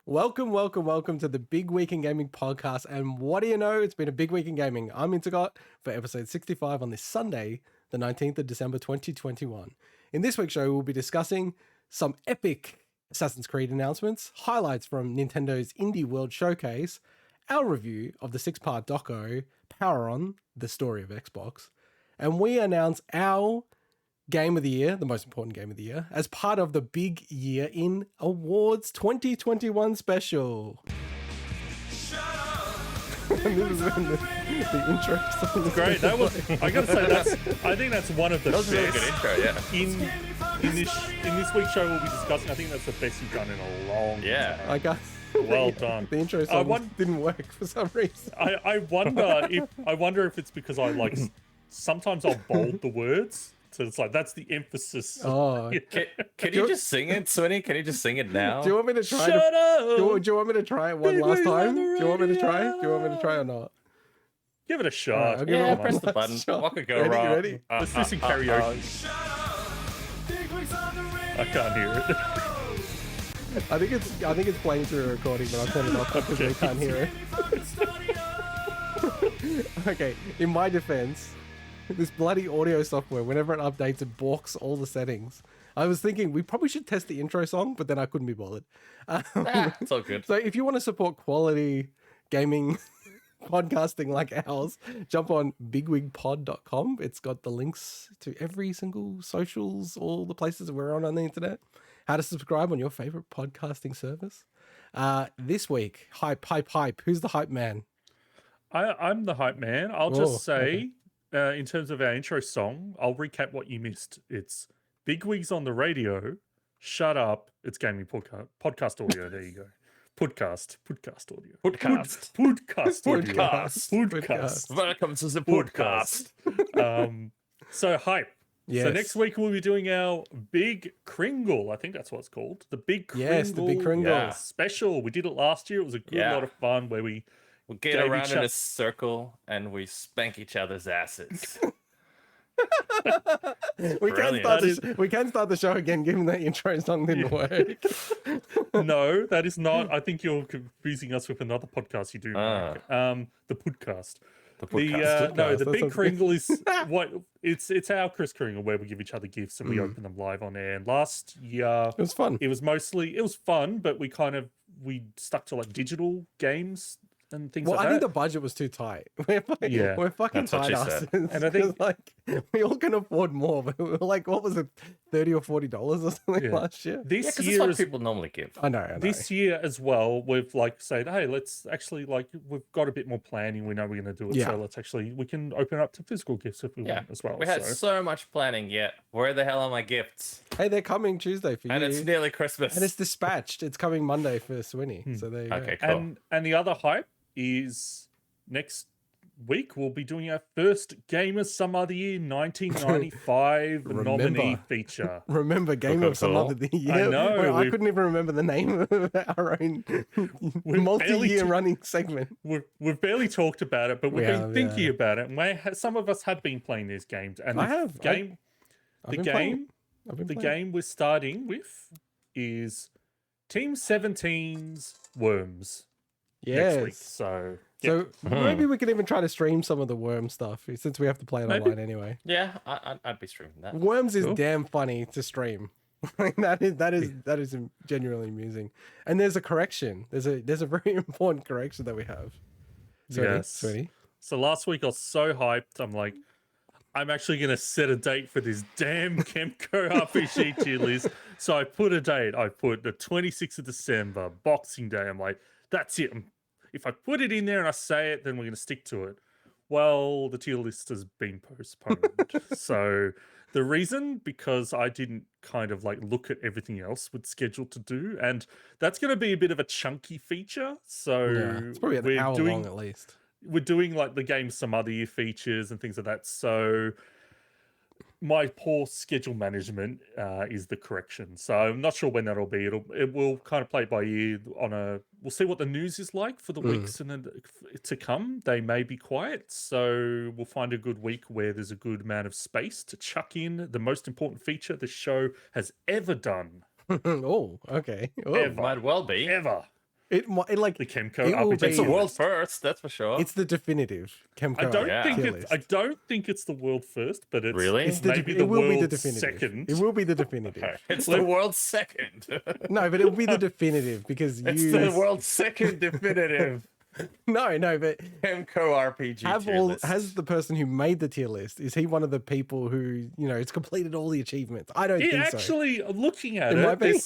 Welcome to the Big Week in Gaming podcast. And what do you know? It's been a big week in gaming. I'm Intergot for episode 65 on this Sunday, the 19th of December, 2021. In this week's show, we'll be discussing some epic Assassin's Creed announcements, highlights from Nintendo's Indie World Showcase, our review of the 6-part doco, Power On, the story of Xbox, and we announce our Game of the Year, the most important Game of the Year, as part of the Big Year in Awards 2021 special. Shut up! This is when the intro song. Great. That was. I gotta say I think that's one of the That was a really best good intro, yeah. in this week's show we'll be discussing. I think that's the best you've done in a long Yeah. time. I got Well done. The intro song didn't work for some reason. I wonder if it's because I like sometimes I'll bold the words. So it's like that's the emphasis. Oh, Can you just sing it, Swinny? Can you just sing it now? do you want me to try? Shut up! Do you want me to try it one Big last Wig's on time? the Do you want me to try? radio. Do you want me to try or not? Give it a Alright, shot. I'll give it Yeah, one press the last button. shot. What could go Ready? wrong? Ready? Let's do some karaoke. Shut I can't hear it. I think it's playing through a recording, but I'll turn it off because we can't hear it. Okay, in my defense, this bloody audio software, whenever it updates, it balks all the settings. I was thinking we probably should test the intro song, but then I couldn't be bothered. It's all good. So if you want to support quality gaming podcasting like ours, jump on bigwigpod.com. It's got the links to every single socials, all the places we're on the internet, how to subscribe on your favorite podcasting service. This week, hype. Who's the hype man? I'm the hype man. I'll just say, in terms of our intro song, I'll recap what you missed. It's Bigwig's on the radio. Shut up. It's gaming podcast audio. There you go. Podcast audio. Podcast. Podcast. Welcome to the podcast. So hype. Yes. So next week we'll be doing our Big Kringle. I think that's what it's called. The Big Kringle. Yes, the Big Kringle. Yeah. Special. We did it last year. It was a good lot of fun where we get gave around each in oth- a circle and we spank each other's asses. We can start the show again, given that intro song didn't work. No, that is not. I think you're confusing us with another podcast you do. Mark. The podcast. The podcast. The That Big sounds Kringle is what it's our Chris Kringle where we give each other gifts and we open them live on air. And last year It was fun. it was fun, but we stuck to like digital games and things Well, like I think that. the budget was too tight. We're fucking That's what tight she asses. said. And I think- like we all can afford more, but we were like, what was it, $30 or $40 or something Yeah. last year? Yeah, This because it's year what is people normally give. I know. this year as well, we've like said, hey, let's actually like we've got a bit more planning. We know we're going to do it, Yeah. so let's actually we can open it up to physical gifts if we Yeah. want as well. We had so. so much planning yet. Where the hell are my gifts? Hey, they're coming Tuesday for And you. it's nearly Christmas. And it's dispatched. It's coming Monday for Swinny. So there you Okay, go. cool. And the other hype is next week we'll be doing our first Game of Some Other Year 1995 nominee Remember. feature. Remember Game of Some cool. Other Year? I know, Well, I we've- couldn't even remember the name of our own We've multi-year barely- running segment. We've barely talked about it, but we've We been have, thinking yeah. about it, and some of us have been playing these games. And I the have. game, I've the been playing. game, I've been the playing. game we're starting with is Team 17's Worms next week. Yes. So So maybe we could even try to stream some of the Worm stuff since we have to play it Maybe. online anyway. Yeah, I'd be streaming that. Worms is Cool. damn funny to stream. that is genuinely amusing. And there's a correction. There's a very important correction that we have. Yes. Sweetie. So last week I was so hyped. I'm like, I'm actually going to set a date for this damn Kemco RPG tier list. So I put a date. I put the 26th of December, Boxing Day. I'm like, that's it. If I put it in there and I say it, then we're going to stick to it. Well, the tier list has been postponed. So the reason, because I didn't kind of like look at everything else with scheduled to do. And that's going to be a bit of a chunky feature. So Yeah. It's probably an hour long at least. we're doing like the game some other year features and things like that. So my poor schedule management is the correction. So I'm not sure when that'll be. It will kind of play it by ear on a. We'll see what the news is like for the weeks and then to come. They may be quiet, so we'll find a good week where there's a good amount of space to chuck in the most important feature the show has ever done. Oh, okay. Oh, Ever. Might well be. Ever. Like The Kemco it will RPG. be- It's a Yeah. world first, that's for sure. it's the definitive Kemco. tier list. I don't think it's the world first, but it's Really? It's the maybe it the will be the world definitive. second. It will be the definitive. Okay. It's the world's second. No, but it will be the definitive because It's you the world's second definitive no, but Kemco RPG tier list. has the person who made the tier list, is he one of the people who, it's completed all the achievements? I don't It think so. actually, looking at It might be.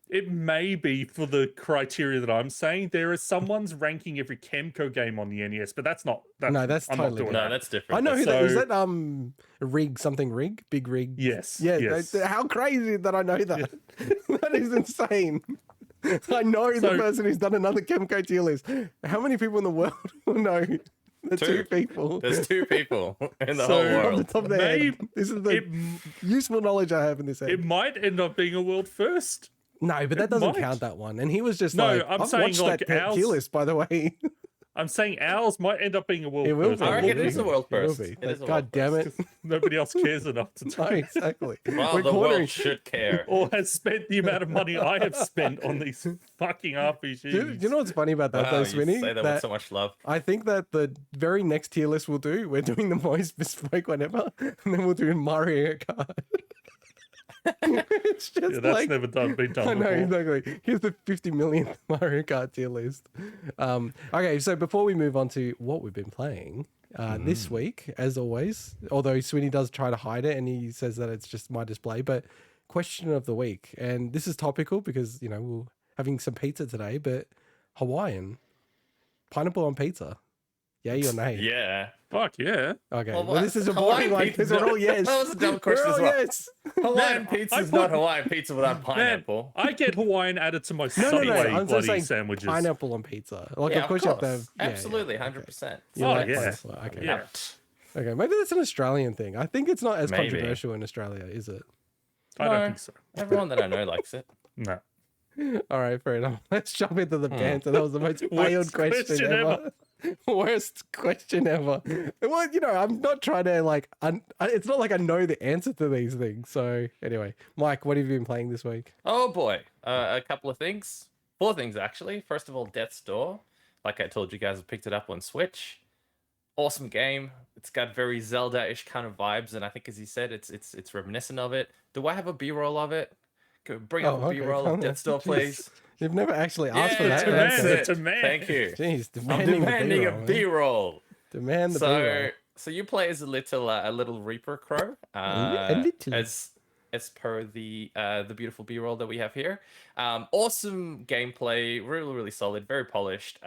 it may be for the criteria that I'm saying. There is someone's ranking every Kemco game on the NES, but that's not. No, that's I'm not totally doing No, that. that's different. I know who So- that is. That Rig something Rig? Big Rig? Yes. Yeah, Yes. how crazy that I know that. That is insane. I know the So- person who's done another Kemco tier list. How many people in the world will know the two Two. people? There's 2 people in the So- whole Off the world. top of their head. Maybe This is the It, useful knowledge I have in this head. it might end up being a world first. No, but that it doesn't might. count that one. And he was just No, like, I'm I've saying, watched like, that tier ours- list, by the way. I'm saying ours might end up being a world It will first. be. I reckon will it is be. a world It will first. be. It is a God world damn it. first. Nobody else cares enough to No, tell. exactly. Well, We're the cornering. world should care. Or has spent the amount of money I have spent on these fucking RPGs. Do you know what's funny about that, Wow, though, you Swinny? say that with so much love. I think that the very next tier list we'll do, we're doing the most bespoke one ever, and then we'll do Mario Kart. It's just Yeah, that's like, never been done I know, before. exactly. Here's the 50 millionth Mario Kart tier list. Okay, so before we move on to what we've been playing this week, as always, although Swinny does try to hide it and he says that it's just my display, but question of the week, and this is topical because, we're having some pizza today, but Hawaiian, pineapple on pizza, yay or nay? Yeah. Fuck yeah. Okay, Well, well, this is a Hawaiian boring one pizza- because we're all yes. That was a dumb We're question all as well. yes. Hawaiian Man, pizza I is not put- Hawaiian pizza without pineapple. Man, I get Hawaiian added to my No, Subway I'm just bloody saying sandwiches. pineapple on pizza. Like, Yeah, of course you have to have. yeah, Absolutely, yeah, 100%. You Oh, like yeah. pineapple, okay. Yeah. Okay, maybe that's an Australian thing. I think it's not as Maybe. controversial in Australia, is it? I don't No. think so. Everyone that I know likes it. No. All right, fair enough. Let's jump into the banter. That was the most failed Worst question question ever. Worst question ever. Well, I'm not trying to it's not like I know the answer to these things. So anyway, Mike, what have you been playing this week? Oh boy, a couple of things. 4 things actually. First of all, Death's Door. Like I told you guys, I picked it up on Switch. Awesome game. It's got very Zelda-ish kind of vibes, and I think, as he said, it's reminiscent of it. Do I have a B-roll of it? Can we bring up a okay, B-roll come of Death's Door, on. please? You've never actually asked for Yeah, that. to that's man, it. to man. Thank you. Jeez, I'm demanding demanding the a B-roll, man. B-roll. Demand the So, B-roll. so you play as a little Reaper Crow, a little. as per the beautiful B-roll that we have here. Awesome gameplay, really really solid, very polished.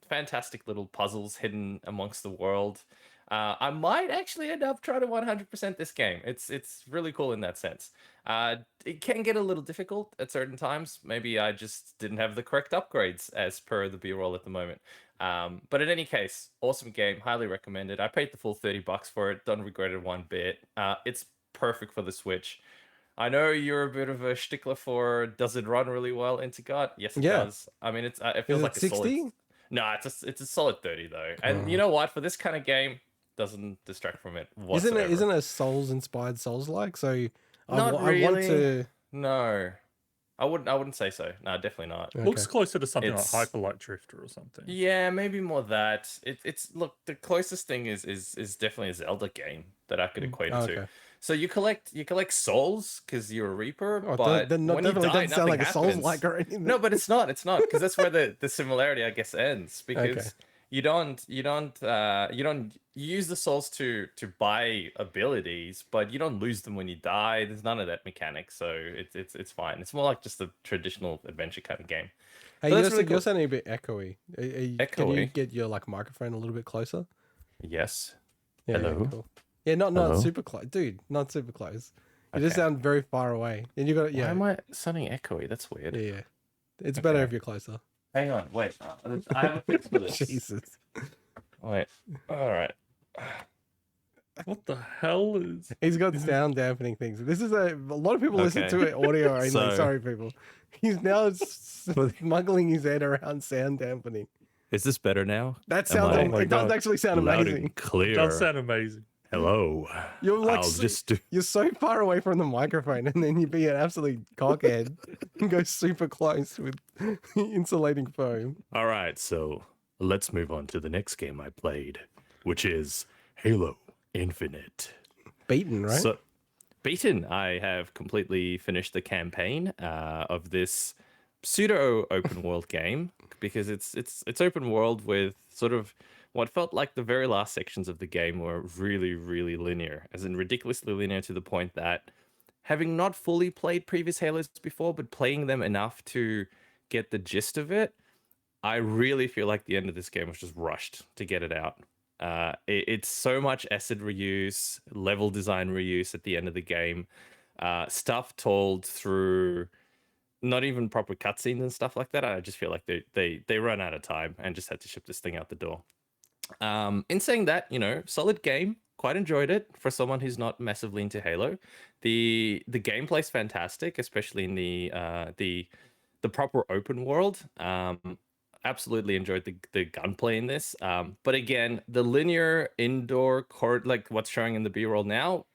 Fantastic little puzzles hidden amongst the world. I might actually end up trying to 100% this game. It's really cool in that sense. It can get a little difficult at certain times. Maybe I just didn't have the correct upgrades as per the B-roll at the moment. But in any case, awesome game, highly recommended. I paid the full $30 for it, don't regret it one bit. It's perfect for the Switch. I know you're a bit of a stickler for does it run really well into God? Yes, it Yeah. does. I mean, it Is feels it like a solid. 60? No, it's a solid 30 though. And you know what? For this kind of game, doesn't distract from it whatsoever. Isn't it Souls inspired Souls like? So Not I want really. to. No, I wouldn't say so. No, definitely not. Looks closer to something It's- like Hyperlight Drifter or something. Yeah, maybe more that. It's look, the closest thing is definitely a Zelda game that I could equate it Okay. to. So you collect souls because you're a Reaper, Oh, but then when you definitely die, doesn't sound like nothing a Souls happens. like or anything. No, but it's not because that's where the similarity I guess ends because Okay. you use the souls to buy abilities, but you don't lose them when you die. There's none of that mechanic, so it's fine. It's more like just a traditional adventure kind of game. Hey, So you're, that's really you're cool. sounding a bit echoey. Can you Echoey? get your microphone a little bit closer? Yes. Yeah, Hello? cool. Yeah, not Hello? super close, dude. Not super close. You just Okay. sound very far away, and you got Why yeah, am I sounding echoey? That's weird. yeah. It's better Okay. if you're closer. Hang on, wait. I have a fix for this. Jesus. Wait. All right. What the hell is? He's got sound dampening things. This is a lot of people listen Okay. to it audio only. So- Sorry, people. He's now smuggling his head around sound dampening. Is this better now? That Am sounds. I- It Oh my does God. actually sound Loud amazing. and clear. It does sound amazing. Hello. You're like I'll just do. you're so far away from the microphone, and then you'd be an absolute cockhead and go super close with insulating foam. All right, so let's move on to the next game I played, which is Halo Infinite. Beaten, right? So, beaten. I have completely finished the campaign of this pseudo open world game because it's open world with sort of what felt like the very last sections of the game were really, really linear, as in ridiculously linear to the point that having not fully played previous Halos before, but playing them enough to get the gist of it, I really feel like the end of this game was just rushed to get it out. It's so much asset reuse, level design reuse at the end of the game, stuff told through not even proper cutscenes and stuff like that. I just feel like they run out of time and just had to ship this thing out the door. In saying that, solid game. Quite enjoyed it for someone who's not massively into Halo. The gameplay's fantastic, especially in the proper open world. Absolutely enjoyed the gunplay in this. But again, the linear indoor court, like what's showing in the B-roll now,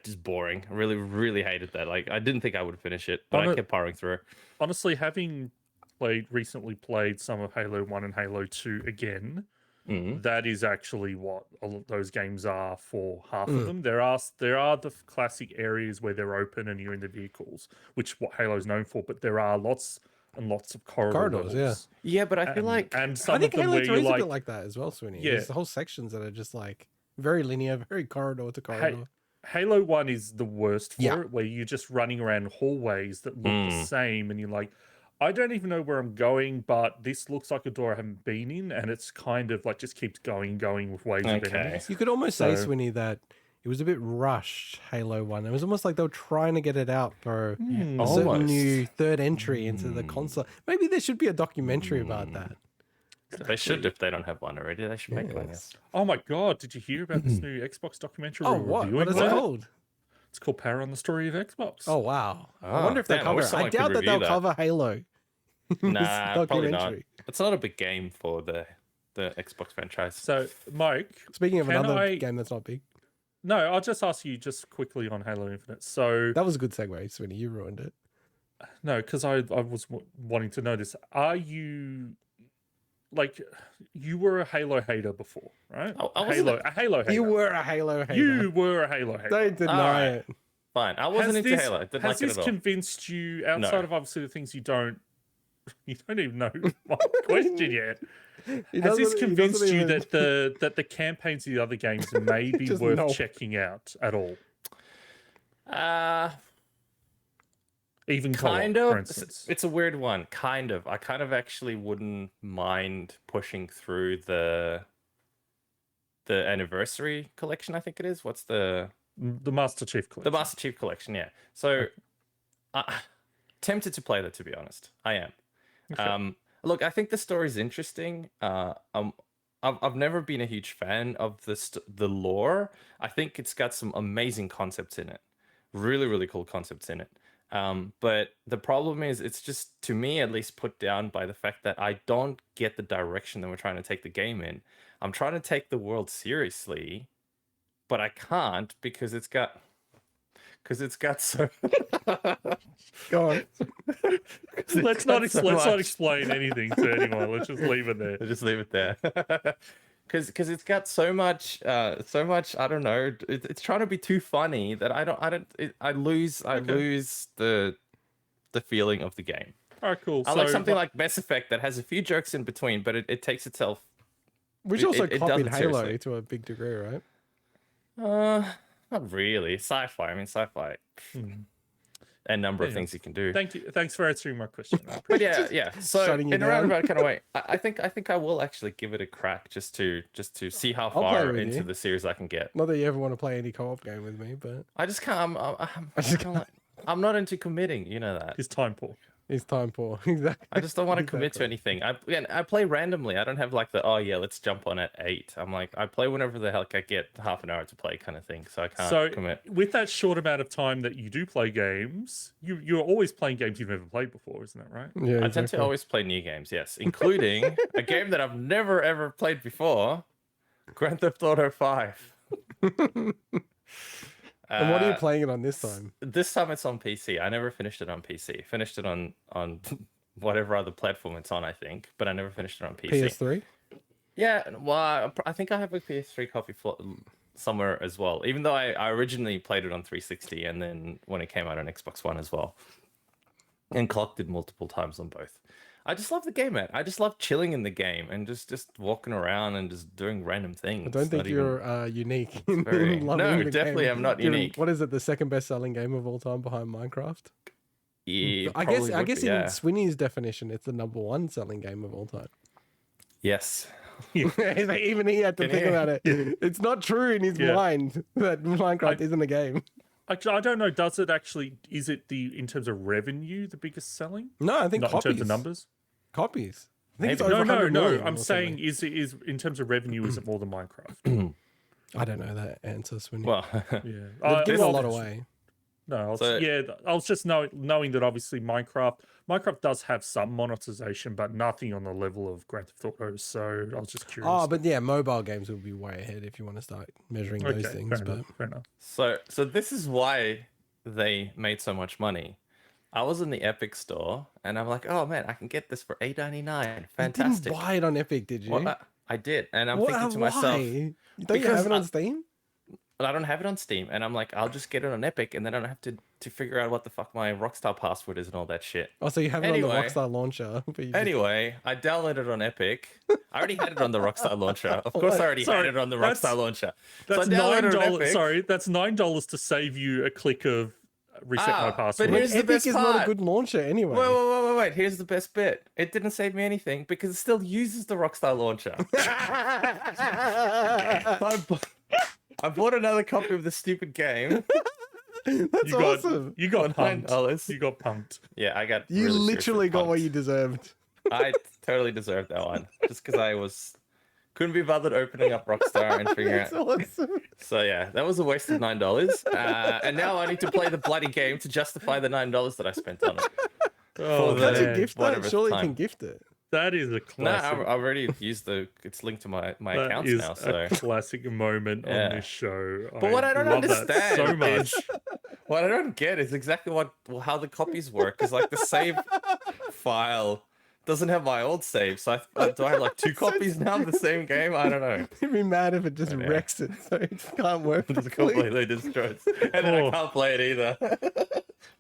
just boring. I really, really hated that. Like, I didn't think I would finish it, but I kept powering through. Honestly, having recently played some of Halo 1 and Halo 2 again, that is actually what those games are for half of them. There are the classic areas where they're open and you're in the vehicles, which what Halo's known for, but there are lots and lots of corridors. Yeah. Yeah, but I feel like and some I think of them Halo where 3 you're is a like, bit like that as well, Swinny. Yeah. There's the whole sections that are just like very linear, very corridor to corridor. Halo 1 is the worst for Yeah. it, where you're just running around hallways that look the same, and you're like, I don't even know where I'm going, but this looks like a door I haven't been in, and it's kind of like just keeps going with waves of enemies. You could almost say, Swinny, that it was a bit rushed, Halo 1. It was almost like they were trying to get it out for a certain new third entry into the console. Maybe there should be a documentary about that. they should, if they don't have one already. They should make one. Yes. Oh my god, did you hear about this new Xbox documentary? Oh, we're what? reviewing What is it today? called? It's called Power on the Story of Xbox. Oh, wow. I wonder if they damn, I cover wish it. I someone could doubt that review they'll that. cover Halo. in this Nah, probably not. documentary. It's not a big game for the Xbox franchise. So, Mike, Speaking of Can another I- game that's not big, no, I'll just ask you just quickly on Halo Infinite. So, that was a good segue, Swinny. You ruined it. no, because I was wanting to know this. Are you like you were a Halo hater before, right? I wasn't a Halo hater. You were a Halo hater. You were a Halo hater. Don't deny Alright. it. Fine. I wasn't into Halo. I didn't Has like it this at all. convinced you outside No. of obviously the things you don't even know my question yet? He Has this doesn't- he convinced doesn't you even- that the campaigns of the other games may be Just worth no. checking out at all? Even Kind co-op, for of. instance. It's a weird one. Kind of. I kind of actually wouldn't mind pushing through the anniversary collection. I think it is. What's the Master Chief Collection. the Master Chief collection? Yeah. So, tempted to play that, to be honest. I am. Okay. Look, I think the story's interesting. I've never been a huge fan of the lore. I think it's got some amazing concepts in it. Really, really cool concepts in it. But the problem is, it's just, to me at least, put down by the fact that I don't get the direction that we're trying to take the game in. I'm trying to take the world seriously, but I can't because it's got so. Go on. let's not so let's not much. explain anything to anyone. Let's just leave it there. Just leave it there. Because it's got so much I don't know, it's trying to be too funny that I lose the feeling of the game. All right, cool. I like something like Mass Effect that has a few jokes in between, but it takes itself Which It- also it copied doesn't Halo seriously. to a big degree, right? not really sci-fi. I mean, sci-fi and number of Yeah. things you can do. Thank you. Thanks for answering my question. But yeah. So shutting you in a down. roundabout kind of way, I think I will actually give it a crack just to see how play far with into you. the series I can get. Not that you ever want to play any co-op game with me, but I just can't. I'm not into committing. You know that. It's time, Paul. it's time for exactly. I just don't want to commit to Exactly. anything. I play randomly. I don't have like the let's jump on at 8. I'm like, I play whenever the heck I get half an hour to play kind of thing. So I can't So commit. with that short amount of time that you do play games, you're always playing games you've never played before, isn't that right? Yeah, I tend to always play new games, yes, including a game that I've never ever played before, Grand Theft Auto 5. And what are you playing it on this time? This time it's on PC. I never finished it on PC. Finished it on whatever other platform it's on, I think, but I never finished it on PC. PS3? Yeah, well, I think I have a PS3 copy somewhere as well. Even though I originally played it on 360, and then when it came out on Xbox One as well, and clocked it multiple times on both. I just love the game, man. I just love chilling in the game and just walking around and just doing random things. I don't think you're unique. Very... No, definitely I'm not unique. What is it? The second best-selling game of all time behind Minecraft? Yeah, I guess in Swinny's definition, it's the #1 selling game of all time. Yes. Even he had to think about it. It's not true in his mind that Minecraft isn't a game. I don't know. Does it actually? Is it in terms of revenue the biggest selling? No, I think not copies. in terms of numbers. Copies. I think it's No. over 100 million I'm or saying something. is in terms of revenue, is it more than Minecraft? I don't know that answer, Swinny. Well, Yeah, They've given a lot away. No, I was just knowing that obviously Minecraft does have some monetization, but nothing on the level of Grand Theft Auto. So I was just curious. Oh, but yeah, mobile games would be way ahead if you want to start measuring those things. Fair enough. So this is why they made so much money. I was in the Epic store and I'm like, oh man, I can get this for $8.99. Fantastic. You didn't buy it on Epic, did you? Well, I did, and I'm thinking to myself, don't you have it on Steam? I don't have it on Steam, and I'm like, I'll just get it on Epic, and then I don't have to figure out what the fuck my Rockstar password is and all that shit. Oh, so you have it on the Rockstar launcher. But Anyway, I downloaded it on Epic. I already had it on the Rockstar launcher. Of course, I already had it on the Rockstar launcher. That's $9. Sorry, that's $9 to save you a click of reset my password. But here's the Epic best is part. not a good launcher anyway. Wait. Here's the best bit. It didn't save me anything because it still uses the Rockstar launcher. I bought another copy of the stupid game. That's awesome. You got punked. $9. You got punked. Yeah, I got. You really literally got what you deserved. I totally deserved that one, just because I couldn't be bothered opening up Rockstar and figuring out. Awesome. So yeah, that was a waste of $9, and now I need to play the bloody game to justify the $9 that I spent on it. Oh, Can't you gift that? whatever Surely you time. can gift it. That is a No, classic. I've already used it's linked to my That accounts is now. So, a classic moment Yeah. on this show. but what I don't love that understand so much. is what I don't get is exactly how the copies work. Because like the save file doesn't have my old save, so do I have like two copies now of the same game? I don't know. You'd be mad if it just wrecks it, so it can't work. It's completely destroyed, and then I can't play it either.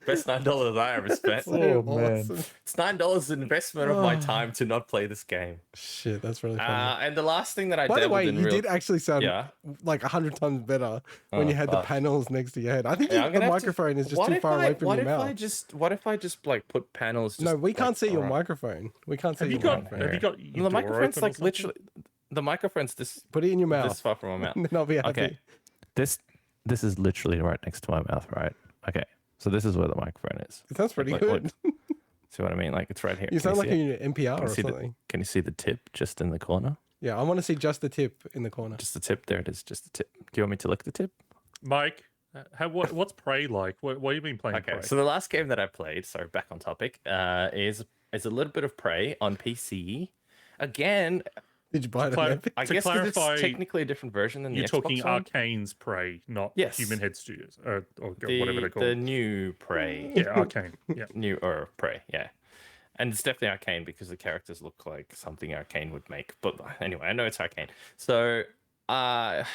Best $9 I ever spent. Oh, man. It's $9 investment of my time to not play this game. Shit, that's really funny. And the last thing that I By the dabbled way, in you did actually sound Yeah. like 100 times better when Oh, you had the fuck. panels next to your head. I think Yeah, I'm the gonna have to- microphone is just What too if far away from what your if mouth. what if I just like put panels? No, we can't see your around? microphone. We can't see Have you your got? microphone. Have you got? No, Your the door microphone's open or like something? literally. The microphone's this Put it in your mouth. far from my mouth. Then I'll be happy. Okay. This is literally right next to my mouth, right? Okay. So this is where the microphone is. It sounds pretty Like, good. See what I mean? Like it's right here. You Can sound like see you're it? in NPR or see something. Can you see the tip just in the corner? Yeah, I want to see just the tip in the corner. Just the tip. There it is. Just the tip. Do you want me to lick the tip? Mike, what's Prey like? What have you been playing? Okay. Prey? So the last game that I played, so back on topic, is a little bit of Prey on PC. Again, Did you buy it on Epic? I To guess 'cause clarify, it's technically a different version than You're the talking Xbox one. Arcane's Prey, not Yes. Human Head Studios, or whatever they're The called. new Prey. Yeah, Arcane. Yeah. New or Prey, yeah. And it's definitely Arcane because the characters look like something Arcane would make. But anyway, I know it's Arcane. So I'm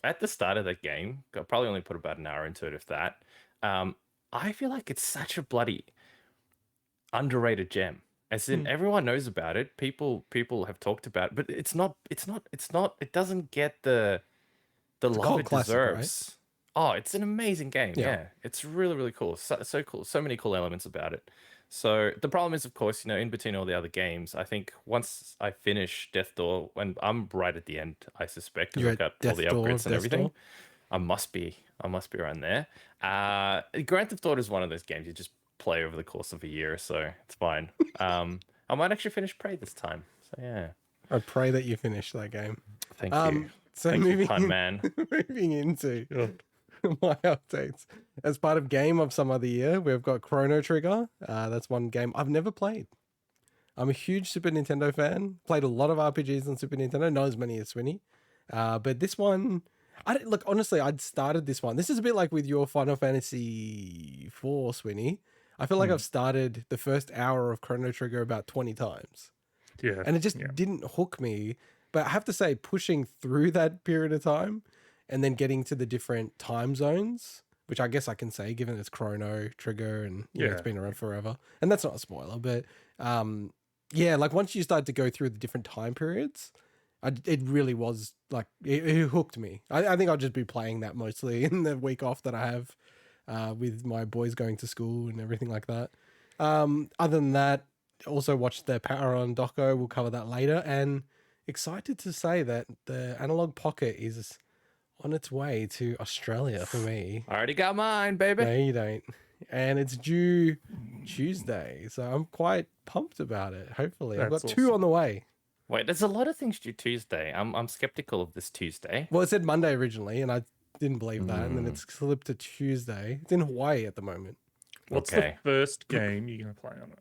at the start of that game. I probably only put about an hour into it, if that. I feel like it's such a bloody underrated gem. As in, everyone knows about it. People have talked about it, but it doesn't get the love cult it classic, right? deserves. Oh, it's an amazing game. Yeah. Yeah. It's really, really cool. So cool. So many cool elements about it. So the problem is, of course, in between all the other games, I think once I finish Death Door, when I'm right at the end, I suspect, because You're I've at got all the Death Door upgrades of and Death everything. Door? I must be around there. Grand Theft Auto is one of those games you just play over the course of a year, so it's fine. I might actually finish Prey this time. So yeah. I pray that you finish that game. Thank you. So Thank you, moving pun man. moving into my updates. As part of Game of Some Other Year, we've got Chrono Trigger. That's one game I've never played. I'm a huge Super Nintendo fan. Played a lot of RPGs on Super Nintendo, not as many as Swinny. But this one, look, honestly, I'd started this one. This is a bit like with your Final Fantasy 4, Swinny. I feel like I've started the first hour of Chrono Trigger about 20 times. Yeah. And it just didn't hook me. But I have to say, pushing through that period of time and then getting to the different time zones, which I guess I can say, given it's Chrono Trigger and you know, it's been around forever. And that's not a spoiler, but yeah, like once you start to go through the different time periods, it really was like, it hooked me. I think I'll just be playing that mostly in the week off that I have with my boys going to school and everything like that. Other than that, also watched the Power on doco. We'll cover that later. And excited to say that the Analog Pocket is on its way to Australia for me. I already got mine, baby. No, you don't. And it's due Tuesday. So I'm quite pumped about it. Hopefully. I've got That's two awesome. on the way. Wait, there's a lot of things due Tuesday. I'm skeptical of this Tuesday. Well, it said Monday originally, and I didn't believe that. And then it's slipped to Tuesday. It's in Hawaii at the moment. What's Okay. the first game you're going to play on it?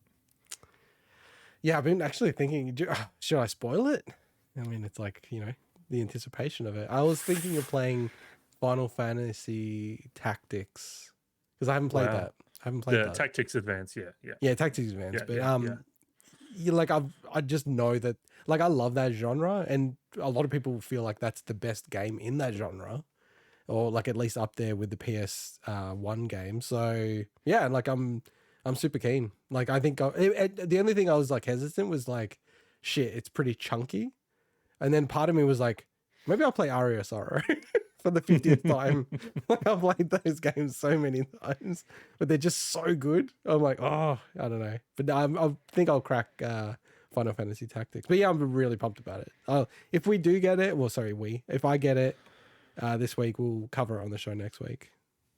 Yeah, I've been actually thinking, should I spoil it? I mean, it's like, you know, the anticipation of it. I was thinking of playing Final Fantasy Tactics because I haven't played Wow. that. I haven't played The that. Tactics Advance, yeah. Yeah, Tactics Advance. Yeah, But yeah. you like I just know that like I love that genre, and a lot of people feel like that's the best game in that genre, or like at least up there with the PS1 game. So yeah, like I'm super keen. Like I think the only thing I was like hesitant was like, shit, it's pretty chunky, and then part of me was like, maybe I'll play Aria Sorrow for the 50th time. Like I've played those games so many times, but they're just so good. I'm like, oh, I don't know. But I think I'll crack Final Fantasy Tactics. But yeah, I'm really pumped about it. If we do get it, if I get it this week, we'll cover it on the show next week.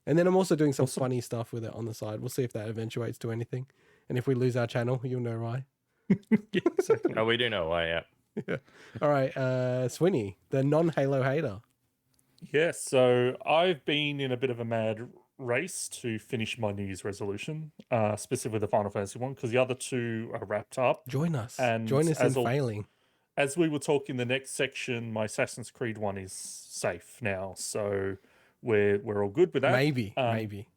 And then I'm also doing some funny stuff with it on the side. We'll see if that eventuates to anything. And if we lose our channel, you'll know why. Yeah, exactly. Oh, we do know why, yeah. Yeah. All right, Swinny, the non-Halo hater. Yeah, so I've been in a bit of a mad race to finish my New Year's resolution, specifically the Final Fantasy one, because the other two are wrapped up. Join us. And Join us in as failing. As we will talk in the next section, my Assassin's Creed one is safe now, so we're all good with that. Maybe.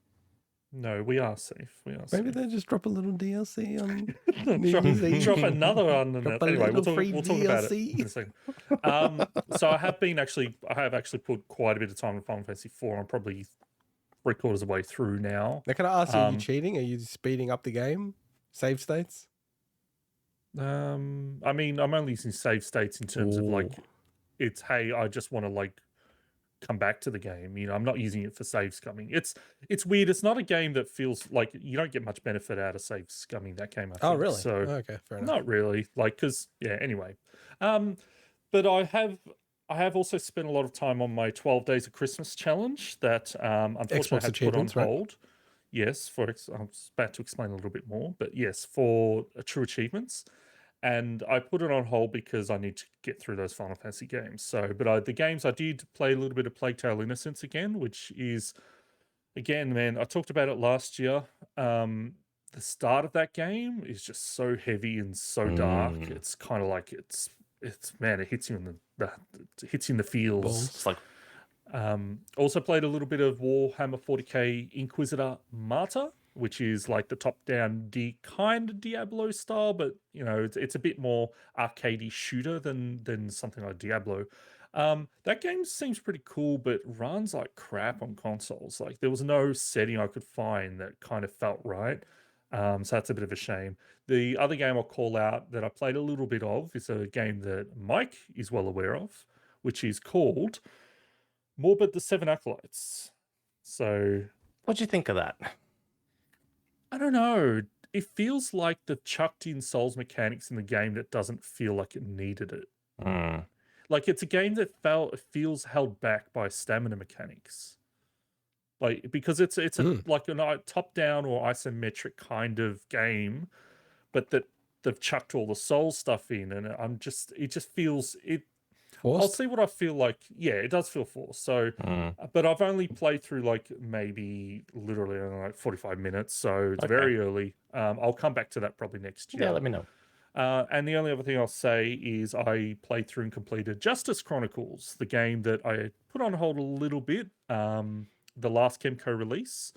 No, we are safe. Maybe they just drop a little DLC on drop, New Year's Eve. drop another one. Drop a Anyway, we'll little free talk about it DLC. in a second. So I have actually put quite a bit of time in Final Fantasy 4. I'm probably 3/4 of the way through now. Now, can I ask you, are you cheating? Are you speeding up the game? Save states? I mean, I'm only using save states in terms of like, Ooh. it's, hey, I just want to like come back to the game. You know, I'm not using it for save scumming. It's weird. It's not a game that feels like you don't get much benefit out of save scumming that game. I think. Oh, really? So Okay, fair enough. not really. Like, because yeah. Anyway, but I have also spent a lot of time on my 12 Days of Christmas challenge that unfortunately Xbox I had to put on achievements, right? hold. Yes, I was about to explain a little bit more, but yes, for true achievements. And I put it on hold because I need to get through those Final Fantasy games. So, but the games I did play a little bit of Plague Tale Innocence again, which is, again, man, I talked about it last year. The start of that game is just so heavy and so dark. It's kind of like it's man, it hits you in it hits you in the feels. Balls. It's like, Also played a little bit of Warhammer 40k Inquisitor Martyr, which is like the top-down kind of Diablo style, but you know it's a bit more arcadey shooter than something like Diablo. That game seems pretty cool, but runs like crap on consoles. Like there was no setting I could find that kind of felt right. So that's a bit of a shame. The other game I'll call out that I played a little bit of is a game that Mike is well aware of, which is called Morbid the Seven Acolytes. So what'd you think of that? I don't know. It feels like they've chucked in Souls mechanics in the game that doesn't feel like it needed it. Like it's a game that feels held back by stamina mechanics. Like because it's like a top-down or isometric kind of game, but that they've chucked all the Souls stuff in, and it just feels it. Forced? I'll see what I feel like. Yeah, it does feel forced. So, but I've only played through like maybe literally like 45 minutes, so it's very early. I'll come back to that probably next year. Yeah, let me know. And the only other thing I'll say is I played through and completed Justice Chronicles, the game that I put on hold a little bit, the last Kemco release.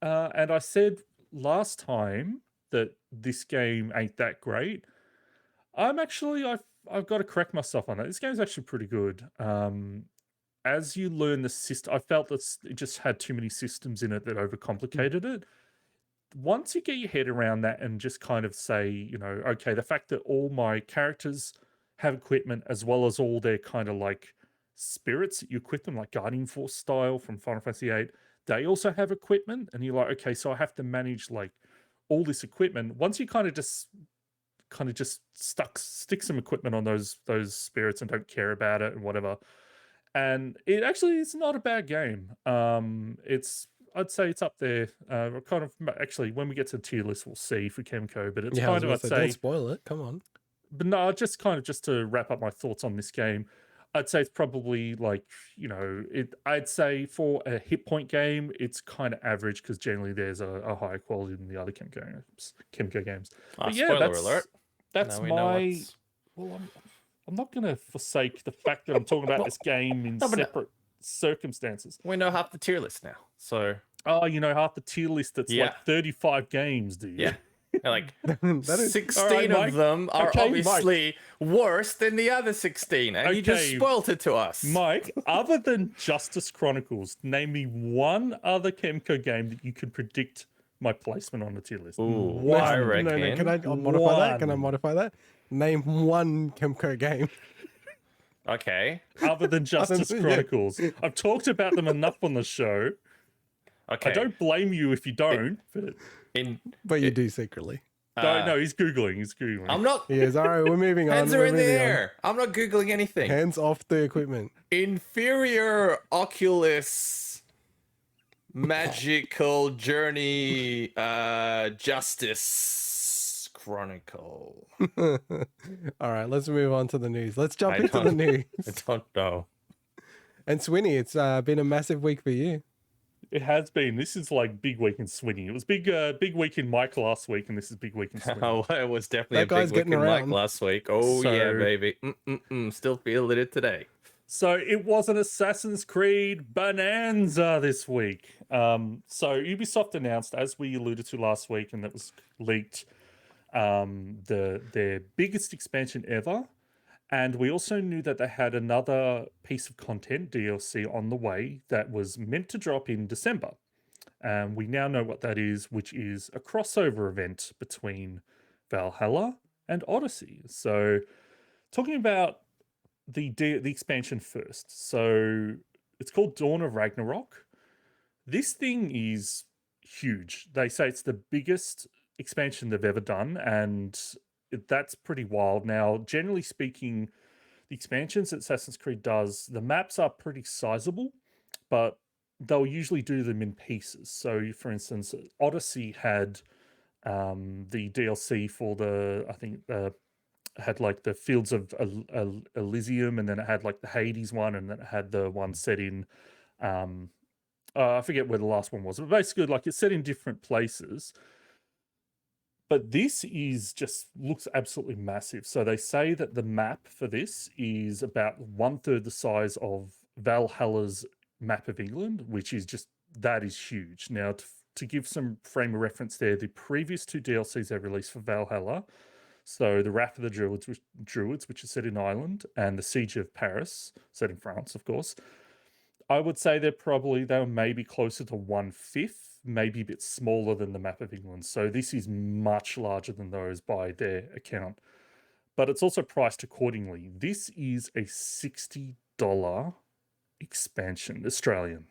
And I said last time that this game ain't that great. I've got to correct myself on that. This game's actually pretty good. As you learn the system, I felt that it just had too many systems in it that overcomplicated it. Once you get your head around that and just kind of say, you know, okay, the fact that all my characters have equipment as well as all their kind of like spirits that you equip them, like Guardian Force style from Final Fantasy VIII, they also have equipment. And you're like, okay, so I have to manage like all this equipment. Once you kind of just stick some equipment on those spirits and don't care about it and whatever. And it actually is not a bad game. I'd say it's up there. Kind of actually, when we get to the tier list, we'll see for Kemco. But it's kind of, I'd say, don't spoil it. Come on. But no, just to wrap up my thoughts on this game, I'd say it's probably like, you know, I'd say for a hit point game, it's kind of average because generally there's a higher quality than the other Kemco games. But yeah, spoiler alert. That's my. Well, I'm not going to forsake the fact that I'm talking about this game in separate circumstances. We know half the tier list now, so. Oh, you know half the tier list that's like 35 games, do you? Yeah. Like 16 right, of them are obviously worse than the other 16, and you just spoiled it to us. Mike, other than Justice Chronicles, name me one other Kemco game that you could predict my placement on the tier list. Ooh, I reckon. No, can I modify that? Can I modify that? Name one Kemco game. Okay. Other than Justice Chronicles. I've talked about them enough on the show. Okay. I don't blame you if you don't. But you do secretly. No, he's Googling. I'm not. Yes, all right, we're moving on. Hands are in the air. I'm not Googling anything. Hands off the equipment. Inferior Oculus Magical Journey Justice Chronicle. All right, let's move on to the news. Let's jump into the news. I don't know. And Swinny, it's been a massive week for you. It has been. This is like big week in Swinny. It was big week in Mike last week, and this is big week in Swinny. Oh, it was definitely a big week in Mike last week. Oh, yeah, baby. Still feeling it today. So it was an Assassin's Creed bonanza this week. So Ubisoft announced, as we alluded to last week, and that was leaked, their biggest expansion ever. And we also knew that they had another piece of content, DLC, on the way that was meant to drop in December. We now know what that is, which is a crossover event between Valhalla and Odyssey. So talking about the expansion first. So it's called Dawn of Ragnarok. This thing is huge. They say it's the biggest expansion they've ever done, and that's pretty wild. Now, generally speaking, the expansions that Assassin's Creed does, the maps are pretty sizable, but they'll usually do them in pieces. So, for instance, Odyssey had the DLC for had like the Fields of Elysium, and then it had like the Hades one, and then it had the one set in, I forget where the last one was, but basically like it's set in different places. But this looks absolutely massive. So they say that the map for this is about 1/3 the size of Valhalla's map of England, which is that is huge. Now, to give some frame of reference there, the previous two DLCs they released for Valhalla, so the Wrath of the Druids, which is set in Ireland, and the Siege of Paris, set in France, of course, I would say they were maybe closer to 1/5, maybe a bit smaller than the map of England. So this is much larger than those by their account. But it's also priced accordingly. This is a $60 expansion, Australian.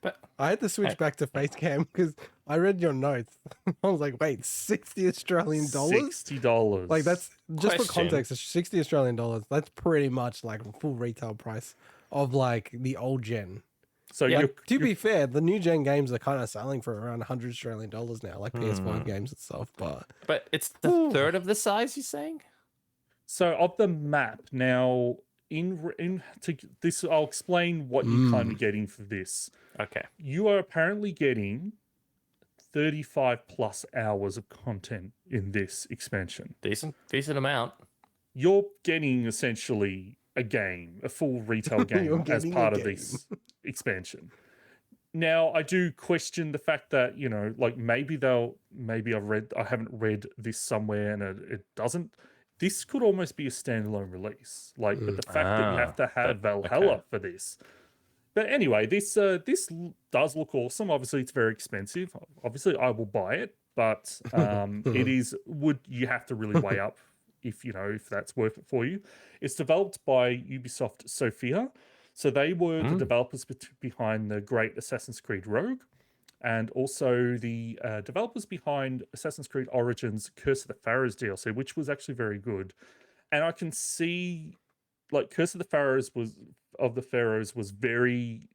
But I had to switch back to Facecam because I read your notes. I was like, wait, 60 Australian dollars? $60. Like, that's just for context, it's 60 Australian dollars. That's pretty much like a full retail price of like the old gen. So to be fair, the new gen games are kind of selling for around 100 Australian dollars now, like PS5 games and stuff. But it's the third of the size, you're saying? So of the map now, to this, I'll explain what you're kind of getting for this. Okay. You are apparently getting 35 plus hours of content in this expansion. Decent amount. You're getting essentially a game, a full retail game as part of this expansion. Now, I do question the fact that, you know, like maybe I haven't read this somewhere and it doesn't. This could almost be a standalone release. Like, but the fact that you have to have Valhalla for this. But anyway, this does look awesome. Obviously, it's very expensive. Obviously, I will buy it, but you have to really weigh up if that's worth it for you. It's developed by Ubisoft Sofia. So they were the developers behind the great Assassin's Creed Rogue, and also the developers behind Assassin's Creed Origins Curse of the Pharaohs DLC, which was actually very good. And I can see, like, Curse of the Pharaohs was very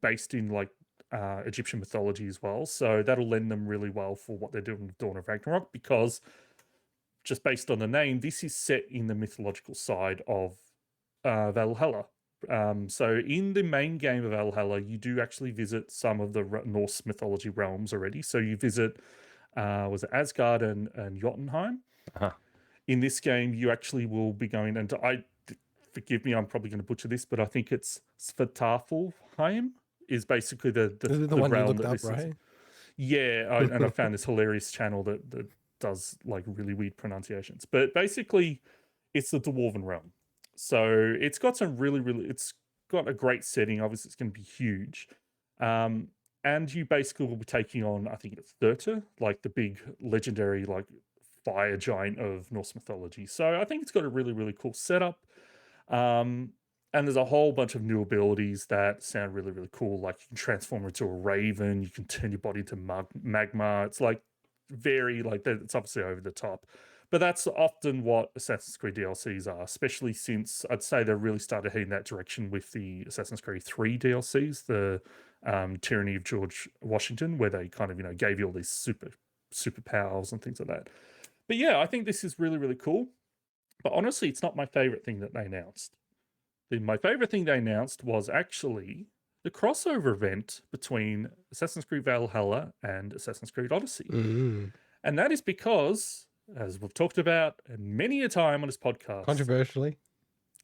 based in like Egyptian mythology as well. So that'll lend them really well for what they're doing with Dawn of Ragnarok, because just based on the name, this is set in the mythological side of Valhalla. So in the main game of Valhalla, you do actually visit some of the Norse mythology realms already. So you visit, was it Asgard and Jotunheim? In this game, you actually will be going, and forgive me, I'm probably going to butcher this, but I think it's Svartalfheim is basically the one realm you looked that up, this right? is. Yeah, and I found this hilarious channel that does like really weird pronunciations. But basically, it's the Dwarven realm. So it's got some it's got a great setting. Obviously, it's going to be huge. And you basically will be taking on, I think it's Thurta, like the big legendary like fire giant of Norse mythology. So I think it's got a really, really cool setup. And there's a whole bunch of new abilities that sound really, really cool. Like you can transform into a raven, you can turn your body to magma. It's like it's obviously over the top. But that's often what Assassin's Creed DLCs are, especially since I'd say they've really started heading that direction with the Assassin's Creed 3 DLCs, the Tyranny of George Washington, where they kind of, gave you all these super powers and things like that. But yeah, I think this is really, really cool. But honestly, it's not my favorite thing that they announced. My favorite thing they announced was actually the crossover event between Assassin's Creed Valhalla and Assassin's Creed Odyssey. And that is because, as we've talked about many a time on this podcast, controversially,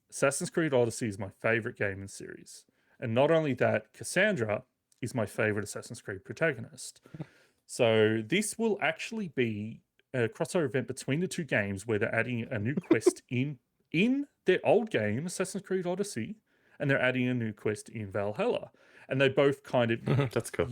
Assassin's Creed Odyssey is my favorite game in the series. And not only that, Cassandra is my favorite Assassin's Creed protagonist. So this will actually be a crossover event between the two games where they're adding a new quest in their old game, Assassin's Creed Odyssey, and they're adding a new quest in Valhalla. And they both kind of... That's cool.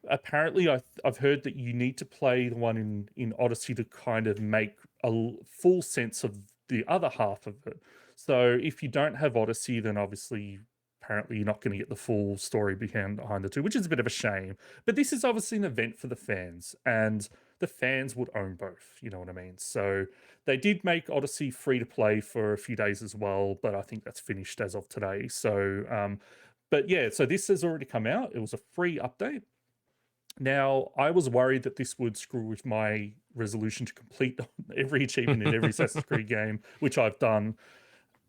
Apparently, I've heard that you need to play the one in Odyssey to kind of make a full sense of the other half of it. So if you don't have Odyssey, then obviously, apparently, you're not going to get the full story behind the two, which is a bit of a shame. But this is obviously an event for the fans, and the fans would own both, you know what I mean? So they did make Odyssey free to play for a few days as well, but I think that's finished as of today. So, but yeah, so this has already come out. It was a free update. Now, I was worried that this would screw with my resolution to complete every achievement in every Assassin's Creed game, which I've done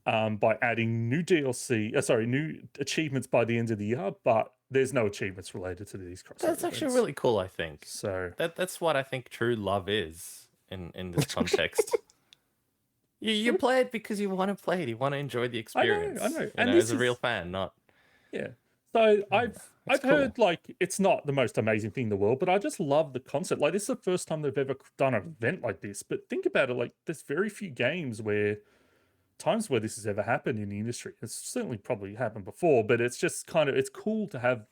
by adding new new achievements by the end of the year, but there's no achievements related to these crossovers. That's actually really cool, I think. So that's what I think true love is in this context. You play it because you want to play it. You want to enjoy the experience. I know. And as a real fan, not... Yeah. So I've cool. heard like it's not the most amazing thing in the world, but I just love the concept. Like this is the first time they've ever done an event like this. But think about it, like there's very few games where this has ever happened in the industry. It's certainly probably happened before, but it's just it's cool to have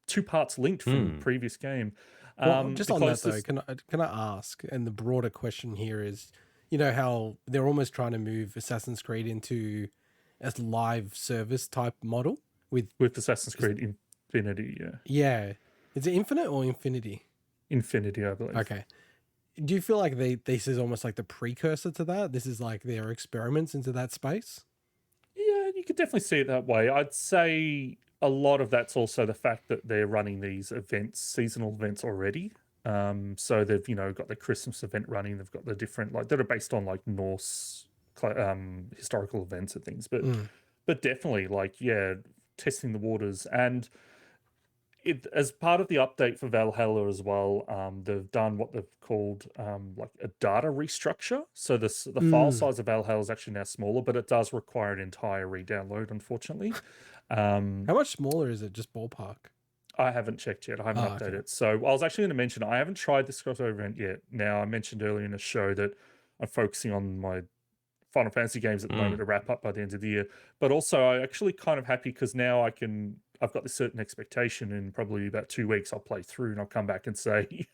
two parts linked from the previous game. Well, just on that though, can I ask? And the broader question here is, how they're almost trying to move Assassin's Creed into a live service type model with Assassin's Creed Infinity, yeah. Yeah. Is it Infinite or Infinity? Infinity, I believe. Okay. Do you feel like this is almost like the precursor to that? This is like their experiments into that space? Yeah, you could definitely see it that way. I'd say a lot of that's also the fact that they're running these events, seasonal events already. So they've, got the Christmas event running. They've got the different, that are based on Norse historical events and things. But definitely, testing the waters. And as part of the update for Valhalla as well, they've done what they've called like a data restructure. So the file size of Valhalla is actually now smaller, but it does require an entire re-download, unfortunately. How much smaller is it? Just ballpark. I haven't checked yet. I haven't updated okay. it. So I was actually going to mention I haven't tried this crossover event yet. Now, I mentioned earlier in the show that I'm focusing on my Final Fantasy games at the moment to wrap up by the end of the year. But also, I'm actually kind of happy because now I've got this certain expectation. In probably about 2 weeks, I'll play through and I'll come back and say,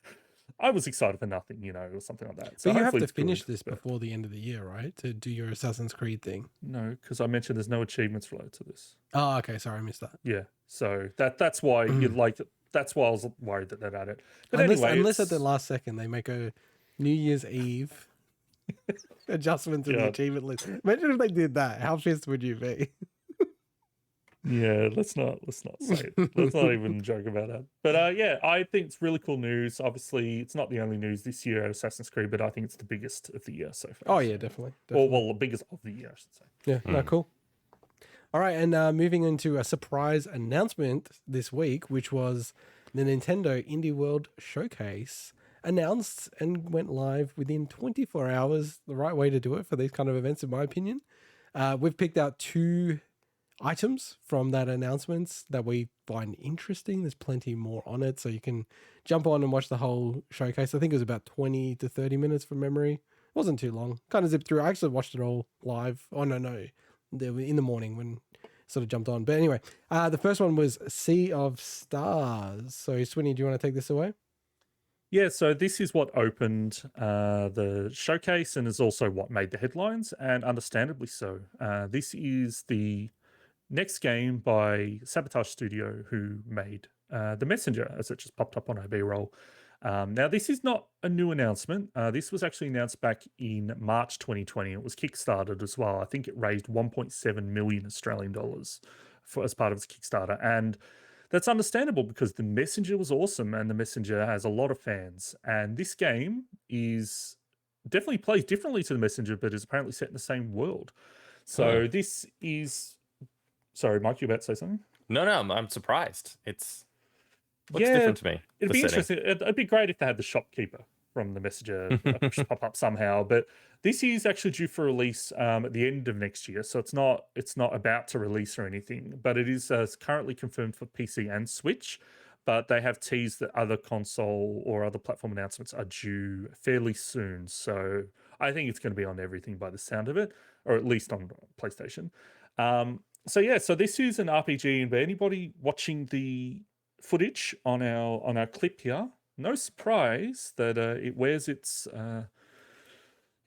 I was excited for nothing, or something like that. So but you have to it's finish good, this before the end of the year, right? To do your Assassin's Creed thing. No, because I mentioned there's no achievements related to this. Oh, okay. Sorry, I missed that. Yeah. So that's why you'd like it. That's why I was worried that they'd add it. But unless at the last second they make a New Year's Eve adjustment to the achievement list. Imagine if they did that. How pissed would you be? Yeah, let's not say it. Let's not even joke about that. But yeah, I think it's really cool news. Obviously, it's not the only news this year at Assassin's Creed, but I think it's the biggest of the year so far. Oh yeah, definitely. Or well, the biggest of the year, I should say. Yeah, no, cool. All right, and moving into a surprise announcement this week, which was the Nintendo Indie World Showcase, announced and went live within 24 hours. The right way to do it for these kind of events, in my opinion. We've picked out 2 items from that announcement that we find interesting. There's plenty more on it, so you can jump on and watch the whole showcase. I think it was about 20 to 30 minutes from memory. It wasn't too long. Kind of zipped through. I actually watched it all live. Oh, no. They were in the morning when sort of jumped on. But anyway, the first one was Sea of Stars. So, Swinny, do you want to take this away? Yeah, so this is what opened the showcase and is also what made the headlines, and understandably so. This is the next game by Sabotage Studio, who made The Messenger, as it just popped up on our B-roll. Now, this is not a new announcement. This was actually announced back in March 2020. It was kickstarted as well. I think it raised 1.7 million Australian dollars as part of its Kickstarter. And that's understandable because The Messenger was awesome and The Messenger has a lot of fans. And this game is definitely plays differently to The Messenger, but is apparently set in the same world. So this is... Sorry, Mike, you about to say something? No, I'm surprised. Looks different to me. It'd be interesting. It'd be great if they had the shopkeeper from The Messenger pop up somehow. But this is actually due for release at the end of next year, so it's not about to release or anything. But it is currently confirmed for PC and Switch. But they have teased that other console or other platform announcements are due fairly soon. So I think it's going to be on everything by the sound of it, or at least on PlayStation. So this is an RPG, and for anybody watching the footage on our clip here, no surprise that it wears its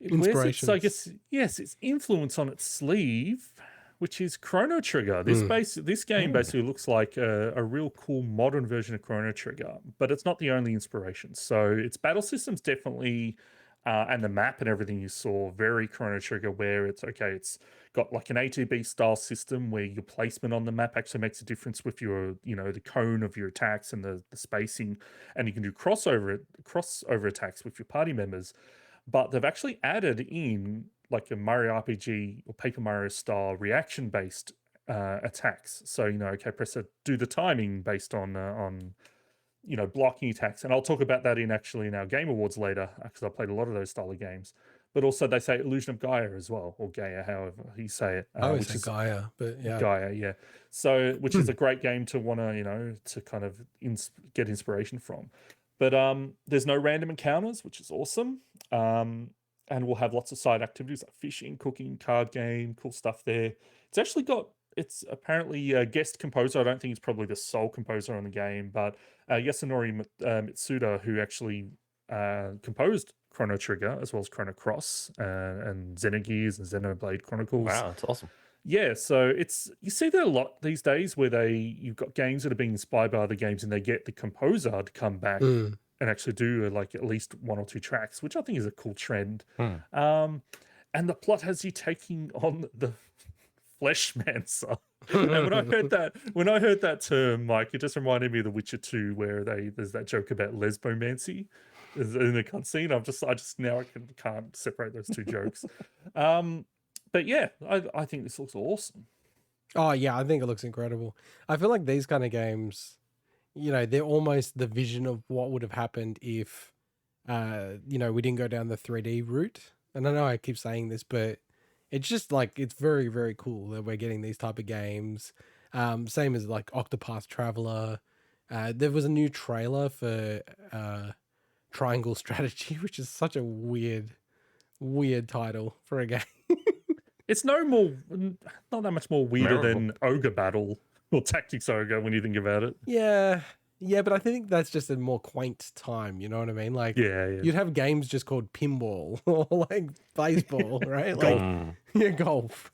its influence on its sleeve, which is Chrono Trigger. This game basically looks like a real cool modern version of Chrono Trigger, but it's not the only inspiration. So its battle system's definitely and the map and everything you saw very Chrono Trigger, where it's got like an ATB style system where your placement on the map actually makes a difference with your, the cone of your attacks and the spacing, and you can do crossover attacks with your party members. But they've actually added in like a Mario RPG or Paper Mario style reaction based attacks. So press do the timing based on blocking attacks, and I'll talk about that in our Game Awards later because I played a lot of those style of games. But also they say Illusion of Gaia as well, or Gaia, however you say it. I always say Gaia, but yeah. Gaia, yeah. So, which is a great game to want to, to kind of get inspiration from. But there's no random encounters, which is awesome. And we'll have lots of side activities like fishing, cooking, card game, cool stuff there. It's apparently a guest composer. I don't think he's probably the sole composer on the game, but Yasunori Mitsuda, who actually composed Chrono Trigger as well as Chrono Cross and Xenogears and Xenoblade Chronicles. Wow, that's awesome. Yeah, so you see that a lot these days where you've got games that are being inspired by other games and they get the composer to come back and actually do like at least 1 or 2 tracks, which I think is a cool trend. And the plot has you taking on the Fleshmancer. And when I heard that term, Mike, it just reminded me of The Witcher 2, where there's that joke about lesbomancy in the cutscene. I just now can't separate those 2 jokes. But yeah, I think this looks awesome. Oh yeah, I think it looks incredible. I feel like these kind of games, they're almost the vision of what would have happened if, we didn't go down the 3D route. And I know I keep saying this, but it's just like, it's very, very cool that we're getting these type of games. Same as like Octopath Traveler. There was a new trailer for Triangle Strategy, which is such a weird title for a game. It's not that much more weirder Memorable. than Ogre Battle or Tactics Ogre when you think about it. Yeah, but I think that's just a more quaint time, you know what I mean? Like, Yeah. you'd have games just called pinball or like baseball, right? Like, golf.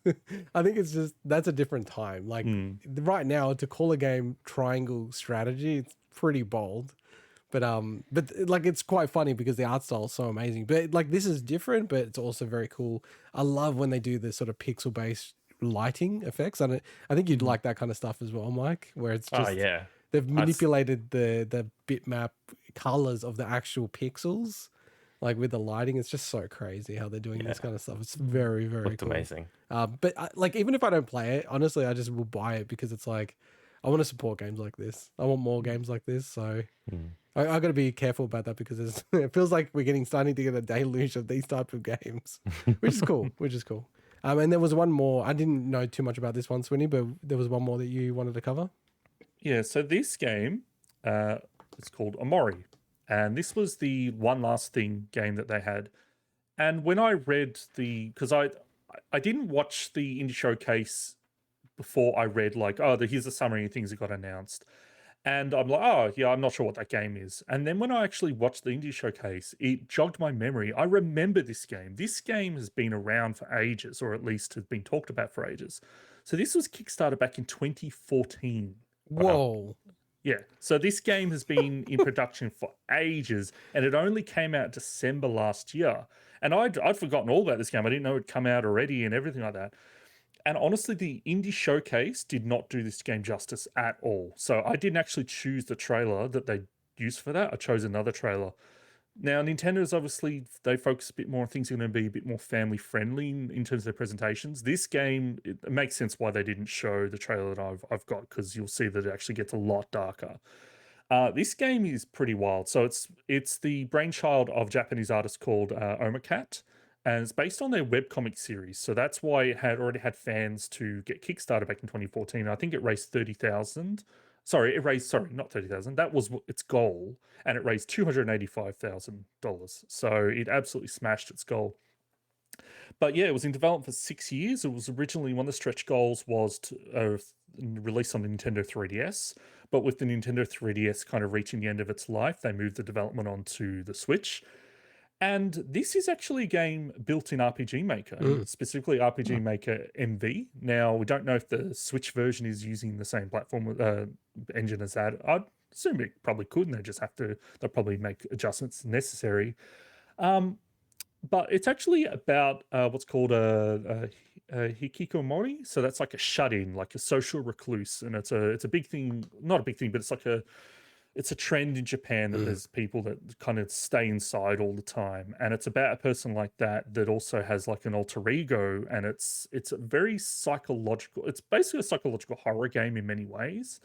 I think that's a different time. Like, right now, to call a game Triangle Strategy, it's pretty bold. But like, it's quite funny because the art style is so amazing. But like, this is different, but it's also very cool. I love when they do the sort of pixel based lighting effects. I think you'd like that kind of stuff as well, Mike, where it's just yeah. they've manipulated the bitmap colors of the actual pixels, like with the lighting. It's just so crazy how they're doing this kind of stuff. It's very, very Looked cool. amazing. But like, even if I don't play it, honestly, I just will buy it because it's like, I want to support games like this. I want more games like this. So I got to be careful about that because it feels like we're starting to get a deluge of these type of games, which is cool. And there was one more. I didn't know too much about this one, Swinny, but there was one more that you wanted to cover. Yeah, so this game, it's called OMORI. And this was the One Last Thing game that they had. And when I read because I didn't watch the indie showcase before I read like, here's the summary of things that got announced. And I'm like, oh, yeah, I'm not sure what that game is. And then when I actually watched the indie showcase, it jogged my memory. I remember this game. This game has been around for ages, or at least has been talked about for ages. So this was Kickstarted back in 2014. Whoa. Yeah. So this game has been in production for ages, and it only came out December last year. And I'd forgotten all about this game. I didn't know it'd come out already and everything like that. And honestly, the indie showcase did not do this game justice at all. So I didn't actually choose the trailer that they used for that. I chose another trailer. Now, Nintendo's obviously, they focus a bit more on things that are going to be a bit more family friendly in terms of their presentations. This game, it makes sense why they didn't show the trailer that I've got, because you'll see that it actually gets a lot darker. This game is pretty wild. So it's the brainchild of Japanese artist called OMORI, and it's based on their webcomic series. So that's why it had already had fans to get Kickstarted back in 2014. I think it raised 30,000. Sorry, not 30,000. That was its goal, and it raised $285,000. So it absolutely smashed its goal. But yeah, it was in development for 6 years. It was originally, one of the stretch goals was to release on the Nintendo 3DS. But with the Nintendo 3DS kind of reaching the end of its life, they moved the development onto the Switch. And this is actually a game built in RPG Maker, specifically RPG Maker MV. Now, we don't know if the Switch version is using the same platform engine as that. I'd assume it probably could, and they'll probably make adjustments necessary. But it's actually about what's called a hikikomori. So that's like a shut-in, like a social recluse. And it's a big thing, not a big thing, but it's a trend in Japan that there's people that kind of stay inside all the time. And it's about a person like that also has like an alter ego, and it's a very psychological, it's basically a psychological horror game in many ways.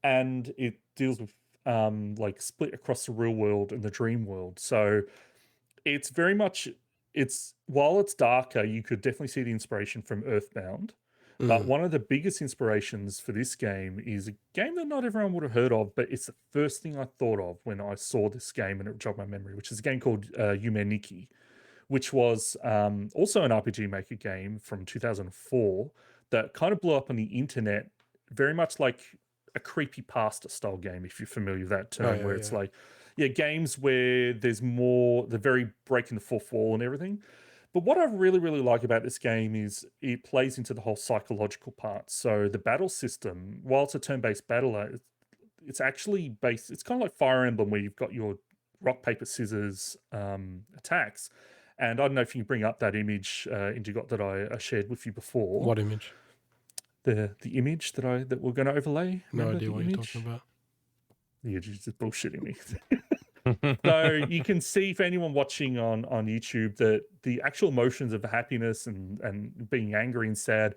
And it deals with like split across the real world and the dream world. So it's very much, while it's darker, you could definitely see the inspiration from Earthbound. But one of the biggest inspirations for this game is a game that not everyone would have heard of, but it's the first thing I thought of when I saw this game, and it jogged my memory, which is a game called Yume Nikki, which was also an RPG Maker game from 2004 that kind of blew up on the internet, very much like a creepypasta style game, if you're familiar with that term, where it's like, games where there's more, they're very breaking the fourth wall and everything. But what I really, really like about this game is it plays into the whole psychological part. So the battle system, while it's a turn-based battle, it's actually based, it's kind of like Fire Emblem, where you've got your rock, paper, scissors attacks. And I don't know if you can bring up that image, Indigot, that I shared with you before. What image? The image that we're going to overlay. No idea what you're talking about. You're just bullshitting me. So you can see, for anyone watching on YouTube, that the actual emotions of happiness and being angry and sad,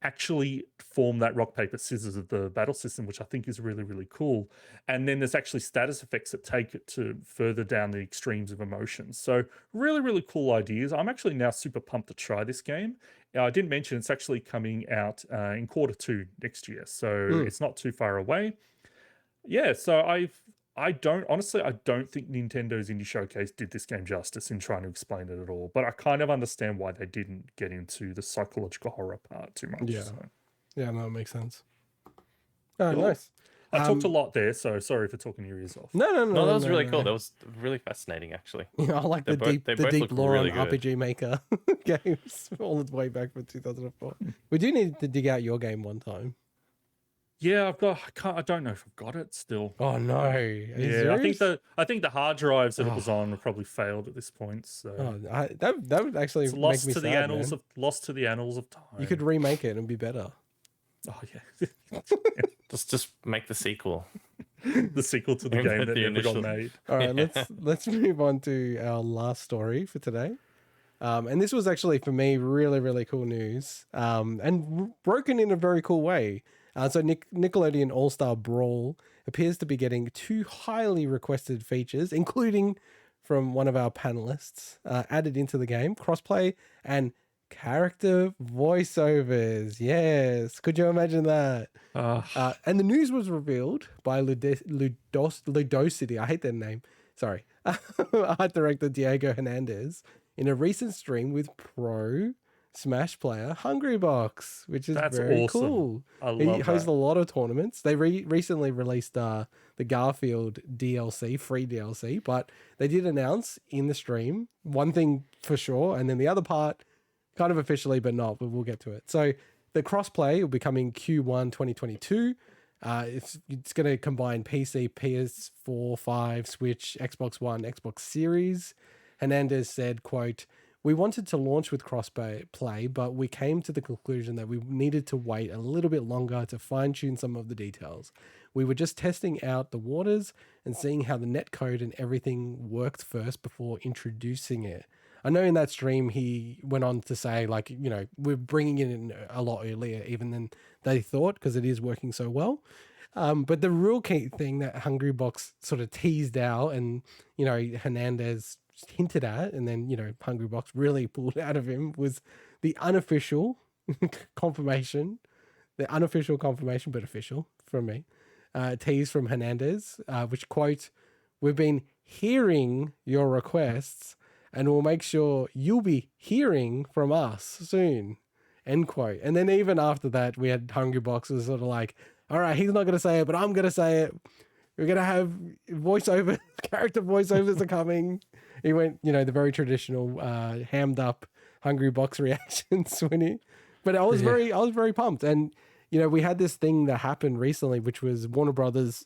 actually form that rock paper scissors of the battle system, which I think is really, really cool. And then there's actually status effects that take it to further down the extremes of emotions. So really, really cool ideas. I'm actually now super pumped to try this game. I didn't mention it's actually coming out in Q2 next year, so it's not too far away. Yeah, so I don't think Nintendo's Indie Showcase did this game justice in trying to explain it at all. But I kind of understand why they didn't get into the psychological horror part too much. Yeah. So. Yeah, no, it makes sense. Oh, Cool. nice. I talked a lot there, so sorry for talking your ears off. No, No, that was really cool. That was really fascinating, actually. I like They the both- they both deep look lore really on good. RPG Maker games all the way back from 2004. We do need to dig out your game one time. Yeah, I don't know if I've got it still. Oh no! Are you Yeah, serious? I think the hard drives that it was on have probably failed at this point. So Oh, that would actually it's make lost me to sad, the annals man. lost to the annals of time. You could remake it and be better. Oh yeah, Just make the sequel. the sequel to the Remember game that the never got initial- made. All right, let's move on to our last story for today. And this was actually for me really, really cool news. And broken in a very cool way. So Nickelodeon All-Star Brawl appears to be getting 2 highly requested features, including from one of our panelists, added into the game: crossplay and character voiceovers. Yes, could you imagine that? And the news was revealed by Ludosity. I hate that name. Sorry. Art director Diego Hernandez in a recent stream with pro Smash player Hungrybox, which is That's very awesome. cool. I He love hosts that. a lot of tournaments. They recently released the Garfield DLC, free DLC, but they did announce in the stream one thing for sure, and then the other part kind of officially, but not, but we'll get to it. So the crossplay will be coming Q1 2022. It's going to combine PC, PS4, 5, Switch, Xbox One, Xbox Series. Hernandez said, quote, "We wanted to launch with crossplay, but we came to the conclusion that we needed to wait a little bit longer to fine-tune some of the details. We were just testing out the waters and seeing how the netcode and everything worked first before introducing it." I know in that stream he went on to say, like, you know, we're bringing it in a lot earlier even than they thought because it is working so well. But the real key thing that Hungrybox sort of teased out and, you know, Hernandez hinted at, and then, you know, Hungrybox really pulled out of him, was the unofficial confirmation, but official from me, tease from Hernandez, which, quote, "We've been hearing your requests and we'll make sure you'll be hearing from us soon," end quote. And then even after that, we had Hungrybox was sort of like, all right, he's not going to say it, but I'm going to say it. We're going to have voiceover, character voiceovers are coming. He went, you know, the very traditional hammed up Hungrybox reaction, Swinny. But I was very pumped. And, you know, we had this thing that happened recently, which was Warner Brothers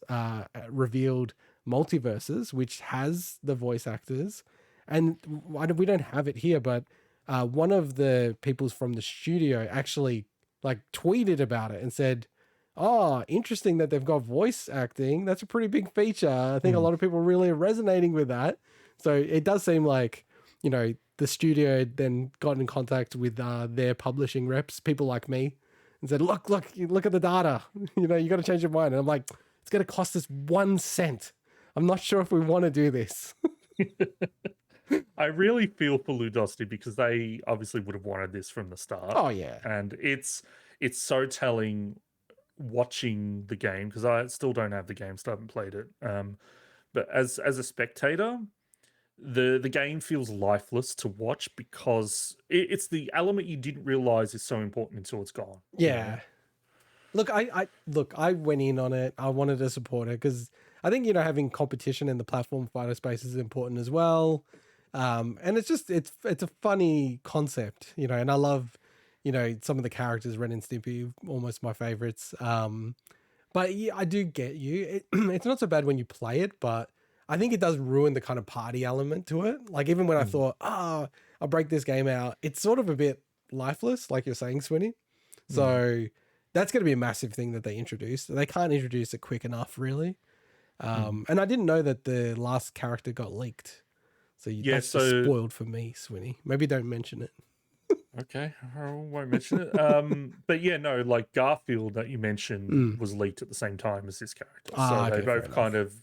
revealed Multiverses, which has the voice actors. And we don't have it here, but one of the people from the studio actually like tweeted about it and said, "Oh, interesting that they've got voice acting. That's a pretty big feature. I think a lot of people really are resonating with that." So it does seem like, you know, the studio then got in contact with their publishing reps, people like me, and said, look at the data. You know, you got to change your mind. And I'm like, it's going to cost us 1 cent. I'm not sure if we want to do this. I really feel for Ludosity because they obviously would have wanted this from the start. Oh, yeah. And it's so telling watching the game because I still don't have the game, still haven't played it. But as a spectator, the game feels lifeless to watch because it's the element you didn't realize is so important until it's gone. Yeah. Look, I went in on it. I wanted to support it because I think, you know, having competition in the platform fighter space is important as well. And it's just, it's a funny concept, you know, and I love, you know, some of the characters, Ren and Stimpy, almost my favorites. But yeah, I do get you. It's not so bad when you play it, but I think it does ruin the kind of party element to it. Like even when I thought, I'll break this game out, it's sort of a bit lifeless, like you're saying, Swinny. So that's going to be a massive thing that they introduce. They can't introduce it quick enough, really. And I didn't know that the last character got leaked. So that's just spoiled for me, Swinny. Maybe don't mention it. Okay, I won't mention it. But yeah, no, like Garfield that you mentioned was leaked at the same time as this character, so they Okay, fair both kind of.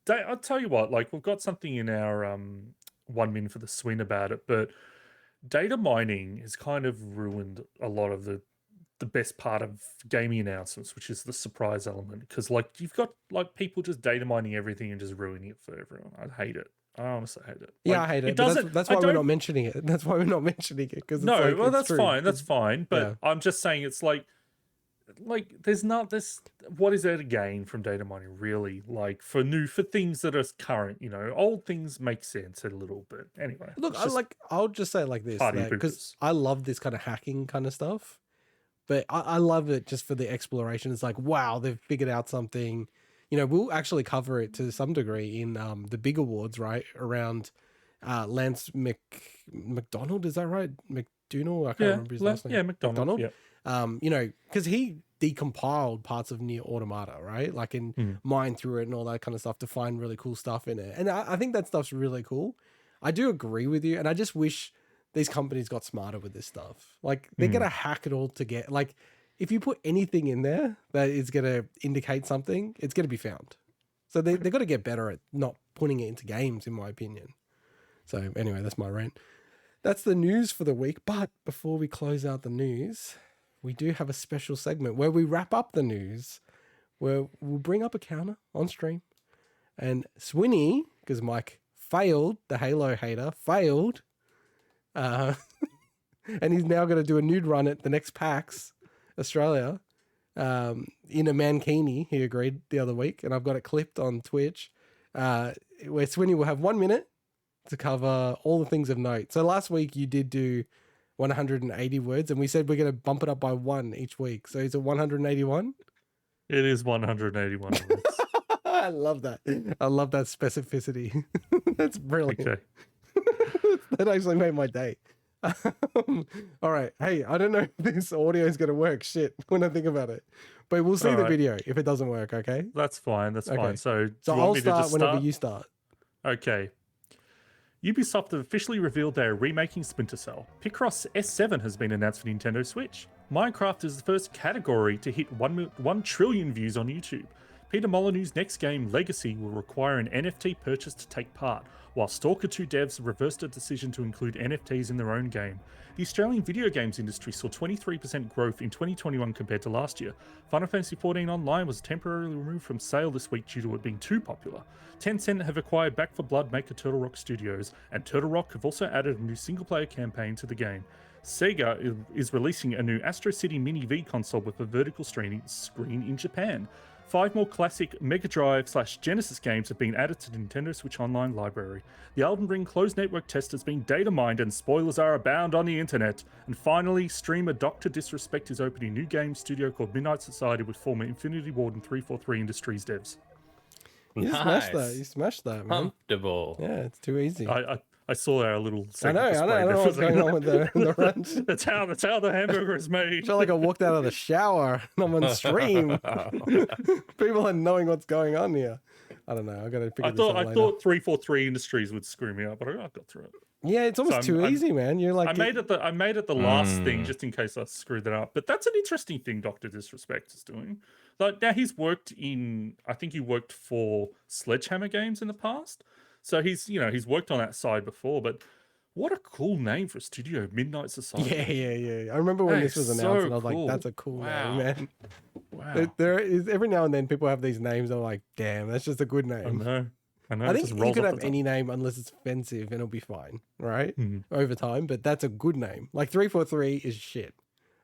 I'll tell you what, like we've got something in our one min for the swin about it, but data mining has kind of ruined a lot of the best part of gaming announcements, which is the surprise element. Because like you've got like people just data mining everything and just ruining it for everyone. I hate it. I honestly hate it. Yeah, Like, I hate it. It But doesn't. that's I why we're don't- not mentioning it. That's why we're not mentioning it because No, like, well, it's that's true. fine. That's fine. But yeah. I'm just saying it's like there's not this. What is there to gain from data mining, really? Like for things that are current, old things make sense a little bit. Anyway, Look, it's just I'll just say it like this, party because poopers. I love this kind of hacking kind of stuff, but I love it just for the exploration. It's like, wow, they've figured out something. We'll actually cover it to some degree in the big awards, right? Around Lance McDonald, is that right? McDougall? I can't remember his last name. Yeah, McDonald. Yeah. Because he decompiled parts of Near Automata, right? Like and mine through it and all that kind of stuff to find really cool stuff in it. And I think that stuff's really cool. I do agree with you, and I just wish these companies got smarter with this stuff. Like they're gonna hack it all to get like if you put anything in there that is gonna indicate something, it's gonna be found. So they got to get better at not putting it into games, in my opinion. So anyway, that's my rant. That's the news for the week. But before we close out the news, we do have a special segment where we wrap up the news, where we'll bring up a counter on stream. And Swinny, because Mike failed, the Halo hater, failed. And he's now going to do a nude run at the next PAX Australia in a mankini, he agreed the other week. And I've got it clipped on Twitch, where Swinny will have 1 minute to cover all the things of note. So last week you did do 180 words, and we said we're going to bump it up by 1 each week. So is it 181? It is 181 words. I love that. I love that specificity. That's brilliant. Okay. That actually made my day. All right. Hey, I don't know if this audio is going to work. Shit, when I think about it. But we'll see All the right. video if it doesn't work, okay? That's fine. That's Okay. fine. So, So do you want I'll me to start just whenever start? you start. Okay. Ubisoft have officially revealed they are remaking Splinter Cell. Picross S7 has been announced for Nintendo Switch. Minecraft is the first category to hit 1 trillion views on YouTube. Peter Molyneux's next game, Legacy, will require an NFT purchase to take part, while Stalker 2 devs reversed a decision to include NFTs in their own game. The Australian video games industry saw 23% growth in 2021 compared to last year. Final Fantasy XIV Online was temporarily removed from sale this week due to it being too popular. Tencent have acquired Back 4 Blood maker Turtle Rock Studios, and Turtle Rock have also added a new single-player campaign to the game. Sega is releasing a new Astro City Mini V console with a vertical screen in Japan. 5 more classic Mega Drive/Genesis games have been added to the Nintendo Switch Online library. The Elden Ring closed network test has been data mined and spoilers are abound on the internet. And finally, streamer Dr. Disrespect is opening a new game studio called Midnight Society with former Infinity Ward and 343 Industries devs. You smashed that. You smashed that, man. Comfortable. Yeah, it's too easy. I saw our little I know what's going on with the ranch. That's how the hamburger is made. I felt like I walked out of the shower and I'm on stream. People are knowing what's going on here. I don't know. I got to figure this out later. I thought 343 Industries would screw me up, but I got through it. Yeah, it's almost too easy, man. You're like I made it the last thing just in case I screwed that up. But that's an interesting thing Dr. Disrespect is doing. Like now he's worked I think he worked for Sledgehammer Games in the past. So he's worked on that side before, but what a cool name for a studio, Midnight Society. Yeah. I remember when this was announced, and I was cool. like, "That's a cool name, man." Wow. There is every now and then people have these names. And I'm like, "Damn, that's just a good name." I know. I it think just you rolls could off have the tongue. any name unless it's offensive, and it'll be fine, right? Over time, but that's a good name. Like 343 is shit.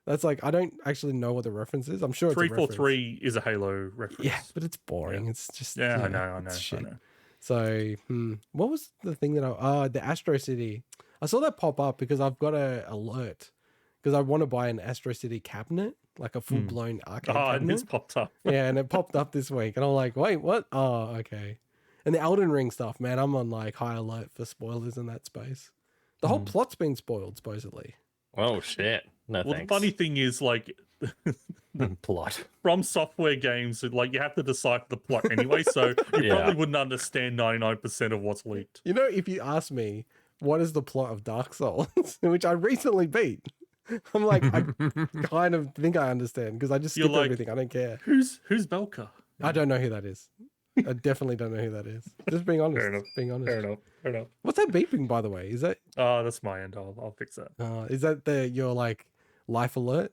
That's like I don't actually know what the reference is. I'm sure it's a reference. 343 is a Halo reference. Yeah, but it's boring. Yeah. It's just I know. it's shit. I know. So, what was the thing that the Astro City? I saw that pop up because I've got an alert because I want to buy an Astro City cabinet, like a full blown arcade cabinet. And it's popped up. Yeah, and it popped up this week, and I'm like, wait, what? Oh, okay. And the Elden Ring stuff, man, I'm on like high alert for spoilers in that space. The whole plot's been spoiled, supposedly. Oh shit! No Well, thanks. the funny thing is, like, plot. From Software games, like you have to decipher the plot anyway, so you probably wouldn't understand 99% of what's leaked. You know, if you ask me, what is the plot of Dark Souls, which I recently beat, I'm like, I kind of think I understand because I just You're skip like, everything. I don't care. Who's Belka? I don't know who that is. I definitely don't know who that is. Just being honest. Fair enough. Being honest. Fair enough. Fair enough. What's that beeping, by the way? Is that That's my end. I'll fix that. your like life alert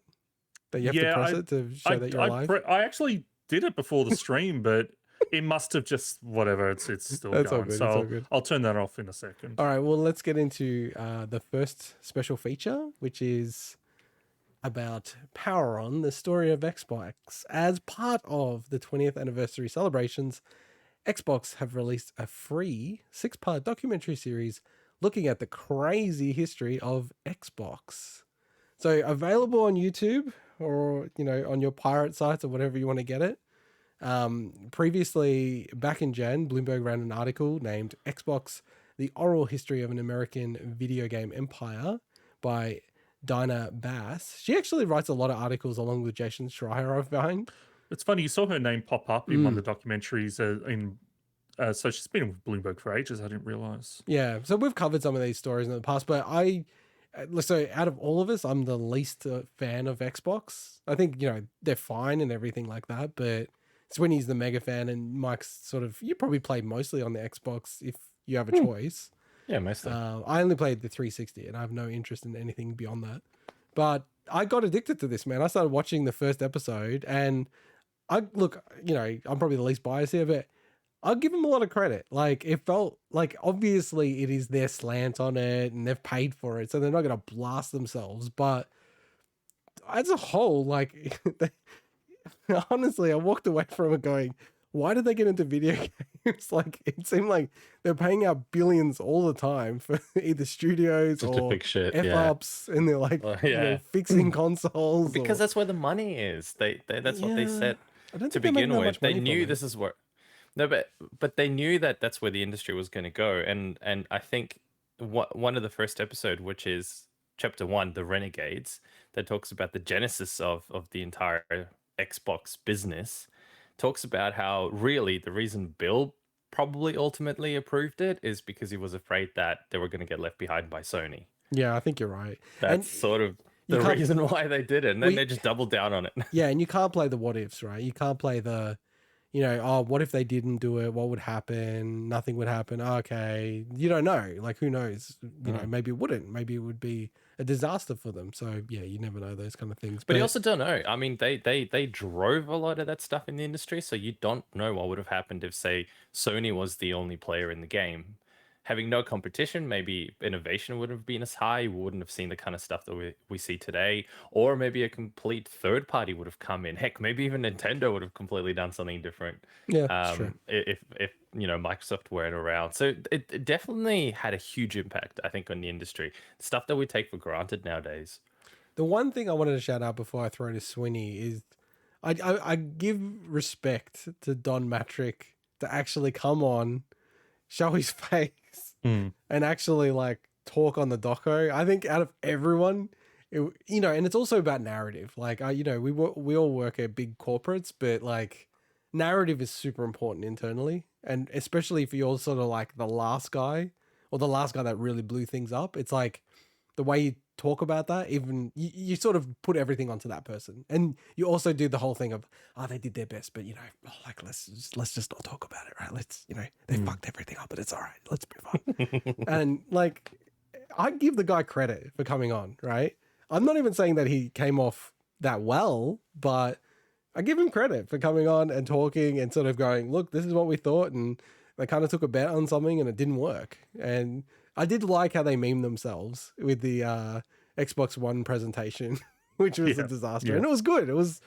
that you have to press it to show that you're alive? I actually did it before the stream, but it must have just whatever. It's still That's all going. good, So it's all good. I'll turn that off in a second. All right, well, let's get into the first special feature, which is about Power On, the story of Xbox. As part of the 20th anniversary celebrations, Xbox have released a free 6-part documentary series looking at the crazy history of Xbox. So available on YouTube or, on your pirate sites or whatever you want to get it. Previously, back in Jan, Bloomberg ran an article named Xbox, The Oral History of an American Video Game Empire by Dinah Bass. She actually writes a lot of articles along with Jason Schreier I've found. It's funny, you saw her name pop up in one of the documentaries so she's been with Bloomberg for ages, I didn't realize. Yeah, so we've covered some of these stories in the past, but so out of all of us, I'm the least fan of Xbox. I think, they're fine and everything like that, but Swinny's the mega fan and Mike's you probably play mostly on the Xbox if you have a choice. Yeah, mostly. I only played the 360 and I have no interest in anything beyond that. But I got addicted to this, man. I started watching the first episode and I'm probably the least biased here, but I'll give them a lot of credit. Like, it felt like obviously it is their slant on it and they've paid for it, so they're not going to blast themselves. But as a whole, like, honestly, I walked away from it going, why did they get into video games? Like, it seemed like they're paying out billions all the time for either studios Just to or fix shit, F-ups, and they're like fixing consoles. Because that's where the money is. That's what they said I don't to think they're making begin that with. much They money from knew it. this is where. No, but they knew that that's where the industry was going to go, and I think one of the first episode, which is chapter 1, the Renegades, that talks about the genesis of the entire Xbox business, talks about how really the reason Bill probably ultimately approved it is because he was afraid that they were going to get left behind by Sony. Yeah, I think you're right. That's sort of the reason why they did it, and then they just doubled down on it. Yeah, and you can't play the what ifs, right? You can't play the, what if they didn't do it? What would happen? Nothing would happen. Okay. You don't know. Like, who knows? Maybe it wouldn't. Maybe it would be a disaster for them. So, yeah, you never know those kind of things. But you also don't know. I mean, they drove a lot of that stuff in the industry, so you don't know what would have happened if, say, Sony was the only player in the game. Having no competition, maybe innovation wouldn't have been as high. We wouldn't have seen the kind of stuff that we see today. Or maybe a complete third party would have come in. Heck, maybe even Nintendo would have completely done something different. Yeah, true. If Microsoft weren't around. So it definitely had a huge impact, I think, on the industry. Stuff that we take for granted nowadays. The one thing I wanted to shout out before I throw to Swinny is I give respect to Don Matrick to actually come on, show his face, and actually like talk on the doco. I think out of everyone, and it's also about narrative. Like, we all work at big corporates, but like narrative is super important internally, and especially if you're sort of like the last guy or the last guy that really blew things up. It's like the way you talk about that, even you sort of put everything onto that person, and you also do the whole thing of, they did their best, but like let's just not talk about it, right? Let's they fucked everything up, but it's all right, let's move on. And like, I give the guy credit for coming on, right? I'm not even saying that he came off that well, but I give him credit for coming on and talking and sort of going, look, this is what we thought, and they kind of took a bet on something and it didn't work. And I did like how they memed themselves with the Xbox One presentation, which was a disaster. Yeah. And it was good. It was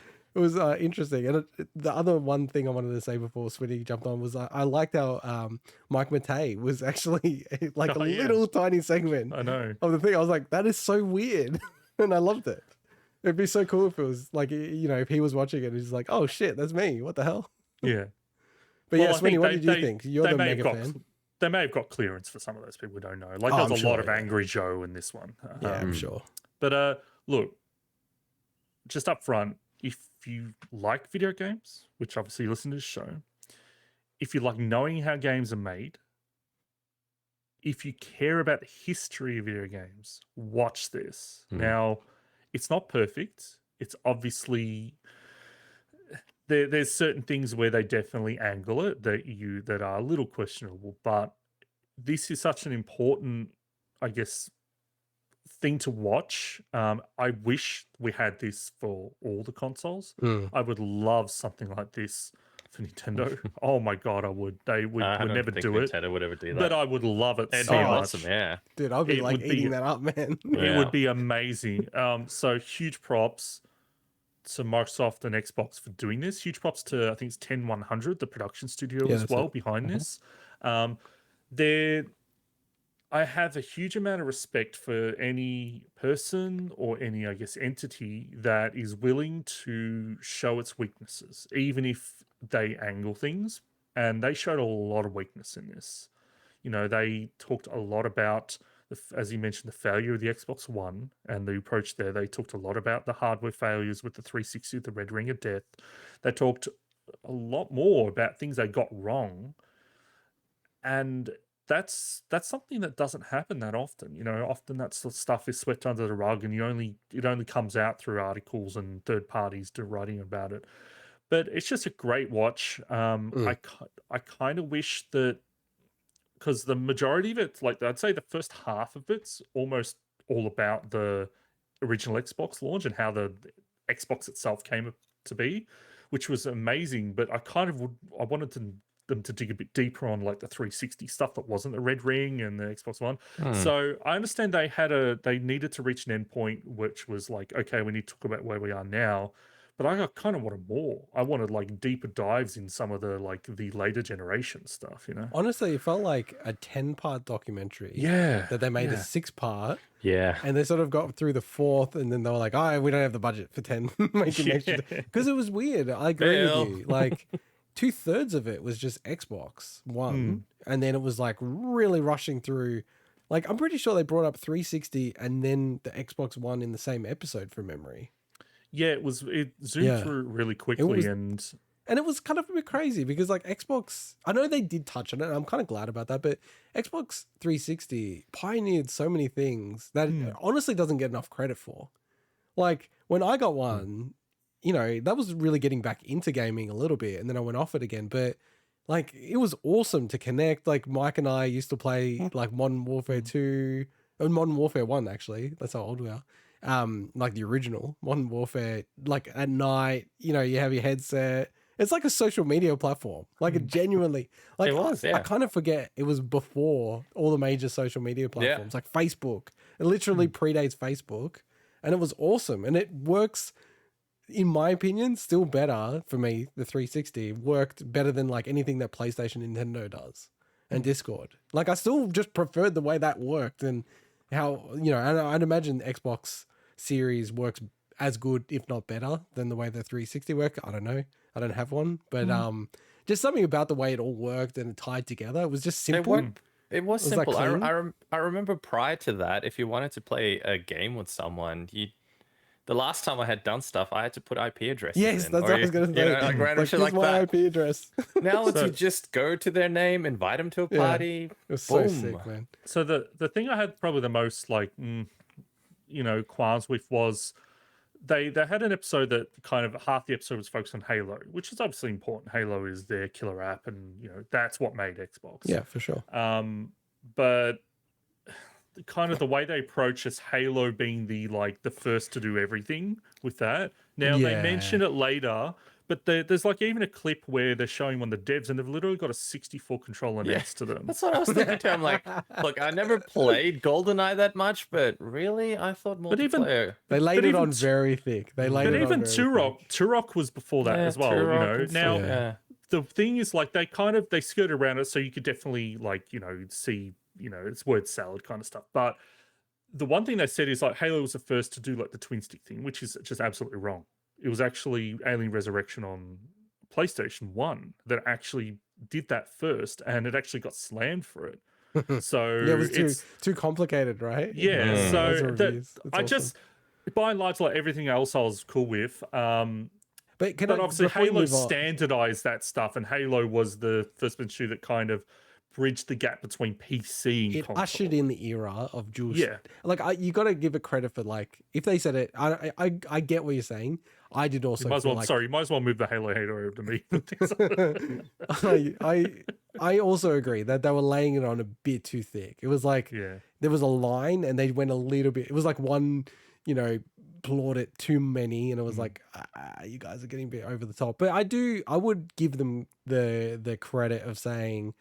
interesting. And the other one thing I wanted to say before Swinny jumped on was I liked how Mike Matei was actually like a little tiny segment I know. of the thing. I was like, that is so weird. And I loved it. It'd be so cool if it was like, if he was watching it, he's like, oh shit, that's me. What the hell? Yeah. But Well, yeah, I Swinny, think what did you think? You're the mega fan. They may have got clearance for some of those people we don't know. Like, Oh, there's I'm a sure, lot of yeah. Angry Joe in this one. Yeah, I'm sure. But look, just up front, if you like video games, which obviously you listen to the show, if you like knowing how games are made, if you care about the history of video games, watch this. Now, It's not perfect. It's obviously there's certain things where they definitely angle it that are a little questionable, but this is such an important, I guess, thing to watch. I wish we had this for all the consoles. I would love something like this for Nintendo. Oh my god, I would. They would never do it. Nintendo would ever do that. But I would love it It'd so be much. awesome, yeah. Dude, I'd be It like would be- eating that up, man. It would be amazing. So huge props to Microsoft and Xbox for doing this. Huge props to, I think it's 10100, the production studio as that's well it. behind this. I have a huge amount of respect for any person or any, I guess, entity that is willing to show its weaknesses, even if they angle things. And they showed a lot of weakness in this. You know, they talked a lot about, as you mentioned, the failure of the Xbox One and the approach there. They talked a lot about the hardware failures with the 360, the Red Ring of Death. They talked a lot more about things they got wrong. And that's something that doesn't happen that often. You know, often that sort of stuff is swept under the rug, and it only comes out through articles and third parties writing about it. But it's just a great watch. I kind of wish that, because the majority of it, like I'd say the first half of it's almost all about the original Xbox launch and how the Xbox itself came to be, which was amazing. But I wanted them to dig a bit deeper on like the 360 stuff that wasn't the Red Ring and the Xbox One. So I understand they needed to reach an endpoint, which was like, okay, we need to talk about where we are now. But I kind of wanted more. I wanted like deeper dives in some of the later generation stuff, you know? Honestly, it felt like a 10-part documentary. Yeah. That they made a 6-part. Yeah. And they sort of got through the 4th, and then they were like, oh, we don't have the budget for 10. Making extra. Because it was weird. I agree with you. Like, 2/3 of it was just Xbox One. And then it was like really rushing through. Like, I'm pretty sure they brought up 360 and then the Xbox One in the same episode from memory. Yeah, it zoomed through really quickly, and it was kind of a bit crazy because like Xbox, I know they did touch on it, and I'm kind of glad about that, but Xbox 360 pioneered so many things that it honestly doesn't get enough credit for. Like when I got one, you know, that was really getting back into gaming a little bit, and then I went off it again, but like it was awesome to connect. Like Mike and I used to play like Modern Warfare 2 and Modern Warfare 1 actually. That's how old we are. Like the original Modern Warfare, like at night, you know, you have your headset. It's like a social media platform. Like it genuinely, like It was, I kind of forget it was before all the major social media platforms, like Facebook. It literally predates Facebook, and it was awesome. And it works, in my opinion, still better for me. The 360 worked better than like anything that PlayStation, Nintendo does, and Discord. Like I still just preferred the way that worked, and how, you know, and I'd imagine Xbox Series works as good, if not better, than the way the 360 worked. I don't know. I don't have one, but just something about the way it all worked and tied together. It was just simple. It was Was that simple. clean? I remember prior to that, if you wanted to play a game with someone, the last time I had done stuff, I had to put IP addresses Yes, in. that's what I was going to say. You know, like random shit here's like my that. IP address. Now it's you just go to their name, invite them to a party. It was boom. so sick, man. so the thing I had probably the most like you know, qualms with was they had an episode that kind of half the episode was focused on Halo, which is obviously important. Halo is their killer app, and you know that's what made Xbox. Yeah, for sure. But kind of the way they approach is Halo being the first to do everything with that. Now they mention it later, but there's like even a clip where they're showing one of the devs, and they've literally got a 64 controller next to them. That's what I was thinking too. I'm like, look, I never played GoldenEye that much, but really, I thought multiplayer. They laid it on very thick. They laid it on even very Turok was before that as well. You know, now the thing is like they skirt around it, so you could definitely like, you know, see, you know, it's word salad kind of stuff. But the one thing they said is like Halo was the first to do like the twin stick thing, which is just absolutely wrong. It was actually Alien Resurrection on PlayStation 1 that actually did that first, and it actually got slammed for it. So yeah, it was too complicated, right? Yeah, so I awesome. just, by and large, like everything else I was cool with. But obviously Halo standardized that stuff, and Halo was the first person that kind of bridged the gap between PC and It console. ushered in the era of dual. Yeah. Like you got to give it credit for like if they said it. I get what you're saying. I did also. You might as feel well. like, Sorry, you might as well move the Halo hater over to me. I also agree that they were laying it on a bit too thick. It was like Yeah. there was a line and they went a little bit. It was like one, plaudit too many, and it was like you guys are getting a bit over the top. But I would give them the credit of saying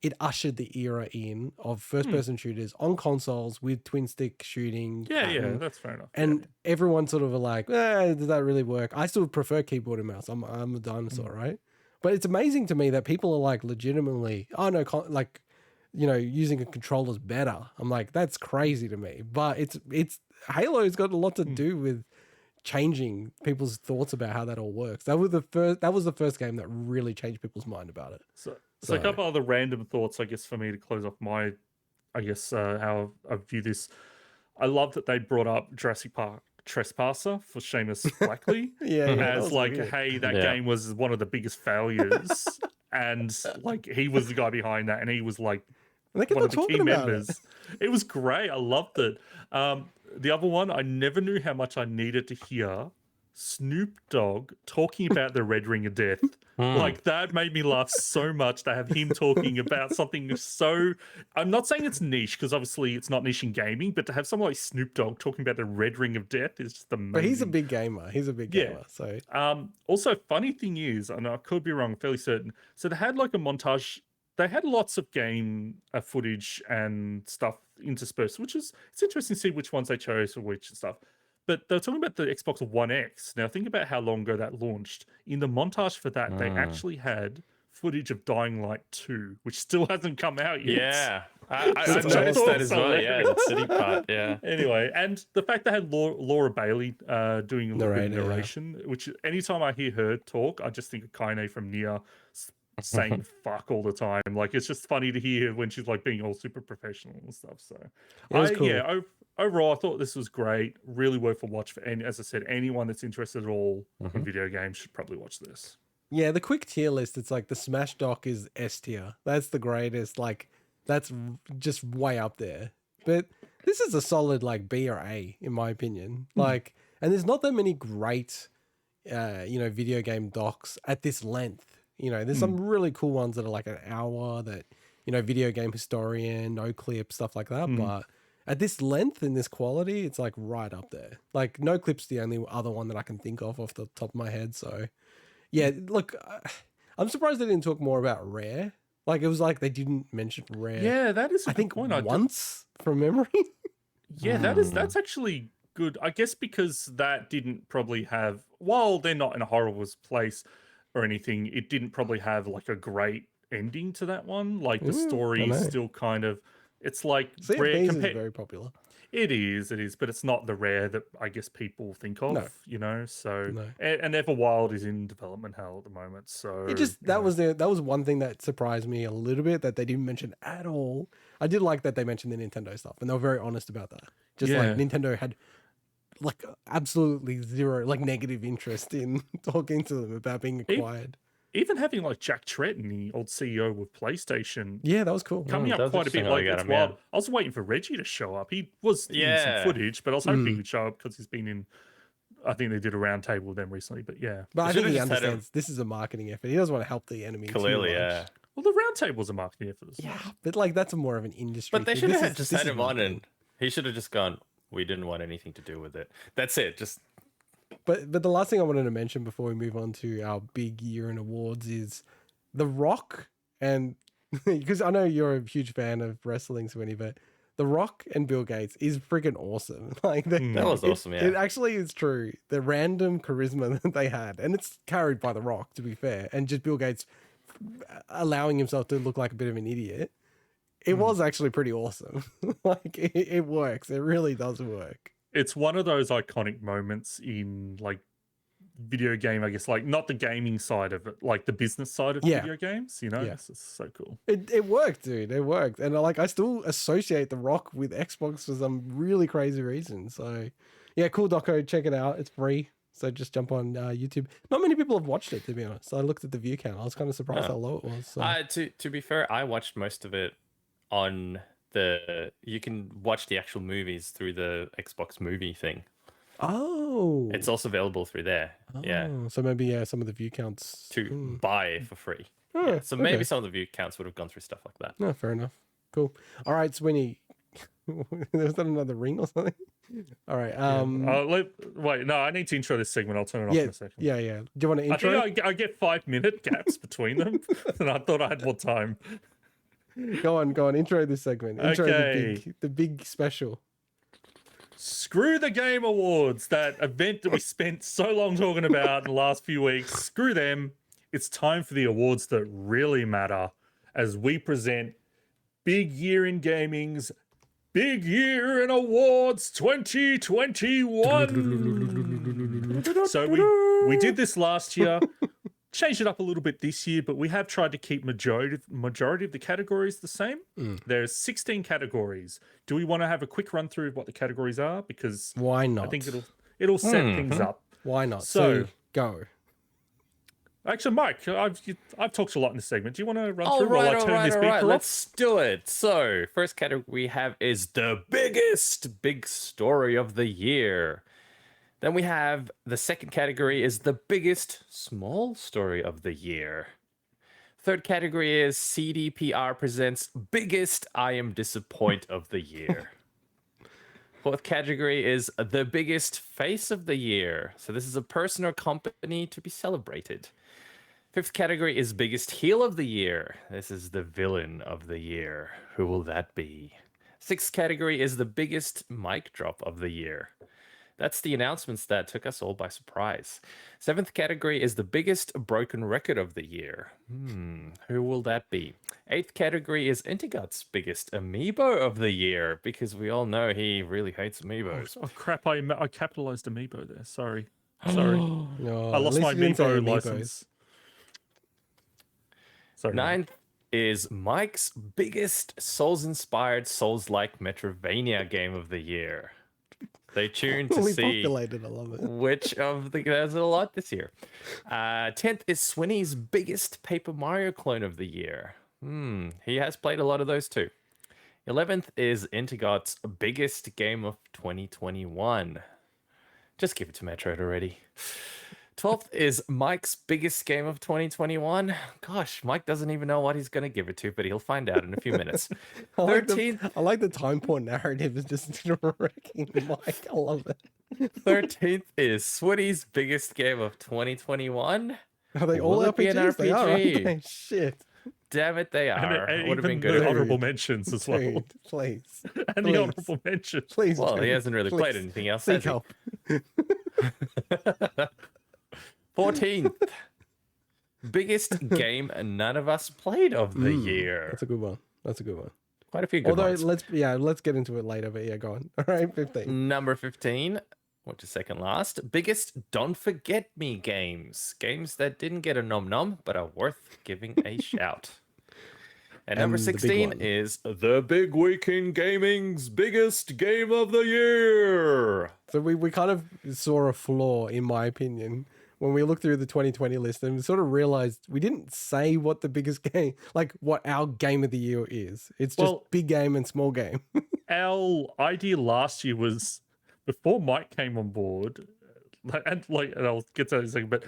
it ushered the era in of first person shooters on consoles with twin stick shooting. Yeah, that's fair enough. And everyone sort of were like, does that really work? I still prefer keyboard and mouse. I'm a dinosaur, right? But it's amazing to me that people are like legitimately, using a controller's better. I'm like, that's crazy to me. But it's Halo's got a lot to do with changing people's thoughts about how that all works. That was the first game that really changed people's mind about it. So a couple other random thoughts, I guess, for me to close off my, how I view this. I love that they brought up Jurassic Park Trespasser for Seamus Blackley as like, weird. Hey, that game was one of the biggest failures, and like he was the guy behind that, and he was like one of the key members. It was great. I loved it. The other one, I never knew how much I needed to hear Snoop Dogg talking about the Red Ring of Death. Like that made me laugh so much to have him talking about something so, I'm not saying it's niche because obviously it's not niche in gaming, but to have someone like Snoop Dogg talking about the Red Ring of Death is just amazing. But he's a big gamer. So also funny thing is, and I could be wrong, fairly certain, so they had like a montage. They had lots of game footage and stuff interspersed, which is, it's interesting to see which ones they chose for which and stuff. But they're talking about the Xbox One X. Now, think about how long ago that launched. In the montage for that, they actually had footage of Dying Light 2, which still hasn't come out yet. Yeah, I noticed that as well. Yeah, the city part. Yeah. Anyway, and the fact they had Laura Bailey doing a little bit of narration, which anytime I hear her talk, I just think of Kaine from Nier saying fuck all the time. Like, it's just funny to hear when she's like being all super professional and stuff. So, cool. Overall, I thought this was great. Really worth a watch for any, as I said, anyone that's interested at all in video games should probably watch this. Yeah, the quick tier list, it's like the Smash Doc is S tier. That's the greatest. Like, that's just way up there. But this is a solid like B or A in my opinion. Like, and there's not that many great, video game docs at this length. There's some really cool ones that are like an hour that, Video Game Historian, No Clip, stuff like that. But at this length and this quality, it's like right up there. Like No Clip's the only other one that I can think of off the top of my head. So yeah, look, I'm surprised they didn't talk more about Rare. Like it was like they didn't mention Rare. Yeah, that is, I think once from memory. Yeah, that's actually good. I guess because that didn't probably have, while they're not in a horrible place or anything, it didn't probably have like a great ending to that one. Like the story is still kind of, it's like Rare is very popular. It is, but it's not the Rare that I guess people think of, So and Everwild is in development hell at the moment. So it just that was one thing that surprised me a little bit that they didn't mention at all. I did like that they mentioned the Nintendo stuff and they were very honest about that. Just like Nintendo had like absolutely zero like negative interest in talking to them about being acquired. Even having like Jack Tretton, the old CEO of PlayStation, that was cool. Coming up quite a bit. Like it's wild. I was waiting for Reggie to show up. He was in some footage, but I was hoping he would show up because he's been in. I think they did a round table with them recently, but yeah. But I think he understands this is a marketing effort. He doesn't want to help the enemy. Clearly, too much. yeah. Well, the round table was a marketing effort as well. Yeah, but like that's more of an industry. But they should have just had him on, and he should have just gone. We didn't want anything to do with it. That's it. Just. But the last thing I wanted to mention before we move on to our big year in awards is The Rock, and because I know you're a huge fan of wrestling, Swinny, but The Rock and Bill Gates is freaking awesome. Like that was awesome. Yeah, it actually is true. The random charisma that they had, and it's carried by The Rock, to be fair, and just Bill Gates allowing himself to look like a bit of an idiot. It was actually pretty awesome. Like it works. It really does work. It's one of those iconic moments in like video game, I guess, like not the gaming side of it, like the business side of video games, It's so cool. It worked, dude. It worked. And like I still associate The Rock with Xbox for some really crazy reason. So yeah, cool doco, check it out. It's free. So just jump on YouTube. Not many people have watched it, to be honest. So I looked at the view count. I was kind of surprised how low it was. So. To be fair, I watched most of it on you can watch the actual movies through the Xbox movie thing. Oh. It's also available through there. Yeah. So maybe some of the view counts To buy for free. Oh, Yeah. So maybe okay. some of the view counts would have gone through stuff like that. No, fair enough. Cool. All right, Swinny. Was that another ring or something? All right. Wait, no, I need to intro this segment. I'll turn it off in a second. Yeah. Do you want to I intro? think I get 5-minute gaps between them, and I thought I had more time. Go on. Intro this segment. Intro Okay. the big special. Screw the Game Awards, that event that we spent so long talking about in the last few weeks. Screw them. It's time for the awards that really matter as we present Big Year in Gaming's Big Year in Awards 2021. So we did this last year, changed it up a little bit this year, but we have tried to keep majority of the categories the same. There's 16 categories. Do we want to have a quick run through of what the categories are? Because Why not? I think it'll set things up. Why not? So go. Actually, Mike, I've talked a lot in this segment. Do you want to run All through while I right, turn this beaker off? Let's do it. So, first category we have is the biggest big story of the year. Then we have the second category is the biggest small story of the year. Third category is CDPR presents biggest I am disappoint of the year. Fourth category is the biggest face of the year. So this is a person or company to be celebrated. Fifth category is biggest heel of the year. This is the villain of the year. Who will that be? Sixth category is the biggest mic drop of the year. That's the announcements that took us all by surprise. Seventh category is the biggest broken record of the year. Who will that be? Eighth category is Intergut's biggest amiibo of the year, because we all know he really hates amiibos. Oh crap! I capitalized amiibo there. Sorry. No, I at lost least my you didn't say amiibo amiibos. license. Sorry. Ninth is Mike's biggest Souls-inspired, Souls-like Metroidvania game of the year. Stay tuned to Fully see populated. I love it. which of the... There's a lot this year. 10th is Swinny's biggest Paper Mario clone of the year. He has played a lot of those too. 11th is Intergot's biggest game of 2021. Just give it to Metroid already. 12th is Mike's biggest game of 2021. Gosh, Mike doesn't even know what he's going to give it to, but he'll find out in a few minutes. 13th, I like the time porn narrative is just wrecking Mike. I love it. 13th is Swinny's biggest game of 2021. Are they all Will it be an RPGs? They are, aren't RPG? they? Shit. Damn it, they are. And Would have been even good. the if- honorable mentions as well. Dude, please. And please. the honorable mentions. Please. Well, he dude, hasn't really played please. anything else, Seek has he? help. 14th. Biggest game none of us played of the year. That's a good one. Quite a few good Although ones. let's get into it later, but yeah, go on. All right, 15. Number 15, which is second last. Biggest Don't Forget Me games. Games that didn't get a nom nom, but are worth giving a shout. And number And the big 16 one. is The Big Week in Gaming's biggest game of the year. So we kind of saw a flaw, in my opinion, when we looked through the 2020 list and we sort of realized we didn't say what the biggest game, like what our game of the year is. It's just Well- big game and small game. Our idea last year was before Mike came on board, and I'll get to that in a second, but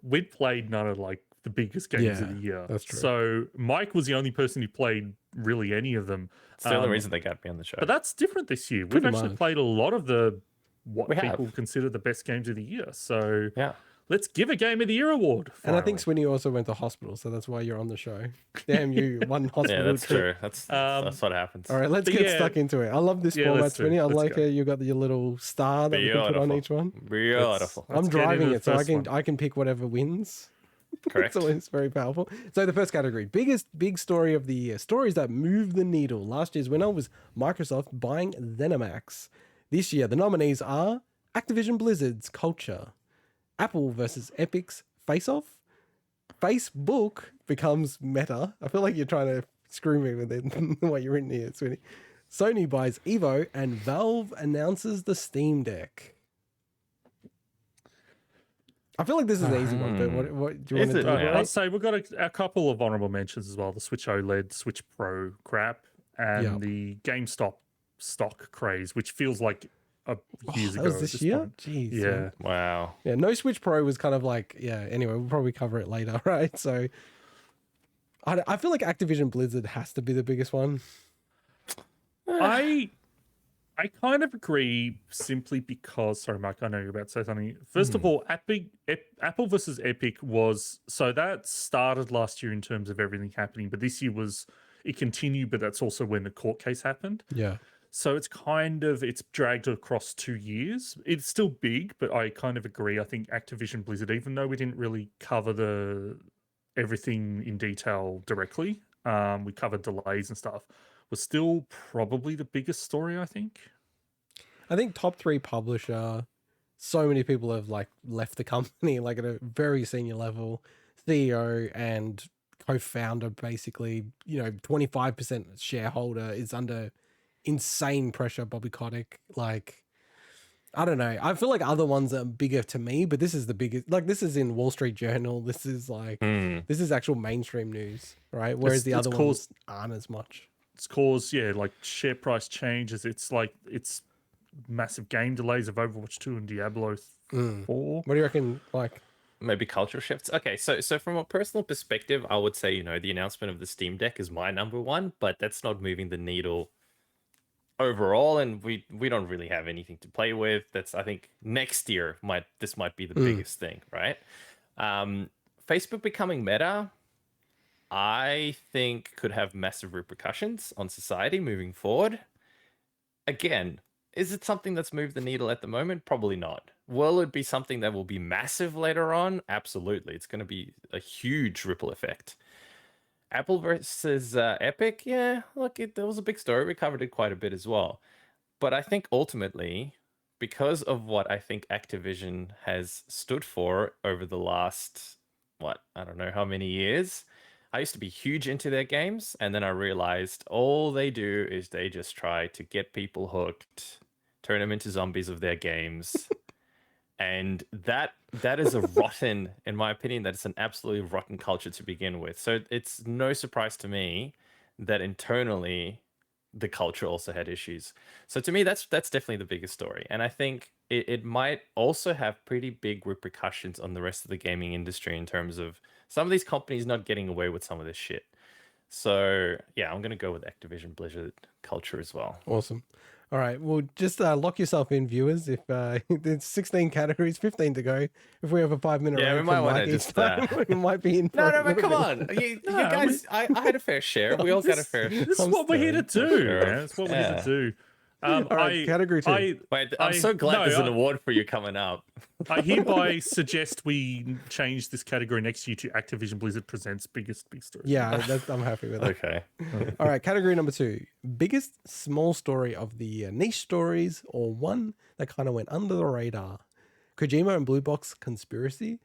we'd played none of like the biggest games of Yeah, the year. that's true. So Mike was the only person who played really any of them. It's the only reason they got me on the show. But that's different this year. We've Pretty actually much. played a lot of what We have. people consider the best games of the year. So Yeah. let's give a Game of the Year award. And I think finally. Swinny also went to hospital, so that's why you're on the show. Damn you, one hospital Yeah, that's trip. true. That's what happens. All right, let's But get yeah. stuck into it. I love this Yeah, format, let's do it. Swinny. I Let's like go. you got your little star that we can put on Beautiful. each one. Beautiful. Let's I'm get into driving the it, so I first can one. I can pick whatever wins. Correct. So it's very powerful. So the first category, biggest big story of the year. Stories that move the needle. Last year's winner was Microsoft buying ZeniMax. This year, the nominees are Activision Blizzard's Culture, Apple versus Epic's Face Off, Facebook becomes Meta. I feel like you're trying to screw me with it what you're in here, Swinny. Sony buys Evo, and Valve announces the Steam Deck. I feel like this is an easy one, but what do you Is want to it? deliberate? Yeah. I'll say we've got a couple of honorable mentions as well. The Switch OLED, Switch Pro crap, and Yep. the GameStop stock craze, which feels like years that ago. was at this year? point. Jeez. Yeah. man. Wow. Yeah, no Switch Pro was kind of like, yeah, anyway, we'll probably cover it later, right? So I feel like Activision Blizzard has to be the biggest one. I kind of agree simply because, sorry, Mark, I know you're about to say something. First of all, Apple versus Epic was, so that started last year in terms of everything happening, but this year it continued, but that's also when the court case happened. Yeah. So it's dragged across 2 years. It's still big, but I kind of agree. I think Activision Blizzard, even though we didn't really cover everything in detail directly, we covered delays and stuff, was still probably the biggest story, I think. I think top 3 publisher, so many people have like left the company, like at a very senior level, CEO and co-founder, basically, 25% shareholder is under insane pressure. Bobby Kotick, like, I don't know. I feel like other ones are bigger to me, but this is the biggest. Like, this is in Wall Street Journal. This is like, this is actual mainstream news, right? Whereas the other ones aren't as much. It's caused, like share price changes. It's massive game delays of Overwatch 2 and Diablo 4. What do you reckon? Like, Maybe culture shifts. Okay, so from a personal perspective, I would say, the announcement of the Steam Deck is my number one, but that's not moving the needle overall, and we don't really have anything to play with. That's, I think, next year might be the biggest thing, right? Facebook becoming Meta, I think could have massive repercussions on society moving forward. Again, is it something that's moved the needle at the moment? Probably not. Will it be something that will be massive later on? Absolutely. It's going to be a huge ripple effect. Apple versus Epic, yeah, look, that was a big story. We covered it quite a bit as well. But I think ultimately, because of what I think Activision has stood for over the last, I don't know how many years, I used to be huge into their games, and then I realized all they do is they just try to get people hooked, turn them into zombies of their games. And that is a rotten, in my opinion, that is an absolutely rotten culture to begin with. So it's no surprise to me that internally the culture also had issues. So to me, that's definitely the biggest story. And I think it might also have pretty big repercussions on the rest of the gaming industry in terms of some of these companies not getting away with some of this shit. So yeah, I'm going to go with Activision Blizzard culture as well. Awesome. All right, well, just lock yourself in, viewers. If there's 16 categories, 15 to go. If we have a 5-minute Yeah, we rant might from want Mike to each just time, we might be in. For No, a but little come bit. on. You guys, I had a fair share. We all got a fair share. This is what we're here to do, Sure. man. That's what we're here to do. All right, category 2. Wait, I'm so glad there's an award for you coming up. I hereby suggest we change this category next year to Activision Blizzard Presents Biggest Big Story. Yeah, I'm happy with it. Okay. All right, category number 2. Biggest small story of the year. Niche stories or one that kind of went under the radar. Kojima and Blue Box Conspiracy.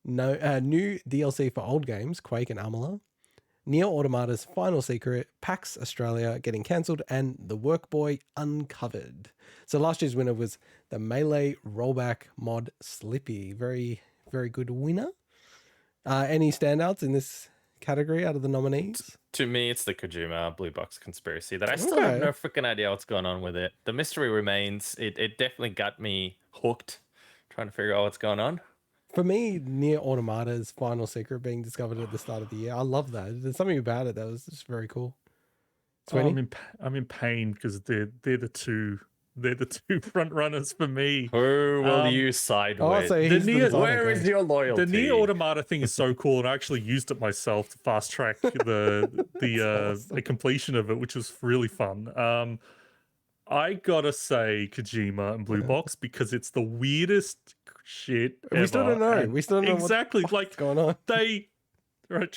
No, new DLC for old games, Quake and Amala. Nier Automata's Final Secret, PAX Australia getting cancelled, and The Workboy Uncovered. So last year's winner was the Melee rollback mod Slippy. Very, very good winner. Any standouts in this category out of the nominees? To me, it's the Kojima Blue Box Conspiracy that I still have no freaking idea what's going on with it. The mystery remains. It definitely got me hooked, trying to figure out what's going on. For me, Nier Automata's Final Secret being discovered at the start of the year, I love that. There's something about it that was just very cool. Oh, I'm in pain because they're the two front runners for me. Who will you side with? Where is your loyalty? The Nier Automata thing is so cool, and I actually used it myself to fast track the completion of it, which was really fun. I gotta say Kojima and Blue Box because it's the weirdest shit ever. We still don't know. And we still don't know exactly what's going on. They had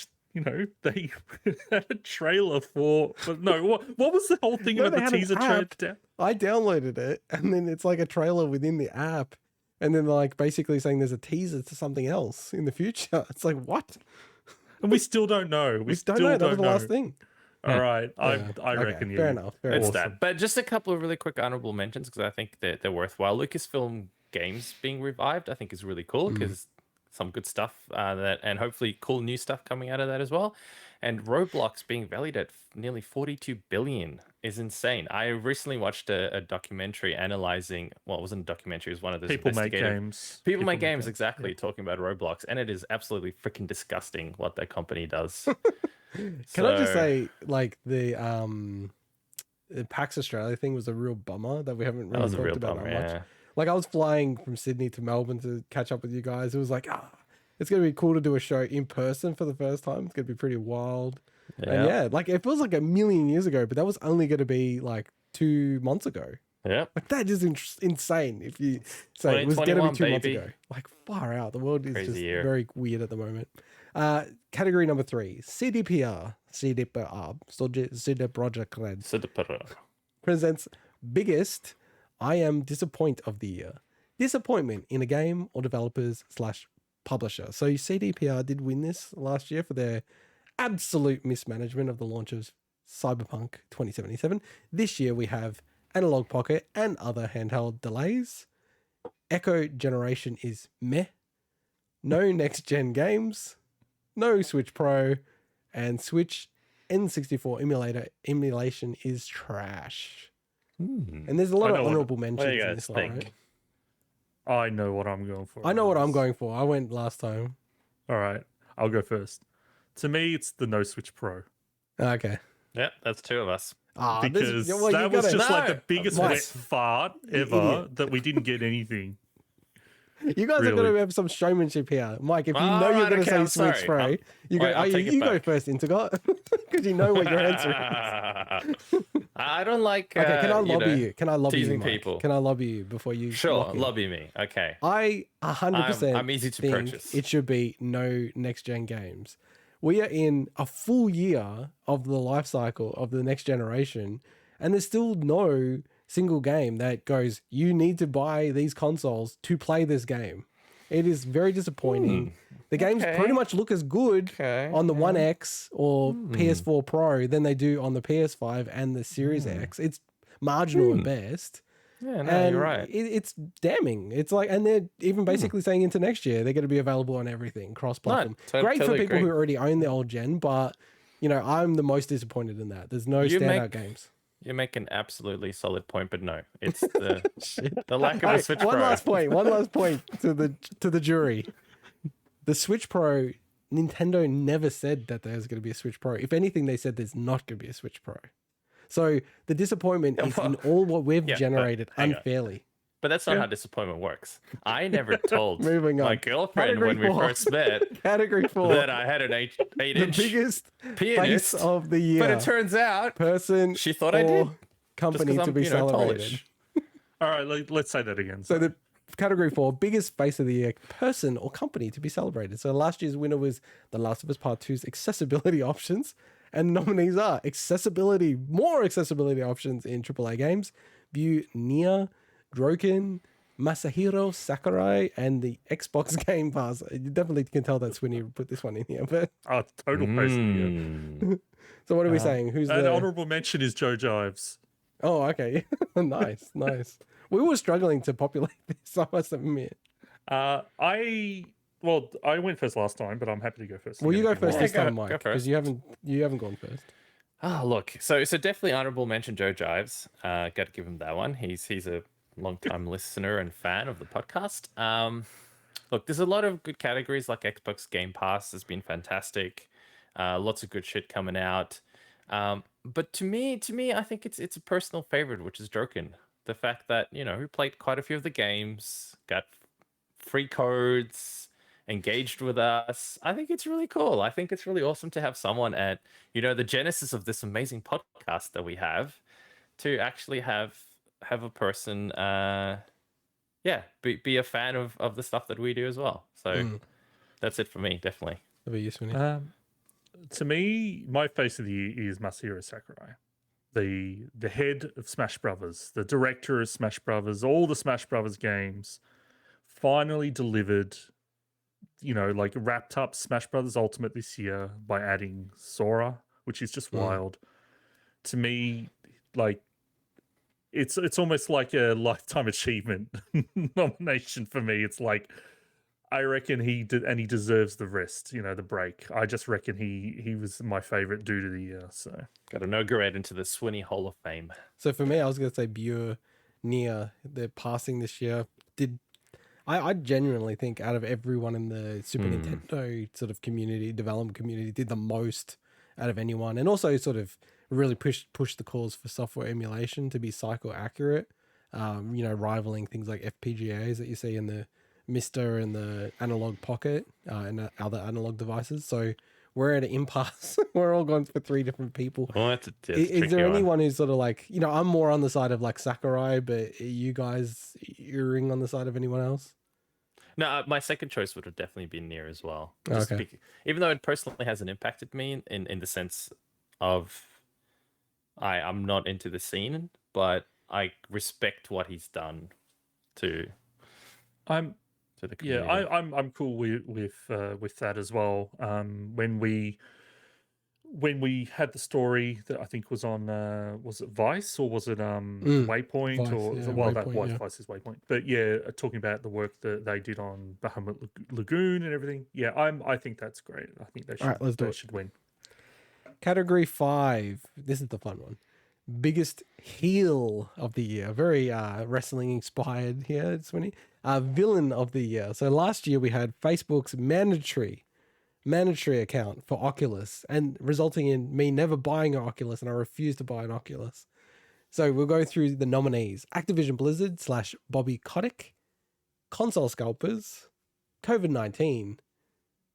a trailer for. But no, what was the whole thing No, about they the had an teaser app. trailer? I downloaded it, and then it's like a trailer within the app, and then they're like basically saying there's a teaser to something else in the future. It's like, what? And we still don't know. We still don't know. That was the last thing. All right, I Okay, reckon fair enough. It's Awesome. that. But just a couple of really quick honorable mentions because I think they're worthwhile. Lucasfilm games being revived, I think, is really cool because some good stuff and hopefully cool new stuff coming out of that as well. And Roblox being valued at nearly 42 billion is insane. I recently watched a documentary analyzing, well, it wasn't a documentary, it was one of those People make investigative- games. People make games, exactly, talking about Roblox, and it is absolutely freaking disgusting what that company does. Can I just say, like, the PAX Australia thing was a real bummer that we haven't that really was a real talked about bummer, that much. yeah. Like, I was flying from Sydney to Melbourne to catch up with you guys. It was like, it's going to be cool to do a show in person for the first time. It's going to be pretty wild. And yeah, like, it feels like a million years ago, but that was only going to be like 2 months ago. Yeah. Like, that is insane if you say it was going to be 2 months ago. Like, far out. The world is Crazy just year. very weird at the moment. Category number 3, CDPR. CDPR. Presents biggest I am disappoint of the year. Disappointment in a game or developers / publisher. So CDPR did win this last year for their absolute mismanagement of the launch of Cyberpunk 2077. This year we have Analog Pocket and other handheld delays. Echo Generation is meh. No next-gen games. No Switch Pro. And Switch N64 emulation is trash. And there's a lot of honorable mentions in this one, right? I know what I'm going for. I know what I'm going for. I went last time. All right, I'll go first. To me, it's the No Switch Pro. Okay. Yeah, that's 2 of us. Because that was just like the biggest wet fart ever that we didn't get anything. You guys are going to have some showmanship here. Mike, if you know you're going to say Switch Pro, you go first, Intergot, because you know what your answer is. I don't like okay, can I lobby you? Can I lobby teasing you, Mike? people. Can I lobby you before you Sure, lobby me. Okay. I 100% I'm easy to think purchase. it should be no next-gen games. We are in a full year of the life cycle of the next generation, and there's still no single game that goes, you need to buy these consoles to play this game. It is very disappointing. The games pretty much look as good on the One X or PS4 Pro than they do on the PS5 and the Series X. It's marginal at best. Yeah, no, And you're right. it's damning. It's like, and they're even basically saying into next year, they're going to be available on everything, cross-platform. Great for people who already own the old gen, but, you know, I'm the most disappointed in that. There's no standout games. You make an absolutely solid point, but no, it's the lack of a Switch Pro. One last point to the jury. The Switch Pro, Nintendo never said that there's going to be a Switch Pro. If anything, they said there's not going to be a Switch Pro. So the disappointment is in all what we've generated unfairly. But that's not how disappointment works. I never told Moving on. my girlfriend Category when we 4. first met Category 4. that I had an 8-inch The biggest pianist face of the year. But it turns out person she thought I did. company to be celebrated. All right, let's say that again. So the category 4, biggest face of the year, person or company to be celebrated. So last year's winner was The Last of Us Part 2's accessibility options. And nominees are more accessibility options in AAA games. View Nia, Droken, Masahiro Sakurai, and the Xbox Game Pass. You definitely can tell that Swinny put this one in here. But total face of the year. So what are we saying? Who's an the honorable mention is Joe Jives. Oh, okay. nice. We were struggling to populate this, I must admit. I went first last time, but I'm happy to go first. Well, you go first this time, go Mike, first. because you haven't gone first. Oh, look. So definitely honorable mention Joe Jives. Got to give him that one. He's a long-time listener and fan of the podcast. Look, there's a lot of good categories like Xbox Game Pass has been fantastic. Lots of good shit coming out. But to me, I think it's a personal favorite, which is Droken. The fact that, you know, we played quite a few of the games, got free codes, engaged with us. I think it's really cool. I think it's really awesome to have someone at, you know, the genesis of this amazing podcast that we have, to actually have a person, be a fan of the stuff that we do as well. So that's it for me, definitely. What about you, Swinny? To me, my face of the year is Masahiro Sakurai, the head of Smash Brothers, the director of Smash Brothers, all the Smash Brothers games, finally delivered, you know, like wrapped up Smash Brothers Ultimate this year by adding Sora, which is just wild. To me, like, it's almost like a lifetime achievement nomination for me. It's like, I reckon he did, and he deserves the rest. The break. I just reckon he was my favorite dude of the year. So Got to inaugurate into the Swinny Hall of Fame. So for me, I was going to say Bure, Nia, they're passing this year. I genuinely think out of everyone in the Super Nintendo sort of community, development community, did the most out of anyone, and also sort of really pushed the cause for software emulation to be cycle accurate. Rivaling things like FPGAs that you see in the Mister and the Analog Pocket and other analog devices. So we're at an impasse. We're all going for three different people. Oh, that's a Is there anyone who's sort of like, I'm more on the side of like Sakurai, but you guys erring on the side of anyone else? No, my second choice would have definitely been Nier as well. Okay. Even though it personally hasn't impacted me in the sense of I'm not into the scene, but I respect what he's done to I'm the community. I'm cool with that as well. When we had the story that I think was on was it Vice or was it Waypoint Vice, or yeah, that Waypoint, was yeah. Vice's Waypoint. But yeah, talking about the work that they did on Bahamut Lagoon and everything. Yeah, I think that's great. I think they should All right, let's do it. should win. Category 5. This is the fun one. Biggest heel of the year. Very wrestling inspired here, Swinny. Villain of the year. So last year we had Facebook's mandatory account for Oculus, and resulting in me never buying an Oculus, and I refused to buy an Oculus. So we'll go through the nominees. Activision Blizzard / Bobby Kotick, Console Scalpers, COVID-19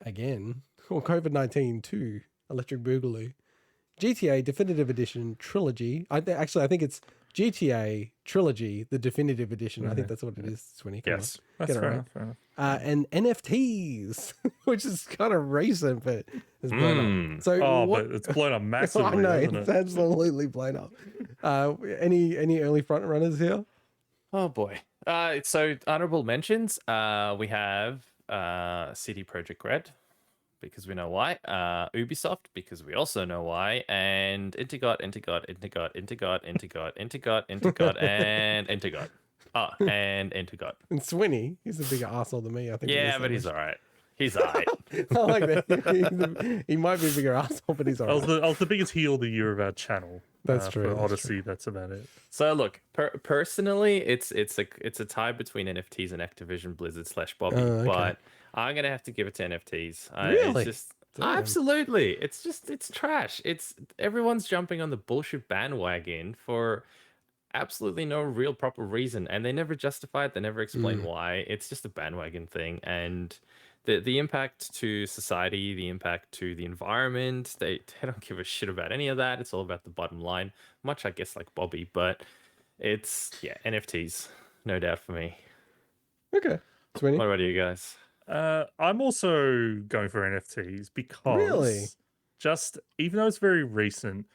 again, or COVID-19 2, Electric Boogaloo, GTA Definitive Edition Trilogy. I think it's GTA Trilogy, the Definitive Edition. I think that's what it is, Swinny. Come Yes, on. that's Get it fair right. enough, fair enough. And NFTs, which is kind of recent, but it's blown up. So But it's blown up massively. I know, hasn't it's it? absolutely blown up. Any early front runners here? Oh boy. So honorable mentions. We have CD Projekt Red, because we know why. Ubisoft, because we also know why. And Intigot, and Intigot. And Intigot. And Swinny, he's a bigger asshole than me, I think. Yeah, but he's all right. He's all right. I like that. He might be a bigger asshole, but he's all right. I was the biggest heel of the year of our channel. That's true. For That's Odyssey, that's about it. So look, personally, it's a tie between NFTs and Activision Blizzard / Bobby, Okay. but I'm gonna have to give it to NFTs. Really? It's just Damn. absolutely. It's trash. Everyone's jumping on the bullshit bandwagon for absolutely no real proper reason, and they never justify it. They never explain why. It's just a bandwagon thing, and the impact to society, the impact to the environment, they don't give a shit about any of that. It's all about the bottom line, much I guess like Bobby, but it's NFTs, no doubt for me. Okay. Swinny? What about you guys? I'm also going for NFTs because Really? just even though it's very recent,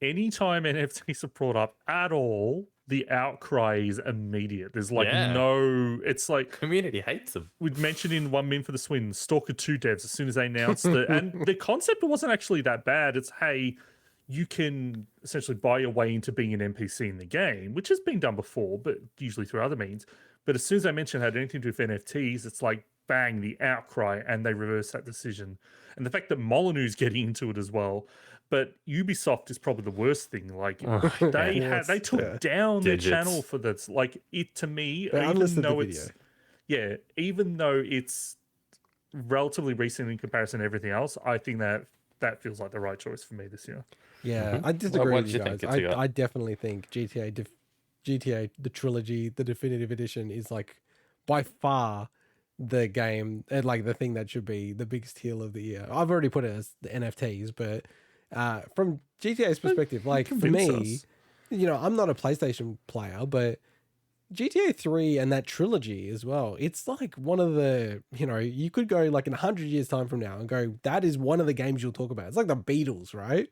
anytime NFTs are brought up at all, the outcry is immediate. There's like it's like Community hates them. we'd mentioned in One Min For The Swin, Stalker 2 devs, as soon as they announced it, and the concept wasn't actually that bad. It's, hey, you can essentially buy your way into being an NPC in the game, which has been done before, but usually through other means. But as soon as I mentioned it had anything to do with NFTs, it's like, bang, the outcry, and they reverse that decision. And the fact that Molyneux's getting into it as well. But Ubisoft is probably the worst thing. Like they took down their channel for this. Like it to me, even though it's relatively recent in comparison to everything else, I think that feels like the right choice for me this year. Yeah, I disagree what with do you you guys. think, I definitely think GTA, the trilogy, the definitive edition is like by far the game, and like the thing that should be the biggest heel of the year. I've already put it as the NFTs, but from GTA's perspective, like for me, I'm not a PlayStation player, but GTA 3 and that trilogy as well, it's like one of the, you could go like in 100 years time from now and go, that is one of the games you'll talk about. It's like the Beatles, right?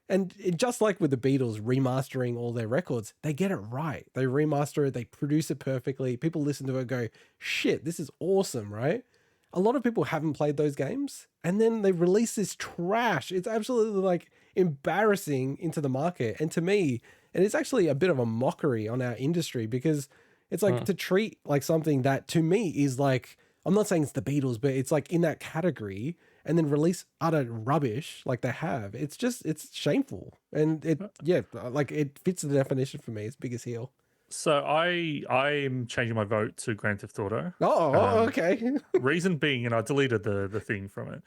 And just like with the Beatles remastering all their records, they get it right. They remaster it, they produce it perfectly. People listen to it and go, shit, this is awesome, right? A lot of people haven't played those games, and then they release this trash. It's absolutely like embarrassing into the market. And to me, and it's actually a bit of a mockery on our industry, because it's like to treat like something that to me is like I'm not saying it's the Beatles, but it's like in that category, and then release utter rubbish like they have. It's shameful, and it fits the definition for me. It's biggest heel. So I'm changing my vote to Grand Theft Auto. Okay. Reason being, and I deleted the thing from it.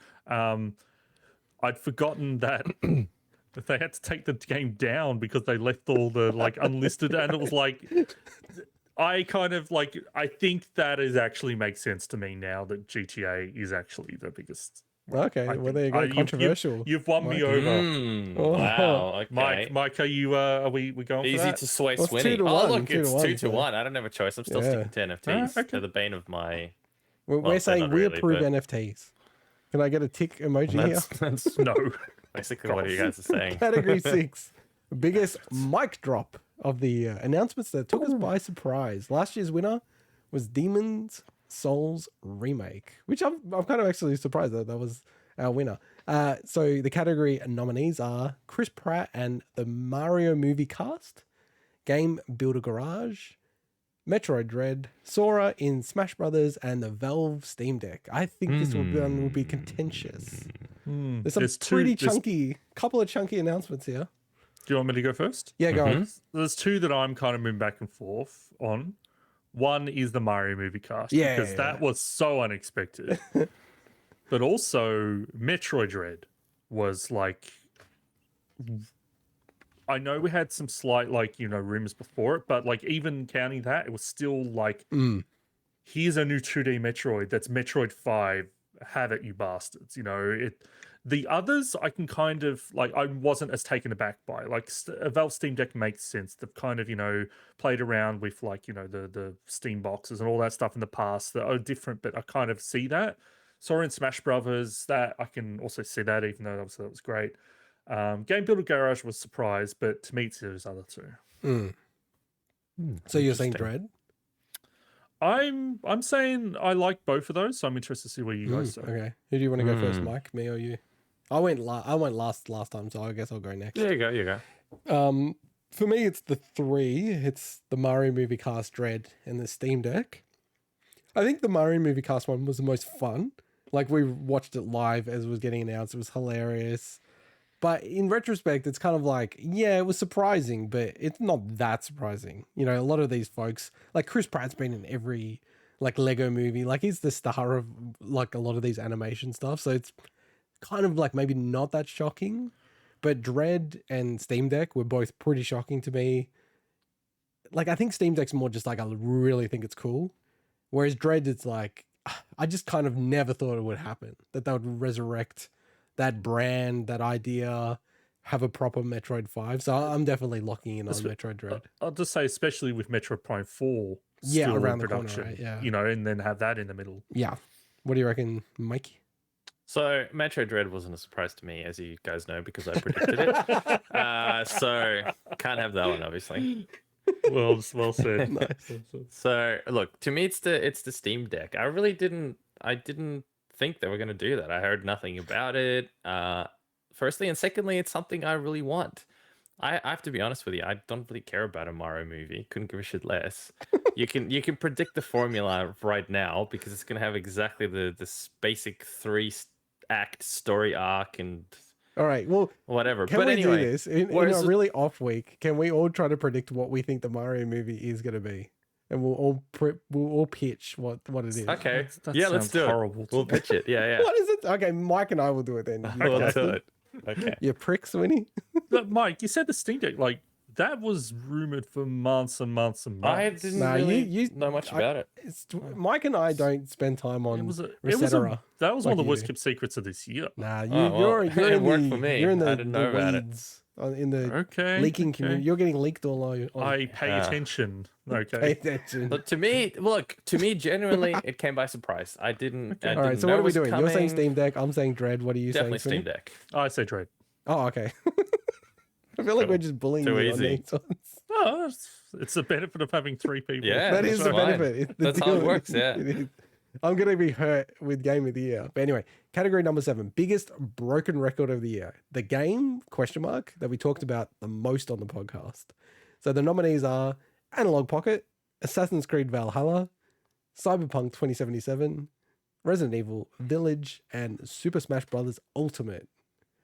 I'd forgotten that they had to take the game down because they left all the like unlisted, and it was like I think that is actually makes sense to me now that GTA is actually the biggest. Okay, well there you go. Controversial. You've won me over. Wow. Okay. Mike, are you? Are we going Easy for that? to sway Well, it's Swinny? 2-1, Oh, look, 2-1, it's 2 to so- 1. I don't have a choice. I'm still sticking to NFTs. Okay. They're the bane of my. We're Well, saying not we really, approve but- NFTs. Can I get a tick emoji here? That's No. basically what you guys are saying. Category 6. Biggest mic drop of the year. Announcements that took us by surprise. Last year's winner was Demon's Souls Remake, which I'm kind of actually surprised that was our winner. So the category nominees are Chris Pratt and the Mario movie cast, Game Builder Garage, Metroid Dread, Sora in Smash Brothers, and the Valve Steam Deck. I think this one will be contentious. There's some couple of chunky announcements here. Do you want me to go first? Yeah, go on. There's two that I'm kind of moving back and forth on. One is the Mario movie cast, because that was so unexpected. But also, Metroid Dread was like, I know we had some slight rumors before it, but like even counting that, it was still like, here's a new 2D Metroid that's Metroid 5. Have it, you bastards. The others I can kind of I wasn't as taken aback by. Like a Valve Steam Deck makes sense. They've kind of played around with the Steam boxes and all that stuff in the past that are different, but I kind of see that. Sora in Smash Brothers, that I can also see that, even though obviously that was great. Game Builder Garage was surprised, but to me it's those other two. So you're saying Dread? I'm saying I like both of those, so I'm interested to see what you guys say. Okay. Who do you want to go first, Mike? Me or you? I went last time, so I guess I'll go next. There you go. For me, it's the 3. It's the Mario movie cast Dread and the Steam Deck. I think the Mario movie cast one was the most fun. Like, we watched it live as it was getting announced. It was hilarious. But in retrospect, it's kind of like, yeah, it was surprising, but it's not that surprising. A lot of these folks, like Chris Pratt's been in every like Lego movie. Like, he's the star of like a lot of these animation stuff. So it's kind of like maybe not that shocking. But Dread and Steam Deck were both pretty shocking to me. Like, I think Steam Deck's more just like, I really think it's cool. Whereas Dread, it's like, I just kind of never thought it would happen. That they would resurrect that brand, that idea, have a proper Metroid 5. So I'm definitely locking in on Metroid Dread. I'll just say, especially with Metroid Prime 4 Yeah, still around in the production, corner, right? Yeah. And then have that in the middle. Yeah. What do you reckon, Mike? So Metroid Dread wasn't a surprise to me, as you guys know, because I predicted it. So can't have that one, obviously. Well said. Nice. So look, to me, it's the Steam Deck. I didn't think they were going to do that. I heard nothing about it. Firstly, and secondly, it's something I really want. I have to be honest with you. I don't really care about a Mario movie. Couldn't give a shit less. You can predict the formula right now because it's going to have exactly this basic 3-act story arc and All right. Well, whatever. can But we anyway, do this in a really off week? Can we all try to predict what we think the Mario movie is going to be? And we'll all pitch what it is. okay. That Yeah, let's sounds do it. horrible to We'll me. pitch it. Yeah. What is it? Okay, Mike and I will do it then. We'll do it. Okay. You pricks, Winnie. But Mike, you said the Steam Deck, like that was rumored for months and months and months. I didn't Nah, really you- know much about it. Mike and I don't spend time on That was Resetera. one of like the you worst do. kept secrets of this year. Nah, well, you're it in worked the for me. you're in the, I didn't know the about it. weeds in the Okay. leaking okay. community. You're getting leaked all over. I pay attention. Pay Okay. attention. But to me, genuinely, it came by surprise. I didn't. I All right, didn't so know what it are we was doing? You're saying coming. Steam Deck. I'm saying Dread. What are you Definitely saying? Steam Deck. I say trade. Oh, okay. I feel like we're just bullying Too you on easy. these ones. Oh, it's the benefit of having 3 people. Yeah, That that's is the fine. benefit. It's the That's how it deal. works, yeah. It is. I'm going to be hurt with Game of the Year. But anyway, category number 7, biggest broken record of the year. The game, ? That we talked about the most on the podcast. So the nominees are Analog Pocket, Assassin's Creed Valhalla, Cyberpunk 2077, Resident Evil Village, and Super Smash Bros. Ultimate.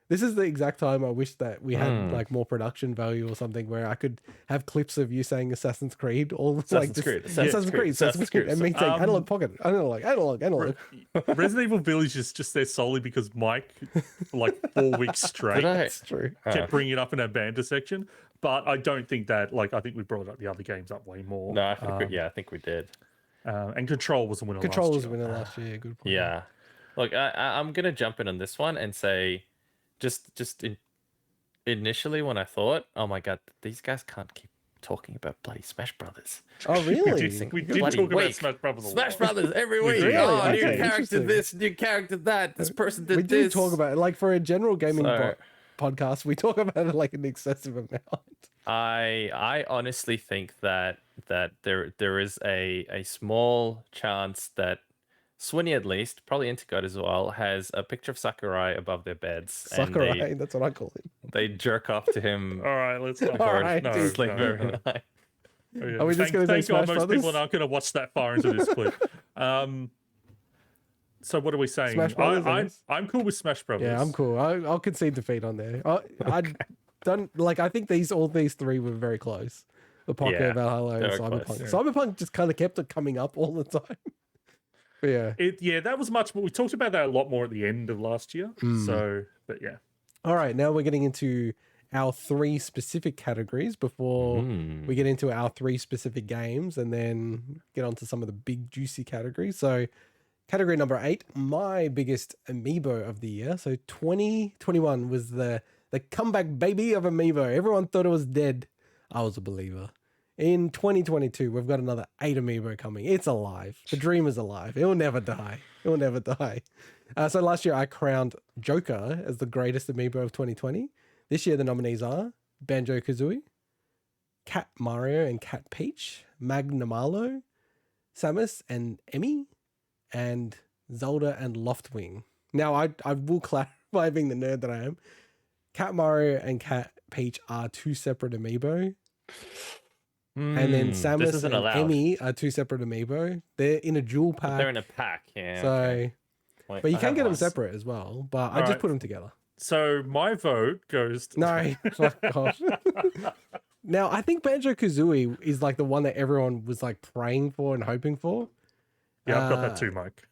This is the exact time I wish that we had like more production value or something where I could have clips of you saying Assassin's Creed or like Assassin's Creed, and me saying analog pocket, analog. Resident Evil Village is just there solely because Mike, like 4 weeks straight, That's true. kept bringing it up in our banter section. But I don't think that, like, I think we brought up the other games up way more. No, I think we did. And Control was a winner Control last was a year. winner last year. Good point. Yeah. Look, I'm gonna jump in on this one and say, initially when I thought, oh my god, these guys can't keep talking about bloody Smash Brothers. Oh really? We did talk about week. Smash Brothers a lot. Smash Brothers every week. Really? Oh, Okay, new character interesting. this, new character that. This person did We do this. talk about it, like for a general gaming So- podcast. We talk about it like an excessive amount. I honestly think that there is a small chance that Swinny, at least, probably Intercode as well, has a picture of Sakurai above their beds. Sakurai, And that's what I call him. they jerk off to him. All right, let's not All go. right, No, dude. Sleep no, every no. night. Oh, yeah. Are we just gonna say Thank God Smash most people Brothers? aren't going to watch that far into this clip. So what are we saying? Smash Brothers, I guess. I'm cool with Smash Brothers. Yeah, I'm cool. I'll concede defeat on there. I don't like. I think all these three were very close. The Pocket, Yeah, Valhalla, and they were Cyberpunk. close, yeah. Cyberpunk just kind of kept it coming up all the time. But yeah. That was much more. We talked about that a lot more at the end of last year. So, but yeah. All right, now we're getting into our 3 specific categories before we get into our 3 specific games, and then get onto some of the big juicy categories. So, category number 8, my biggest amiibo of the year. So 2021 was the comeback baby of amiibo. Everyone thought it was dead. I was a believer. In 2022, we've got another 8 amiibo coming. It's alive. The dream is alive. It will never die. It will never die. So last year, I crowned Joker as the greatest amiibo of 2020. This year, the nominees are Banjo-Kazooie, Cat Mario and Cat Peach, Magnamalo, Samus and Emmy, and Zelda and Loftwing. Now, I will clarify, being the nerd that I am, Cat Mario and Cat Peach are 2 separate amiibo. And then This Samus isn't and allowed. Emmy are 2 separate amiibo. They're in a dual pack. They're in a pack, yeah. so, okay. Wait, but you I can have get them one. separate as well. But I just Alright. put them together. So my vote goes. To... No, fuck off. Now, I think Banjo-Kazooie is like the one that everyone was like praying for and hoping for. Yeah, I've got that too, Mike.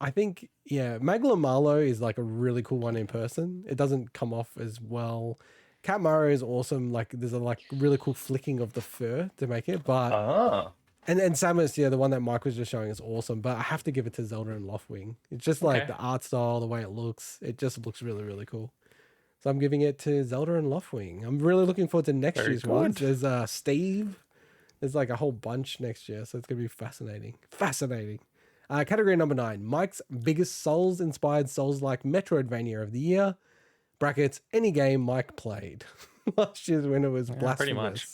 I think, yeah, Maglamalo is like a really cool one in person. It doesn't come off as well. Cat Mario is awesome. Like, there's a like really cool flicking of the fur to make it. But Ah. and Samus, yeah, the one that Mike was just showing is awesome. But I have to give it to Zelda and Loftwing. It's just like Okay. the art style, the way it looks. It just looks really, really cool. So I'm giving it to Zelda and Loftwing. I'm really looking forward to next Very year's ones. good. There's Steve. There's like a whole bunch next year, so it's gonna be fascinating. Fascinating. Category number 9, Mike's biggest Souls-inspired Souls-like Metroidvania of the year. Brackets, any game Mike played. Last year's winner was Blasphemous. pretty much.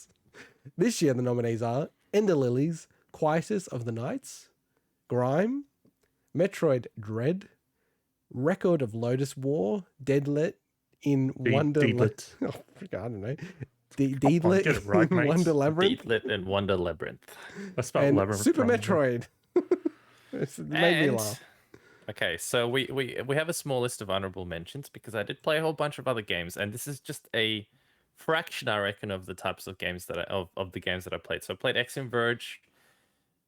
This year the nominees are Ender Lilies, Quietus of the Nights, Grime, Metroid Dread, Record of Lotus War, Deadlit in Wonderland. Deedlit. Oh, I don't know. on, Deedlit get it right, in mate. Wonder Labyrinth Deeplit and Wonder Labyrinth. I spelled and Labyrinth Super wrong. Metroid. It made me And- laugh. Okay, so we have a small list of honorable mentions because I did play a whole bunch of other games, and this is just a fraction, I reckon, of the types of games that of the games that I played. So I played Axiom Verge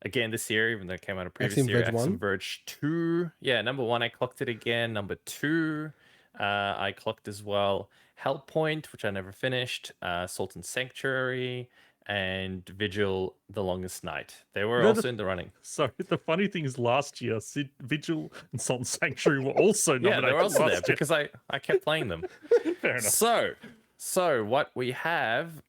again this year, even though it came out a previous Axiom year. Verge 1? Axiom Verge 2. Yeah, number 1, I clocked it again. Number 2, I clocked as well Hellpoint, which I never finished, Sultan Sanctuary, and Vigil: The Longest Night. They were No, also in the running. So the funny thing is, last year, Vigil and Salt and Sanctuary were also Yeah, nominated. they were also there last year. because I kept playing them. Fair enough. So what we have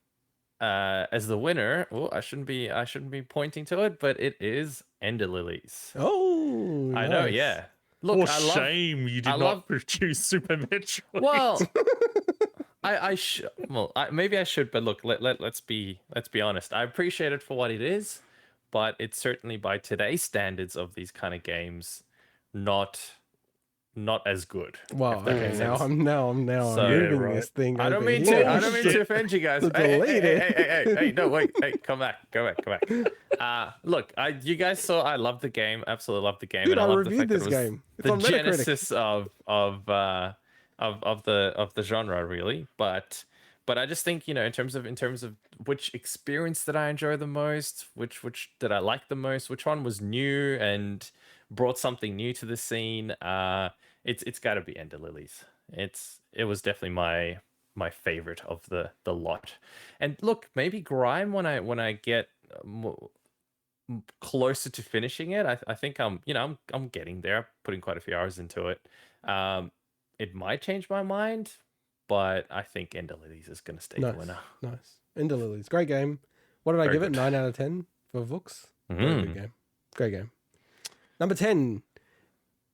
as the winner, I shouldn't be pointing to it, but it is Ender Lilies. Oh, I know, nice. yeah. Look, For I love shame you did I not love- produce Super Metroid. well I should maybe I should, but look, let's be honest. I appreciate it for what it is, but it's certainly by today's standards of these kind of games not not as good. Wow. if that Okay. makes Now sense. I'm So, moving right. this thing. I don't over mean here. to. I don't mean to offend you guys. So Hey, delete it. hey, no, wait, hey, come back. Look, you guys saw. I love the game. Absolutely love the game, Dude, and I I love the reviewed fact that this it was game. It's the on Metacritic. genesis of the genre, really. But I just think, in terms of which experience did I enjoy the most, which did I like the most, which one was new and brought something new to the scene. It's got to be Ender Lilies. It was definitely my favorite of the lot. And look, maybe Grime when I get closer to finishing it, I think I'm getting there, putting quite a few hours into it. It might change my mind, but I think Ender Lilies is going to stay the winner. Nice. Ender Lilies. Great game. What did I Very give it? good. 9 out of 10 for Vooks. Very good game. Great game. Number 10.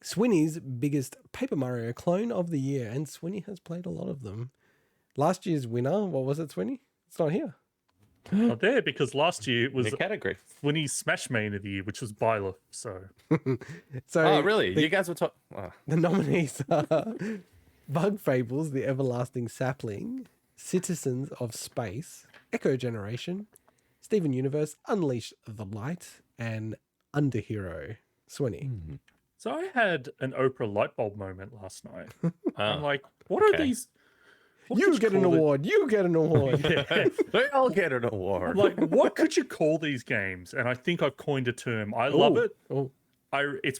Swinny's biggest Paper Mario clone of the year. And Swinny has played a lot of them. Last year's winner, what was it, Swinny? It's not here. Not there because last year it was The category. Winnie's Smash Main of the year, which was Byler. So So Oh, really? The, You guys were talking. Oh. the nominees are Bug Fables, The Everlasting Sapling, Citizens of Space, Echo Generation, Steven Universe, Unleash the Light, and Underhero. Swinny. So I had an Oprah light bulb moment last night. I'm Oh. like, what are okay. these? what You could get an call it- award. You get an award. They all get an I'm award. like, what could you call these games? And I think I've coined a term. I love it. Oh, It's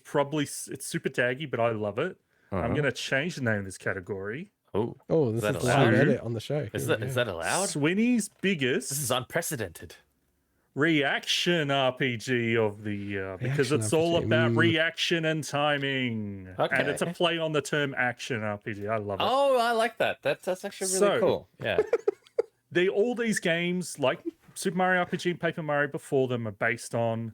super taggy, but I love it. I'm gonna change the name of this category. Oh, this that is allowed? live edit on the show. is Here that we is go. that allowed? Swinny's This biggest is unprecedented. reaction RPG of the year because Reaction it's all RPG, about reaction and timing. And it's a Okay. play on the term action RPG. I love it. Oh, I like that. That's actually really So- cool. Yeah. All these games, like Super Mario RPG and Paper Mario before them, are based on,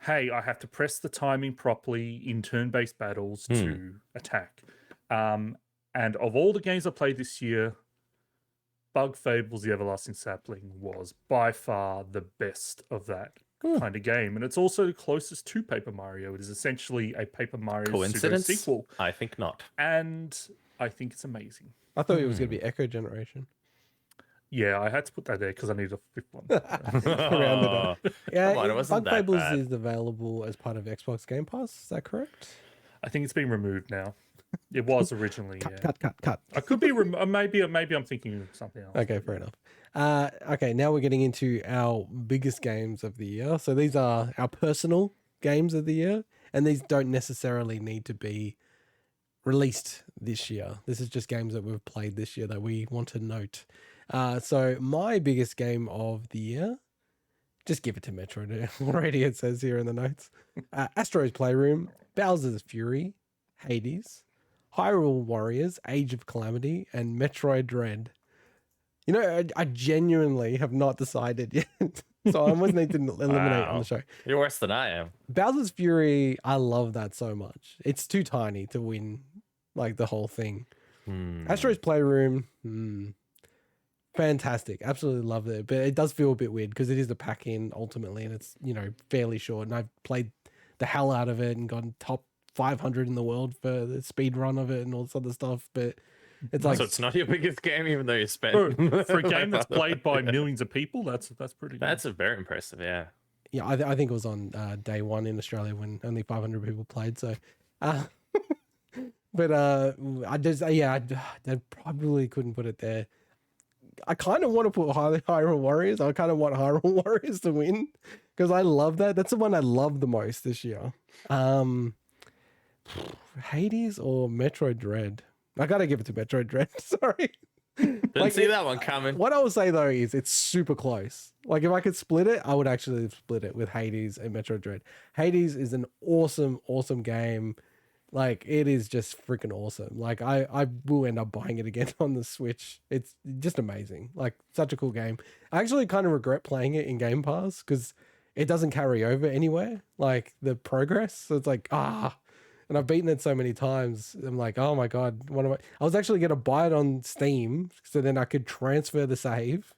hey, I have to press the timing properly in turn-based battles to attack. And of all the games I played this year, Bug Fables: The Everlasting Sapling was by far the best of that kind of game. And it's also the closest to Paper Mario. It is essentially a Paper Mario Coincidence? sequel. I think not. And I think it's amazing. I thought it was going to be Echo Generation. Yeah, I had to put that there because I need a fifth one. Round it up. Yeah, Come on, it wasn't Bug that Fables bad. is available as part of Xbox Game Pass. Is that correct? I think it's been removed now. It was originally. Yeah. Cut. I could be maybe I'm thinking of something else. Okay, fair enough. Okay, now we're getting into our biggest games of the year. So these are our personal games of the year, and these don't necessarily need to be released this year. This is just games that we've played this year that we want to note. So my biggest game of the year, just give it to Metroid already, it says here in the notes. Astro's Playroom, Bowser's Fury, Hades, Hyrule Warriors, Age of Calamity, and Metroid Dread. You know, I genuinely have not decided yet. So I almost need to eliminate on Wow. the show. You're worse than I am. Bowser's Fury, I love that so much. It's too tiny to win like the whole thing. Astro's Playroom, fantastic. Absolutely loved it. But it does feel a bit weird because it is a pack-in ultimately, and it's, fairly short. And I've played the hell out of it and gotten top 500 in the world for the speed run of it and all this other stuff. But it's like, So it's not your biggest game, even though you spent For a game that's played by millions of people, that's pretty good. That's very impressive. Yeah. yeah, I think it was on day one in Australia when only 500 people played. So, but I just, I probably couldn't put it there. I kind of want to put Hyrule Warriors. I kind of want Hyrule Warriors to win because I love that. That's the one I love the most this year. Hades or Metroid Dread? I gotta give it to Metroid Dread. Sorry. Didn't see that one coming. What I will say though is it's super close. Like if I could split it, I would actually split it with Hades and Metroid Dread. Hades is an awesome, awesome game. Like it is just freaking awesome. Like I will end up buying it again on the Switch. It's just amazing. Like such a cool game. I actually kind of regret playing it in Game Pass because it doesn't carry over anywhere. Like the progress. So it's like, and I've beaten it so many times. I'm like, oh my God, what am I was actually going to buy it on Steam so then I could transfer the save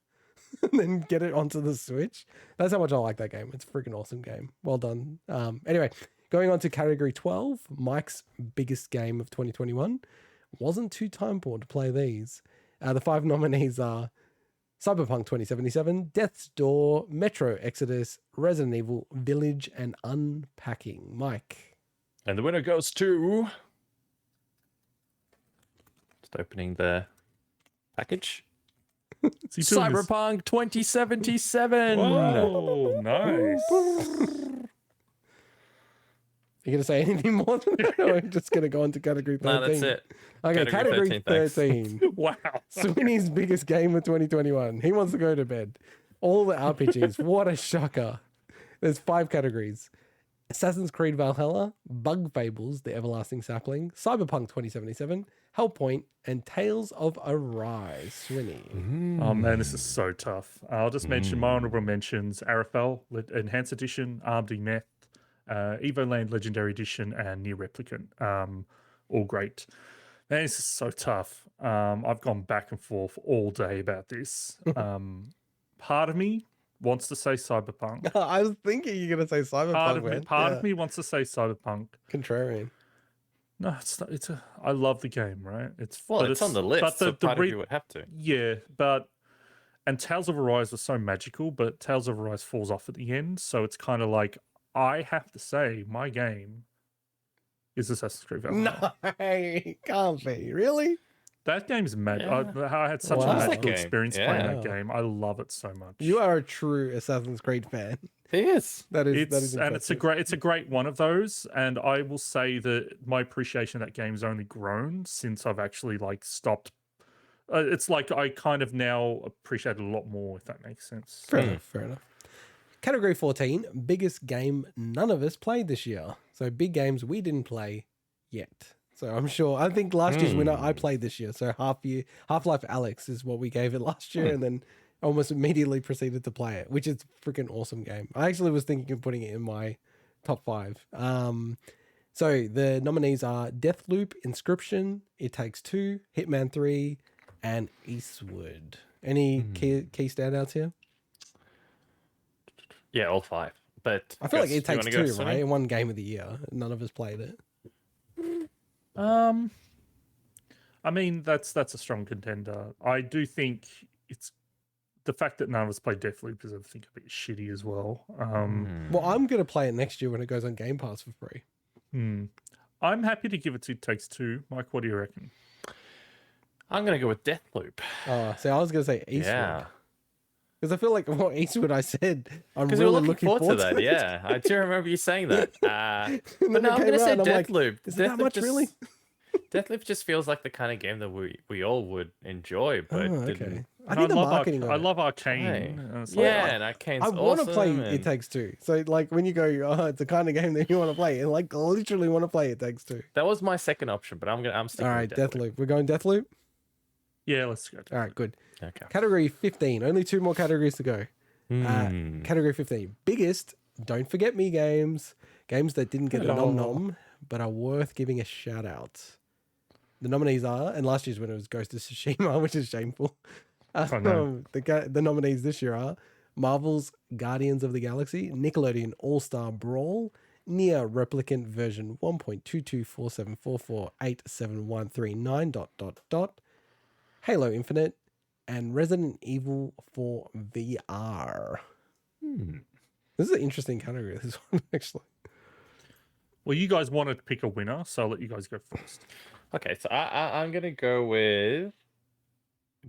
and then get it onto the Switch. That's how much I like that game. It's a freaking awesome game. Well done. Anyway, Going on to category 12, Mike's biggest game of 2021. Wasn't too time poor to play these. The 5 nominees are Cyberpunk 2077, Death's Door, Metro Exodus, Resident Evil Village, and Unpacking. Mike. And the winner goes to... Just opening the package. Cyberpunk 2077. Whoa, nice. You going to say anything more than that? Or are we just going to go on to category 13? No, that's it. Okay, category 13. Wow. Sweeney's biggest game of 2021. He wants to go to bed. All the RPGs. What a shocker. There's 5 categories. Assassin's Creed Valhalla, Bug Fables, The Everlasting Sapling, Cyberpunk 2077, Hellpoint, and Tales of Arise. Sweeney. Oh man, this is so tough. I'll just mention my honorable mentions: Arafel Enhanced Edition, Armed Meth, Evoland Legendary Edition, and Near Replicant. All great. Man, this is so tough. I've gone back and forth all day about this. Part of me wants to say Cyberpunk. I was thinking you're going to say Cyberpunk, Part of me wants to say Cyberpunk. Contrarian. No, it's not. I love the game, right? It's It's on the list, but so part of you would have to. Yeah, and Tales of Arise was so magical, but Tales of Arise falls off at the end, so it's kind of like I have to say my game is Assassin's Creed Valhalla. No, it can't be. Really? That game's mad. Yeah. I had such Wow. a That magical game. experience Yeah. playing that game. I love it so much. You are a true Assassin's Creed fan. He is. That is It's a great one of those, and I will say that my appreciation of that game's only grown since I've actually stopped. It's like I kind of now appreciate it a lot more, if that makes sense. Fair enough. Category 14, biggest game none of us played this year. So big games we didn't play yet. So I think last year's winner I played this year. So Half-Life Alyx is what we gave it last year, and then almost immediately proceeded to play it, which is a freaking awesome game. I actually was thinking of putting it in my top 5. So the nominees are Deathloop, Inscription, It Takes Two, Hitman 3, and Eastwood. Any key standouts here? Yeah, all 5. But I feel like It do you Takes wanna Two, go, right? Sonny? One game of the year. None of us played it. I mean, that's a strong contender. I do think it's the fact that none of us played Deathloop is, I think, a bit shitty as well. Well, I'm going to play it next year when it goes on Game Pass for free. I'm happy to give it to Takes Two. Mike, what do you reckon? I'm going to go with Deathloop. Oh, so I was going to say Eastwood. Yeah. Because I feel like what Eastwood I said, I'm Because really we were looking forward to that. it. Yeah, I do remember you saying that. And But then no, it I'm came going to say out and I'm like, Deathloop. is it that much, really? Deathloop just feels like the kind of game that we all would enjoy, but Oh, didn't. okay. I think the marketing I of it. love Arcane. Hey. and it's Yeah, like, and Arcane's I awesome. want to play and- It Takes Two. So, like, when you go, oh, it's the kind of game that you want to play, and like, literally want to play It Takes Two. That was my second option, but I'm sticking All right, with Deathloop. Deathloop. We're going Deathloop? yeah, let's go. All right, good. Okay. Category 15. Only 2 more categories to go. Category 15. Biggest Don't Forget Me games. Games that didn't get a nom-nom, but are worth giving a shout-out. The nominees are, and last year's winner was Ghost of Tsushima, which is shameful. know. The nominees this year are Marvel's Guardians of the Galaxy, Nickelodeon All-Star Brawl, Nier Replicant version 1.22474487139... Halo Infinite, and Resident Evil 4 VR. This is an interesting category, this one, actually. Well, you guys wanted to pick a winner, so I'll let you guys go first. Okay, so I'm gonna go with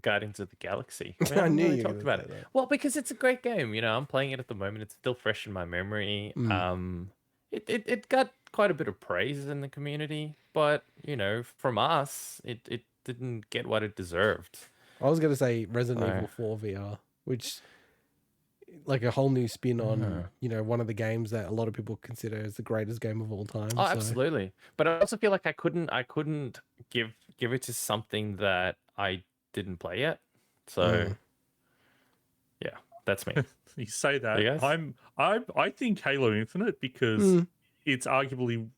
Guardians of the Galaxy. We I haven't knew really you were talked gonna about say it. that. Well, because it's a great game. I'm playing it at the moment. It's still fresh in my memory. It got quite a bit of praise in the community, but from us, it didn't get what it deserved. I was going to say Resident Right. Evil 4 VR, which, like, a whole new spin on, one of the games that a lot of people consider as the greatest game of all time. Oh, so- absolutely. But I also feel like I couldn't give it to something that I didn't play yet. So yeah, that's me. You say that. You guys? I think Halo Infinite because it's arguably.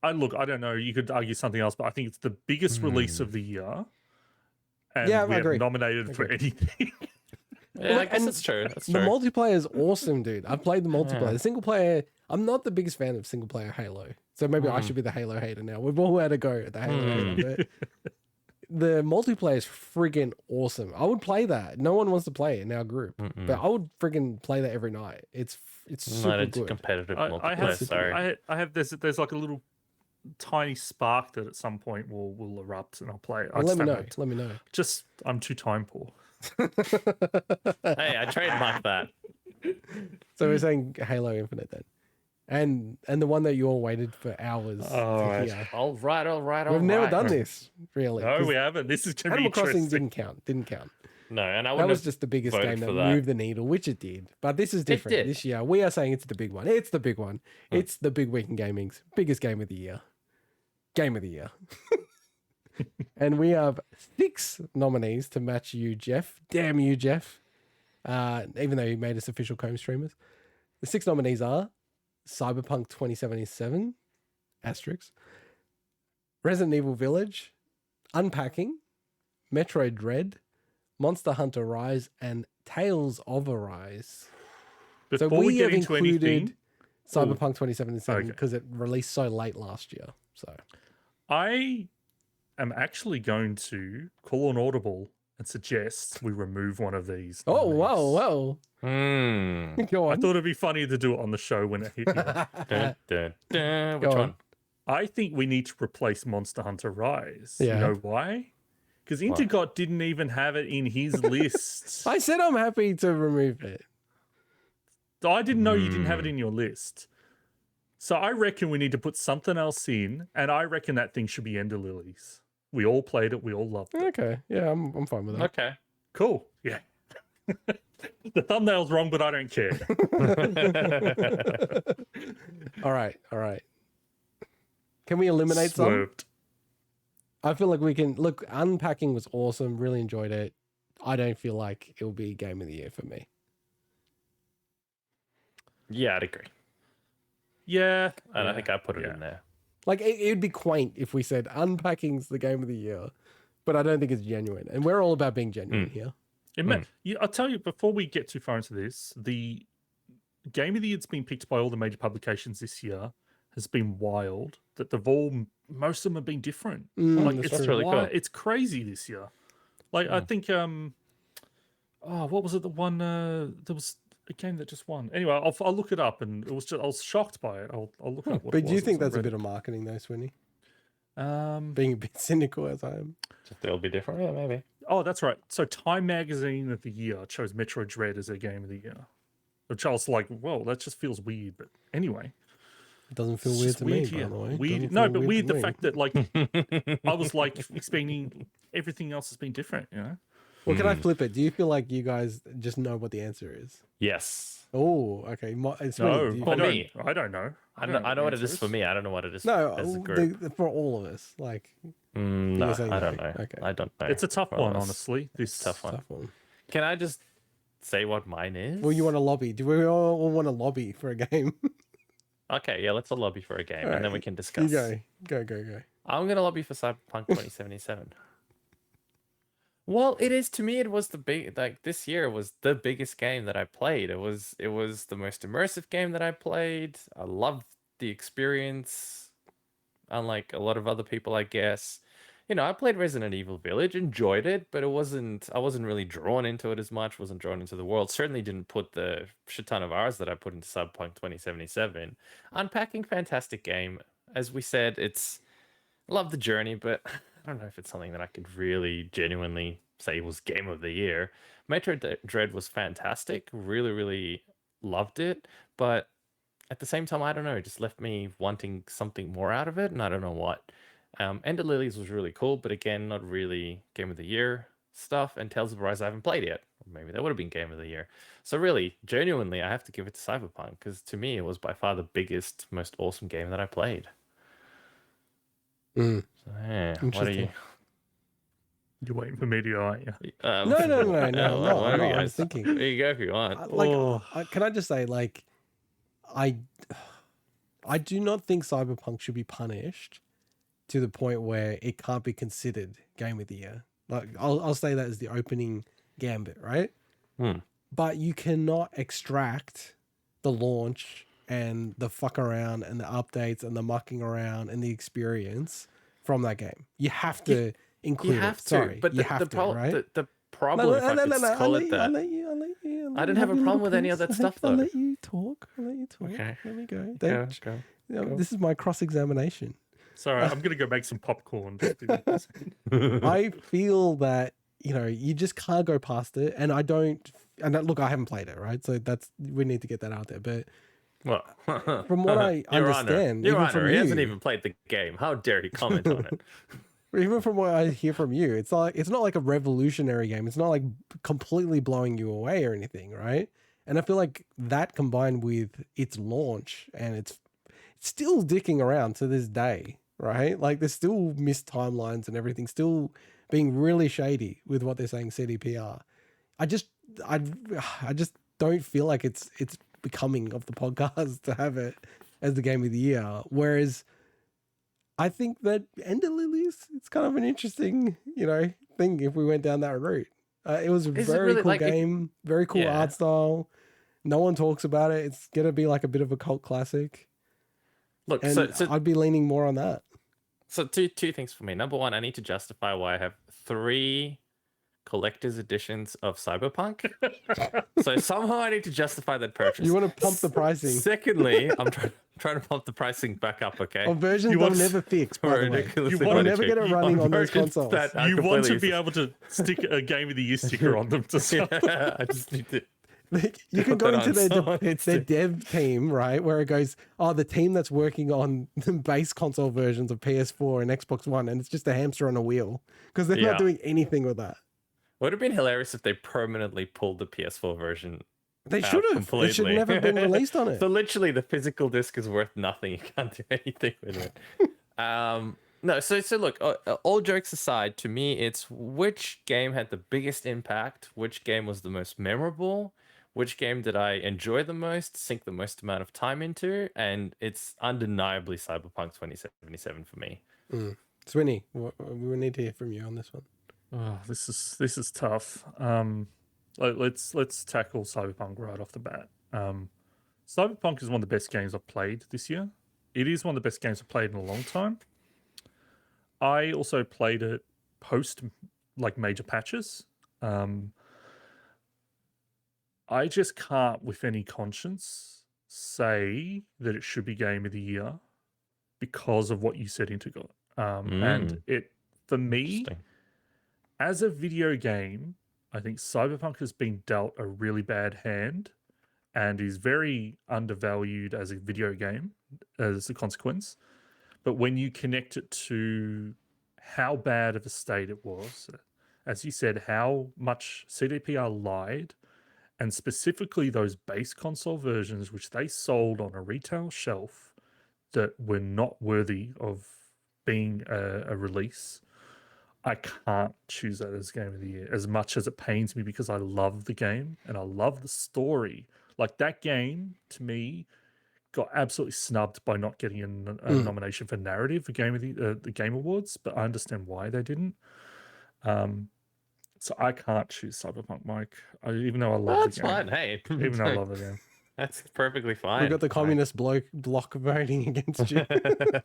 I don't know. You could argue something else, but I think it's the biggest release of the year. And Yeah, I we agree. haven't nominated for anything. Yeah, I guess and that's true. That's The true. multiplayer is awesome, dude. I've played the multiplayer. Yeah. The single player, I'm not the biggest fan of single player Halo. So maybe I should be the Halo hater now. We've all had a go at the Halo hater. But the multiplayer is friggin' awesome. I would play that. No one wants to play it in our group. But I would friggin' play that every night. It's Not super into good. competitive I multiplayer. have, Sorry. I have. There's like a little tiny spark that at some point will erupt, and I'll play it. I Well, just let me don't know. have Let me know. Just I'm too time poor. Hey, I trademarked that. So we're saying Halo Infinite then. And the one that you all waited for hours All to right. hear. All right. We've never done this, really. No, 'cause we haven't. This is gonna be Animal Crossing interesting. didn't count. No, and I That wouldn't was have just the biggest voted game that for that. moved the needle, which it did. But this is different. did. This year, we are saying it's the big one. It's the big one. It's the big week in gaming's biggest game of the year. Game of the year. And we have 6 nominees to match you, Jeff. Damn you, Jeff. Even though you made us official Comb streamers. The 6 nominees are Cyberpunk 2077, asterisk, Resident Evil Village, Unpacking, Metroid Dread, Monster Hunter Rise, and Tales of Arise. So Before we we get have into included anything, Cyberpunk 2077 Okay. because it released so late last year. So I am actually going to call an audible and suggest we remove one of these. oh nominees. wow. Go I on. thought it'd be funny to do it on the show when it hit you. Dun, dun, dun. Go Which on. one? I think we need to replace Monster Hunter Rise. Yeah. You know why? Because Intergot didn't even have it in his list. I said I'm happy to remove it. I didn't know you didn't have it in your list. So I reckon we need to put something else in, and I reckon that thing should be Ender Lilies. We all played it. We all loved it. Okay. Yeah, I'm fine with that. Okay. Cool. Yeah. The thumbnail's wrong, but I don't care. All right. Can we eliminate some? Swerved. I feel like we can. Look, Unpacking was awesome. Really enjoyed it. I don't feel like it will be game of the year for me. Yeah, I'd agree. Yeah. And I yeah, think I put it yeah. in there. Like it would be quaint if we said Unpacking's the game of the year, but I don't think it's genuine. And we're all about being genuine here. I'll tell you, before we get too far into this, the game of the year that's been picked by all the major publications this year has been wild. That most of them have been different. Like That's it's true. really cool. It's crazy this year. Like I think what was it? The one there was a game that just won. Anyway, I'll look it up, and it was just I was shocked by it. I'll look up. What But it do you was. think It was that's a on bit of marketing, though, Swinny? Reddit. Being a bit cynical as I am. They'll be different. Yeah, maybe. Oh, that's right. So Time Magazine of the year chose Metroid Dread as their game of the year. Which I was like, well, that just feels weird. But anyway. It doesn't feel It's weird just to me, by here. the way. It Weird. doesn't No, feel but weird to the me. fact that like I was like expecting everything else has been different, you know? Well, can I flip it? Do you feel like you guys just know what the answer is? Yes. Oh, okay. Swinny, No, do you For feel- me. I don't know. I know what it is answer for me. I don't know what it is No, as a group. for all of us. Like, No, say I don't no. know. Okay. I don't know. It's a tough for one, us. honestly. This Tough one. tough one. Can I just say what mine is? Well, you want to lobby? Do we all want to lobby for a game? Okay, yeah, let's all lobby for a game, and then we Alright, can You discuss. go. I'm gonna lobby for Cyberpunk 2077. Well, it is to me. It was the big this year was the biggest game that I played. It was the most immersive game that I played. I loved the experience, unlike a lot of other people, I guess. You know, I played Resident Evil Village, enjoyed it, but I wasn't really drawn into it as much. Wasn't drawn into the world. Certainly didn't put the shit ton of hours that I put into Cyberpunk 2077. Unpacking, fantastic game. As we said, love the journey, but I don't know if it's something that I could really genuinely say was game of the year. Metroid Dread was fantastic. Really, really loved it. But at the same time, I don't know, it just left me wanting something more out of it, and I don't know what. Ender Lilies was really cool, but again, not really game of the year stuff. And Tales of Arise, I haven't played yet. Or maybe that would have been game of the year. So really, genuinely, I have to give it to Cyberpunk, because to me, it was by far the biggest, most awesome game that I played. So, yeah, what are Interesting. you? You're waiting for me to go, aren't you? No, I'm not. Whatever you I'm guys. thinking. There you go if you want. Can I just say, like, I do not think Cyberpunk should be punished to the point where it can't be considered game of the year. Like, I'll say that as the opening gambit, right? but you cannot extract the launch and the fuck around and the updates and the mucking around and the experience from that game. You have to include You have it. to, Sorry, but you the have to, problem, right? the problem, if I could call it that, I'll let you I don't have a problem with any of that stuff, I'll though. let you talk. Okay. Let me go. Go. This is my cross-examination. Sorry, I'm gonna go make some popcorn. Just give me a second. I feel that, you just can't go past it. And I don't, look, I haven't played it, right? So we need to get that out there. But Well, from what I Your understand, Honor, Your even Honor, from he you, hasn't even played the game. How dare he comment on it? even from what I hear from you, it's not like a revolutionary game. It's not like completely blowing you away or anything, right? And I feel like that combined with its launch and it's still dicking around to this day, right? Like there's still missed timelines and everything, still being really shady with what they're saying CDPR. I just don't feel like it's becoming of the podcast to have it as the game of the year. Whereas I think that Ender Lilies, it's kind of an interesting, thing if we went down that route. It was a very really, cool like, game, very cool Yeah. art style. No one talks about it. It's gonna be like a bit of a cult classic. Look, And so I'd be leaning more on that. two things for me. Number one, I need to justify why I have 3 collector's editions of Cyberpunk. So somehow I need to justify that purchase. You want to pump the pricing Secondly, I'm trying to pump the pricing back up, okay? of versions You they'll want- never fix, by the way. Ridiculously You wanna never cheap. get it running on those versions consoles. that are You want to completely be able to stick a Game of the Year sticker on them to sell. Yeah, I just need to. You can Put go that into on their, someone needs their to. dev team, right? Where it goes, the team that's working on the base console versions of PS4 and Xbox One, and it's just a hamster on a wheel because they're Yeah. not doing anything with that. Would have been hilarious if they permanently pulled the PS4 version. They out should have. It should completely. never been released on it. So literally, the physical disc is worth nothing. You can't do anything with it. No. So look. All jokes aside, to me, it's which game had the biggest impact. Which game was the most memorable. Which game did I enjoy the most, sink the most amount of time into, and it's undeniably Cyberpunk 2077 for me. Swinny, we need to hear from you on this one. Oh, this is tough. Let's tackle Cyberpunk right off the bat. Cyberpunk is one of the best games I've played this year. It is one of the best games I've played in a long time. I also played it post major patches. I just can't, with any conscience, say that it should be Game of the Year because of what you said into God. And it, for me, Interesting. as a video game, I think Cyberpunk has been dealt a really bad hand and is very undervalued as a video game as a consequence. But when you connect it to how bad of a state it was, as you said, how much CDPR lied, and specifically those base console versions which they sold on a retail shelf that were not worthy of being a release, I can't choose that as Game of the Year, as much as it pains me because I love the game and I love the story. Like, that game, to me, got absolutely snubbed by not getting a nomination for narrative for Game of the Game Awards, but I understand why they didn't. So I can't choose Cyberpunk, Mike. Even though I love That's the game. fine. Hey, Even though I love the game. that's perfectly fine. We've got the communist block voting against you.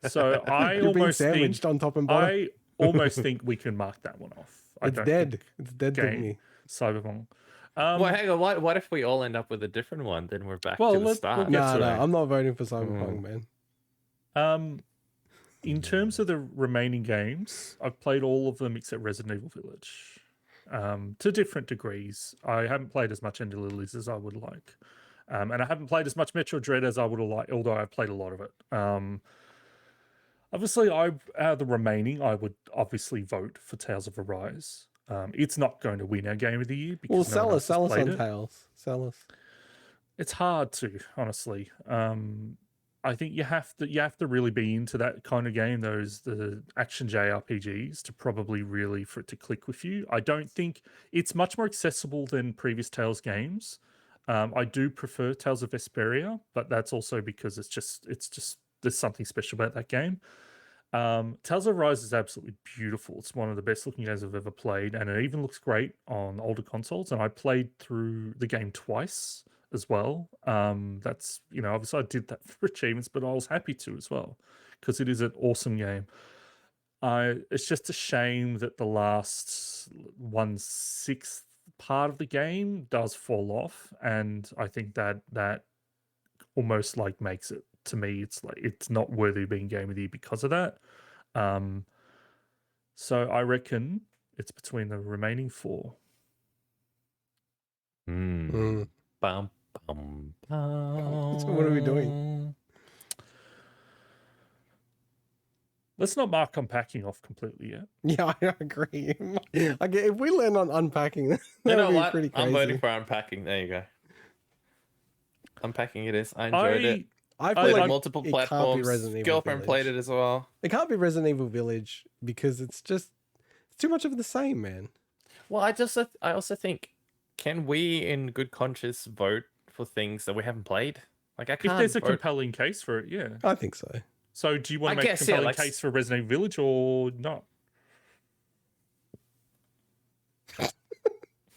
So I You're being almost think sandwiched on top and bottom. I almost think we can mark that one off. I It's don't dead. think It's dead to game me. Cyberpunk. Well, hang on. What if we all end up with a different one? Then we're back Well, to the let's- start. we'll get No, to no, it. I'm not voting for Cyberpunk, man. In terms of the remaining games, I've played all of them except Resident Evil Village. To different degrees. I haven't played as much Ender Lilies as I would like. And I haven't played as much Metro Dread as I would have liked, although I've played a lot of it. Obviously, out of the remaining, I would obviously vote for Tales of Arise. It's not going to win our Game of the Year because Well, no sell one us else has on played it. Tales. Sell us. It's hard to, honestly. I think you have to really be into that kind of game, the action JRPGs, to probably really for it to click with you. I don't think it's much more accessible than previous Tales games. I do prefer Tales of Vesperia, but that's also because it's just there's something special about that game. Tales of Arise is absolutely beautiful. It's one of the best looking games I've ever played, and it even looks great on older consoles. And I played through the game twice as well. That's, obviously I did that for achievements, but I was happy to as well because it is an awesome game. It's just a shame that the last 1/6 part of the game does fall off, and I think that almost like makes it, to me, it's like it's not worthy of being Game of the Year because of that. So I reckon it's between the remaining 4. Bum, bum, bum. So what are we doing? Let's not mark unpacking off completely yet. Yeah, I agree. If we land on unpacking, that You know would be what? pretty crazy. I'm voting for unpacking. There you go. Unpacking it is. I enjoyed it. I Played feel like multiple it can't be platforms. Resident Evil Girlfriend Village. played it as well. It can't be Resident Evil Village because it's too much of the same, man. Well, I also think, can we in good conscience vote for things that we haven't played? Like, I can't If there's a vote. compelling case for it, yeah. I think so. So do you want I to make a guess, yeah, compelling like- case for Resident Evil Village or not?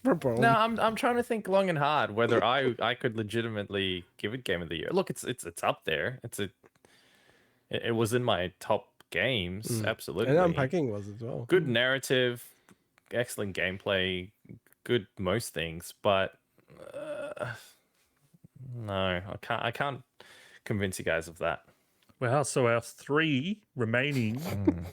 No, I'm trying to think long and hard whether I could legitimately give it Game of the Year. Look, it's up there. It was in my top games, absolutely. And unpacking was as well. Good narrative, excellent gameplay, good most things, but no, I can't convince you guys of that. Wow, so our 3 remaining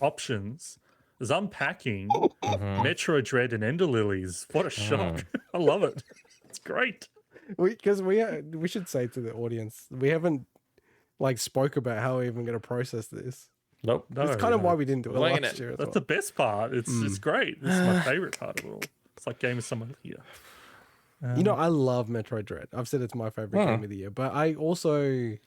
options is unpacking, Metroid Dread, and Ender Lilies. What a shock. I love it. It's great. Because we should say to the audience, we haven't spoke about how we're even going to process this. Nope. No, It's kind of why we didn't do it Winging last it. year. As That's well. the best part. It's great. This is my favorite part of it all. It's like Game of Summer here. I love Metroid Dread. I've said it's my favorite game of the year, but I also, and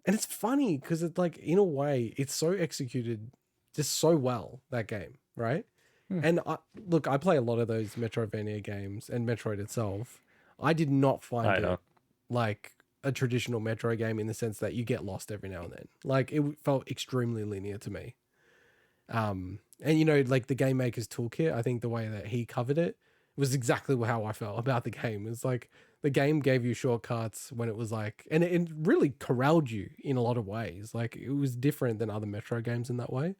it's funny because it's like, in a way, it's so executed just so well, that game, right? And I play a lot of those Metroidvania games and Metroid itself. I did not find it like a traditional Metroid game in the sense that you get lost every now and then. Like, it felt extremely linear to me. And the Game Maker's Toolkit, I think the way that he covered it was exactly how I felt about the game. It's like the game gave you shortcuts when it was like, and it really corralled you in a lot of ways. Like, it was different than other Metro games in that way.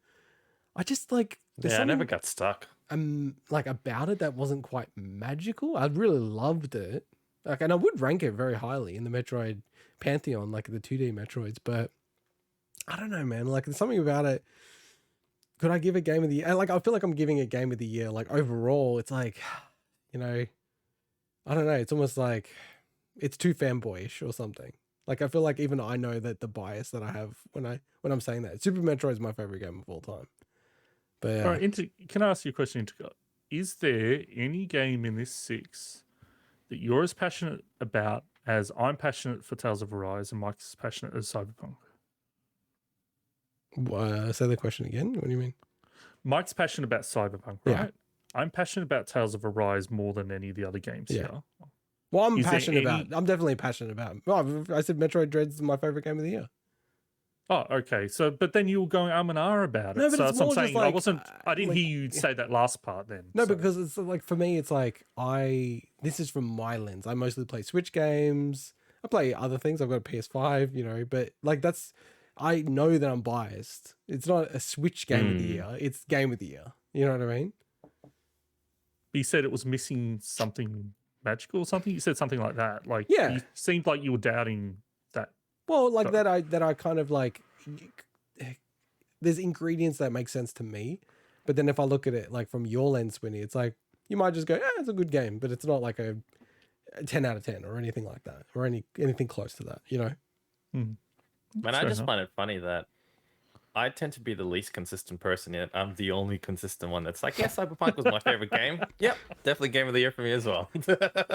I just there's I never something, got stuck. about it that wasn't quite magical. I really loved it. And I would rank it very highly in the Metroid pantheon, like the 2D Metroids, but I don't know, man. There's something about it. Could I give it Game of the Year? I feel like I'm giving it Game of the Year. Overall, it's I don't know. It's almost like it's too fanboyish or something. I feel like even I know that the bias that I have when I'm saying that. Super Metroid is my favorite game of all time. But yeah. All right, can I ask you a question, Intercut? Is there any game in this 6 that you're as passionate about as I'm passionate for Tales of Arise and Mike's as passionate as Cyberpunk? Say the question again. What do you mean? Mike's passionate about Cyberpunk, Yeah. right? I'm passionate about Tales of Arise more than any of the other games here. Well, I'm Is there passionate about. any- I'm definitely passionate about. Well, I said Metroid Dread's my favorite game of the year. Oh, okay. So, but then you were going and ah about it. No, but so it's that's what I'm more just saying. I didn't hear you say that last part then. No, so. because it's for me, it's this is from my lens. I mostly play Switch games. I play other things. I've got a PS5, but I know that I'm biased. It's not a Switch game of the year. It's game of the year. You know what I mean? You said it was missing something magical or something. You said something like that. Yeah. You seemed like you were doubting that. Well, that I kind of there's ingredients that make sense to me, but then if I look at it from your lens, Winnie, it's you might just go, it's a good game, but it's not like a 10 out of 10 or anything like that, or anything close to that, Man, I just find it funny that I tend to be the least consistent person, yet I'm the only consistent one that's Cyberpunk was my favorite game. Yep, definitely game of the year for me as well.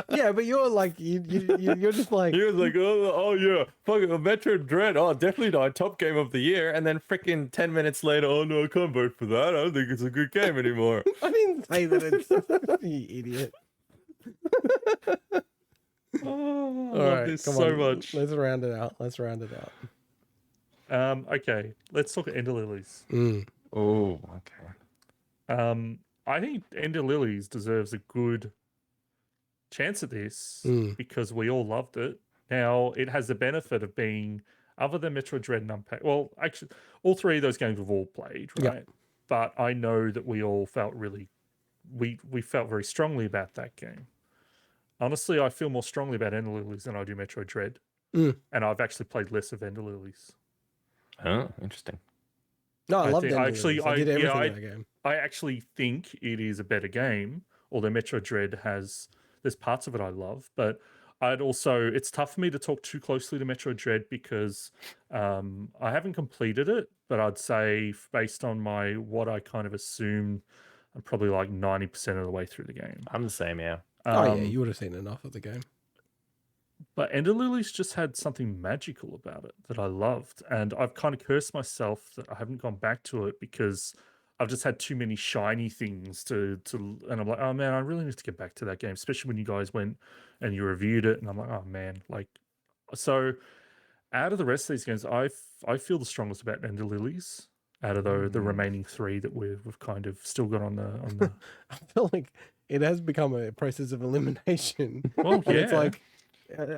Yeah, but you're you're just He was like, oh yeah, fucking Metroid Dread. Oh, definitely not top game of the year. And then freaking 10 minutes later, oh no, I can't vote for that. I don't think it's a good game anymore. I didn't say that. It's you idiot. Oh, I All love right, this come so on. much. Let's round it out. Okay, let's talk Ender Lilies. Oh, okay. I think Ender Lilies deserves a good chance at this because we all loved it. Now, it has the benefit of being, other than Metroid Dread and Unpack, well, actually, all three of those games we've all played, right? Yep. But I know that we all felt we felt very strongly about that game. Honestly, I feel more strongly about Ender Lilies than I do Metroid Dread. And I've actually played less of Ender Lilies. Oh, interesting. No, I loved think- Ender actually, Lilies. I did everything yeah, in that game. I actually think it is a better game, although Metroid Dread there's parts of it I love, but it's tough for me to talk too closely to Metroid Dread because I haven't completed it, but I'd say based on what I kind of assume, I'm probably like 90% of the way through the game. I'm the same, yeah. Oh, yeah, you would have seen enough of the game. But Ender Lilies just had something magical about it that I loved. And I've kind of cursed myself that I haven't gone back to it because I've just had too many shiny things and I'm like, oh man, I really need to get back to that game, especially when you guys went and you reviewed it. And I'm like, oh man, so out of the rest of these games, I feel the strongest about Ender Lilies out of the remaining three that we've kind of still got on the. I feel like it has become a process of elimination. Well, And it's yeah. like,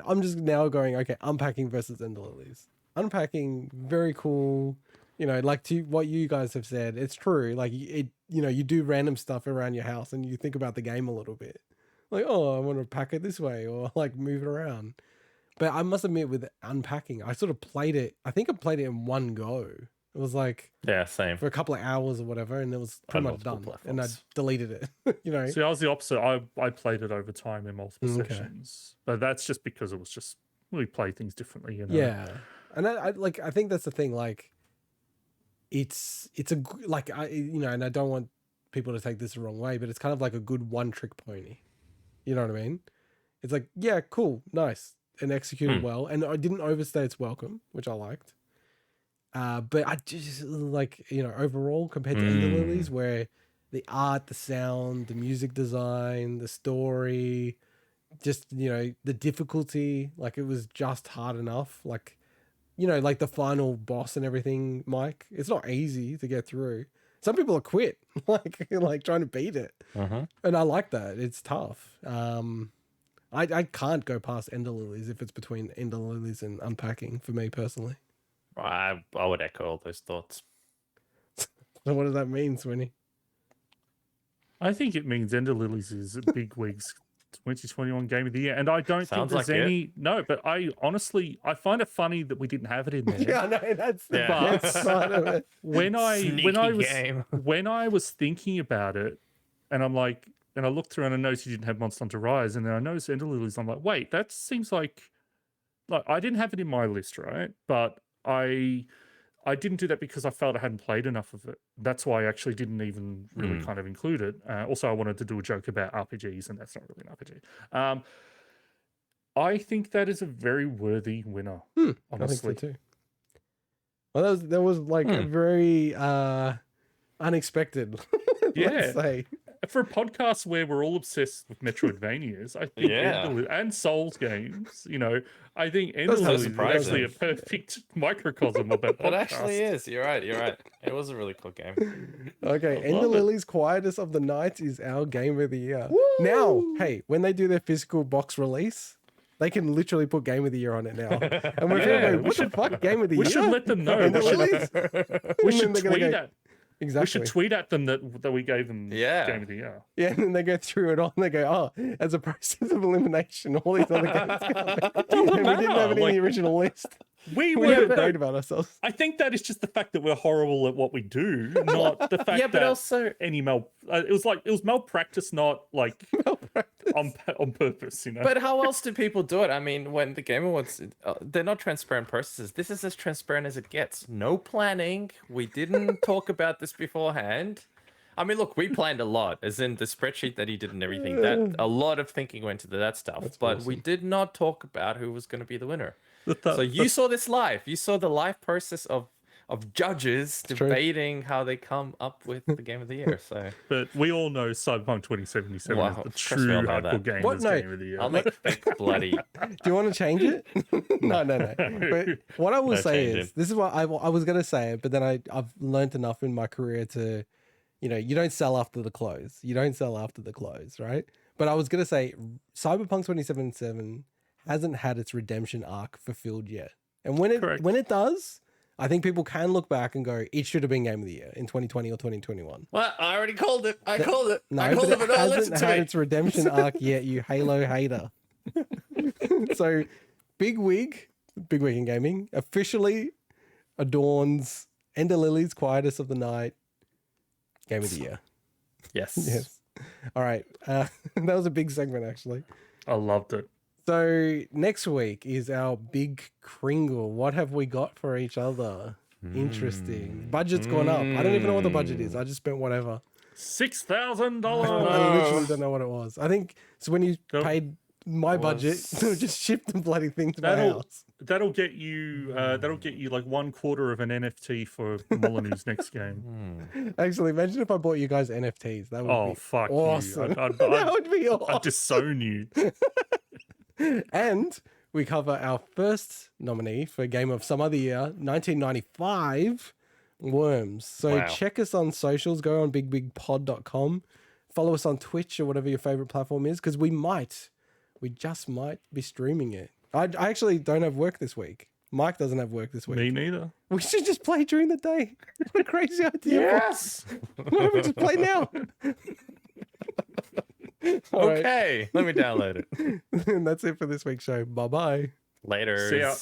I'm just now going, okay, Unpacking versus Ender Lilies. Unpacking, very cool. Like to what you guys have said, it's true. Like you do random stuff around your house and you think about the game a little bit. Like, oh, I want to pack it this way or like move it around. But I must admit with Unpacking, I sort of played it. I think I played it in one go. It was like Yeah, same. for a couple of hours or whatever, and it was pretty much multiple done. platforms. And I deleted it. See, I was the opposite. I played it over time in multiple Okay. sessions, but that's just because it was just we play things differently. Yeah, and I think that's the thing. Like, it's a like and I don't want people to take this the wrong way, but it's kind of like a good one-trick pony. You know what I mean? It's like, yeah, cool, nice, and executed well, and I didn't overstay its welcome, which I liked. But I just like, overall compared to Ender Lilies, where the art, the sound, the music design, the story, just, the difficulty, like it was just hard enough. Like, like the final boss and everything, Mike, it's not easy to get through. Some people are quit, like trying to beat it. And I like that. It's tough. I can't go past Ender Lilies if it's between Ender Lilies and Unpacking for me personally. I would echo all those thoughts. So what does that mean, Swinny? I think it means Ender Lilies is Bigwig's 2021 Game of the Year, and I don't Sounds think there's like it. any. No, but I honestly find it funny that we didn't have it in there. Yeah, no, that's the Yeah. best side of it. when I Sneaky game. when I was thinking about it, and I'm like, and I looked through and I noticed you didn't have Monster Hunter Rise, and then I noticed Ender Lilies. I'm like, wait, that seems like I didn't have it in my list, right? But I didn't do that because I felt I hadn't played enough of it. That's why I actually didn't even really kind of include it. Also, I wanted to do a joke about RPGs, and that's not really an RPG. I think that is a very worthy winner. Honestly, I think so too. Well, that was like a very unexpected. Yeah. Let's say. For a podcast where we're all obsessed with Metroidvanias, I think and Souls games, I think Ender That's so Lilies is actually a surprising. perfect microcosm of that podcast. It actually is. You're right. It was a really cool game. Okay, I Ender love it. Lilies Quietest of the Night is our game of the year. Now, hey, when they do their physical box release, they can literally put Game of the Year on it now. And we're Yeah, going, we what the fuck? Game of the We Year? should let them know. Ender We should, Lilies? we And then should they're gonna tweet go- at. Exactly. We should tweet at them that we gave them Yeah. Game of the Year. Yeah, and then they go through it all and they go, oh, as a process of elimination, all these other games come. And we didn't have it in the original list. We We were were great about ourselves. I think that is just the fact that we're horrible at what we do, not the fact Yeah, but that also any it was malpractice, not like on purpose, But how else do people do it? I mean, when the Game Awards, they're not transparent processes. This is as transparent as it gets. No planning. We didn't talk about this beforehand. I mean, look, we planned a lot, as in the spreadsheet that he did and everything. That a lot of thinking went into that stuff. But we did not talk about who was going to be the winner. So you saw this live. You saw the live process of of judges true. debating how they come up with the game of the year. So But we all know Cyberpunk 2077 Wow, is the of course true we all know hardcore that. gamers What? No. game of the year. I'll make fake bloody. Do you want to change it? No. But what I will No say changing. is, this is what I was going to say it, but then I've learned enough in my career to, you don't sell after the close. You don't sell after the close, right? But I was going to say Cyberpunk 2077 hasn't had its redemption arc fulfilled yet. And Correct. when it does, I think people can look back and go, it should have been game of the year in 2020 or 2021. Well, I already called it. I called it. No, I called it, but but it don't listen hasn't to had me. its redemption arc yet, you Halo hater. So, Bigwig in Gaming, officially adorns Ender Lily's Quietest of the Night game of the year. Yes. Yes. All right. That was a big segment, actually. I loved it. So, next week is our big Kringle. What have we got for each other? Interesting. Budget's gone up. I don't even know what the budget is. I just spent whatever. $6,000. I literally don't know what it was. I think so. When you Nope. paid my budget, just shipped the bloody thing to my That'll- house. That'll get you. That'll get you like 1/4 of an NFT for Molyneux's next game. Actually, imagine if I bought you guys NFTs. That would Oh be fuck awesome. you! I'd, that would be I'd awesome. disown you. And we cover our first nominee for Game of Some Other Year, 1995, Worms. So Wow. check us on socials. Go on bigbigpod.com. Follow us on Twitch or whatever your favorite platform is, because we just might be streaming it. I actually don't have work this week. Mike doesn't have work this week. Me neither. We should just play during the day. What a crazy idea. Yes. Why don't we just play now? All right. Okay. Let me download it. And that's it for this week's show. Bye-bye. Later. See ya.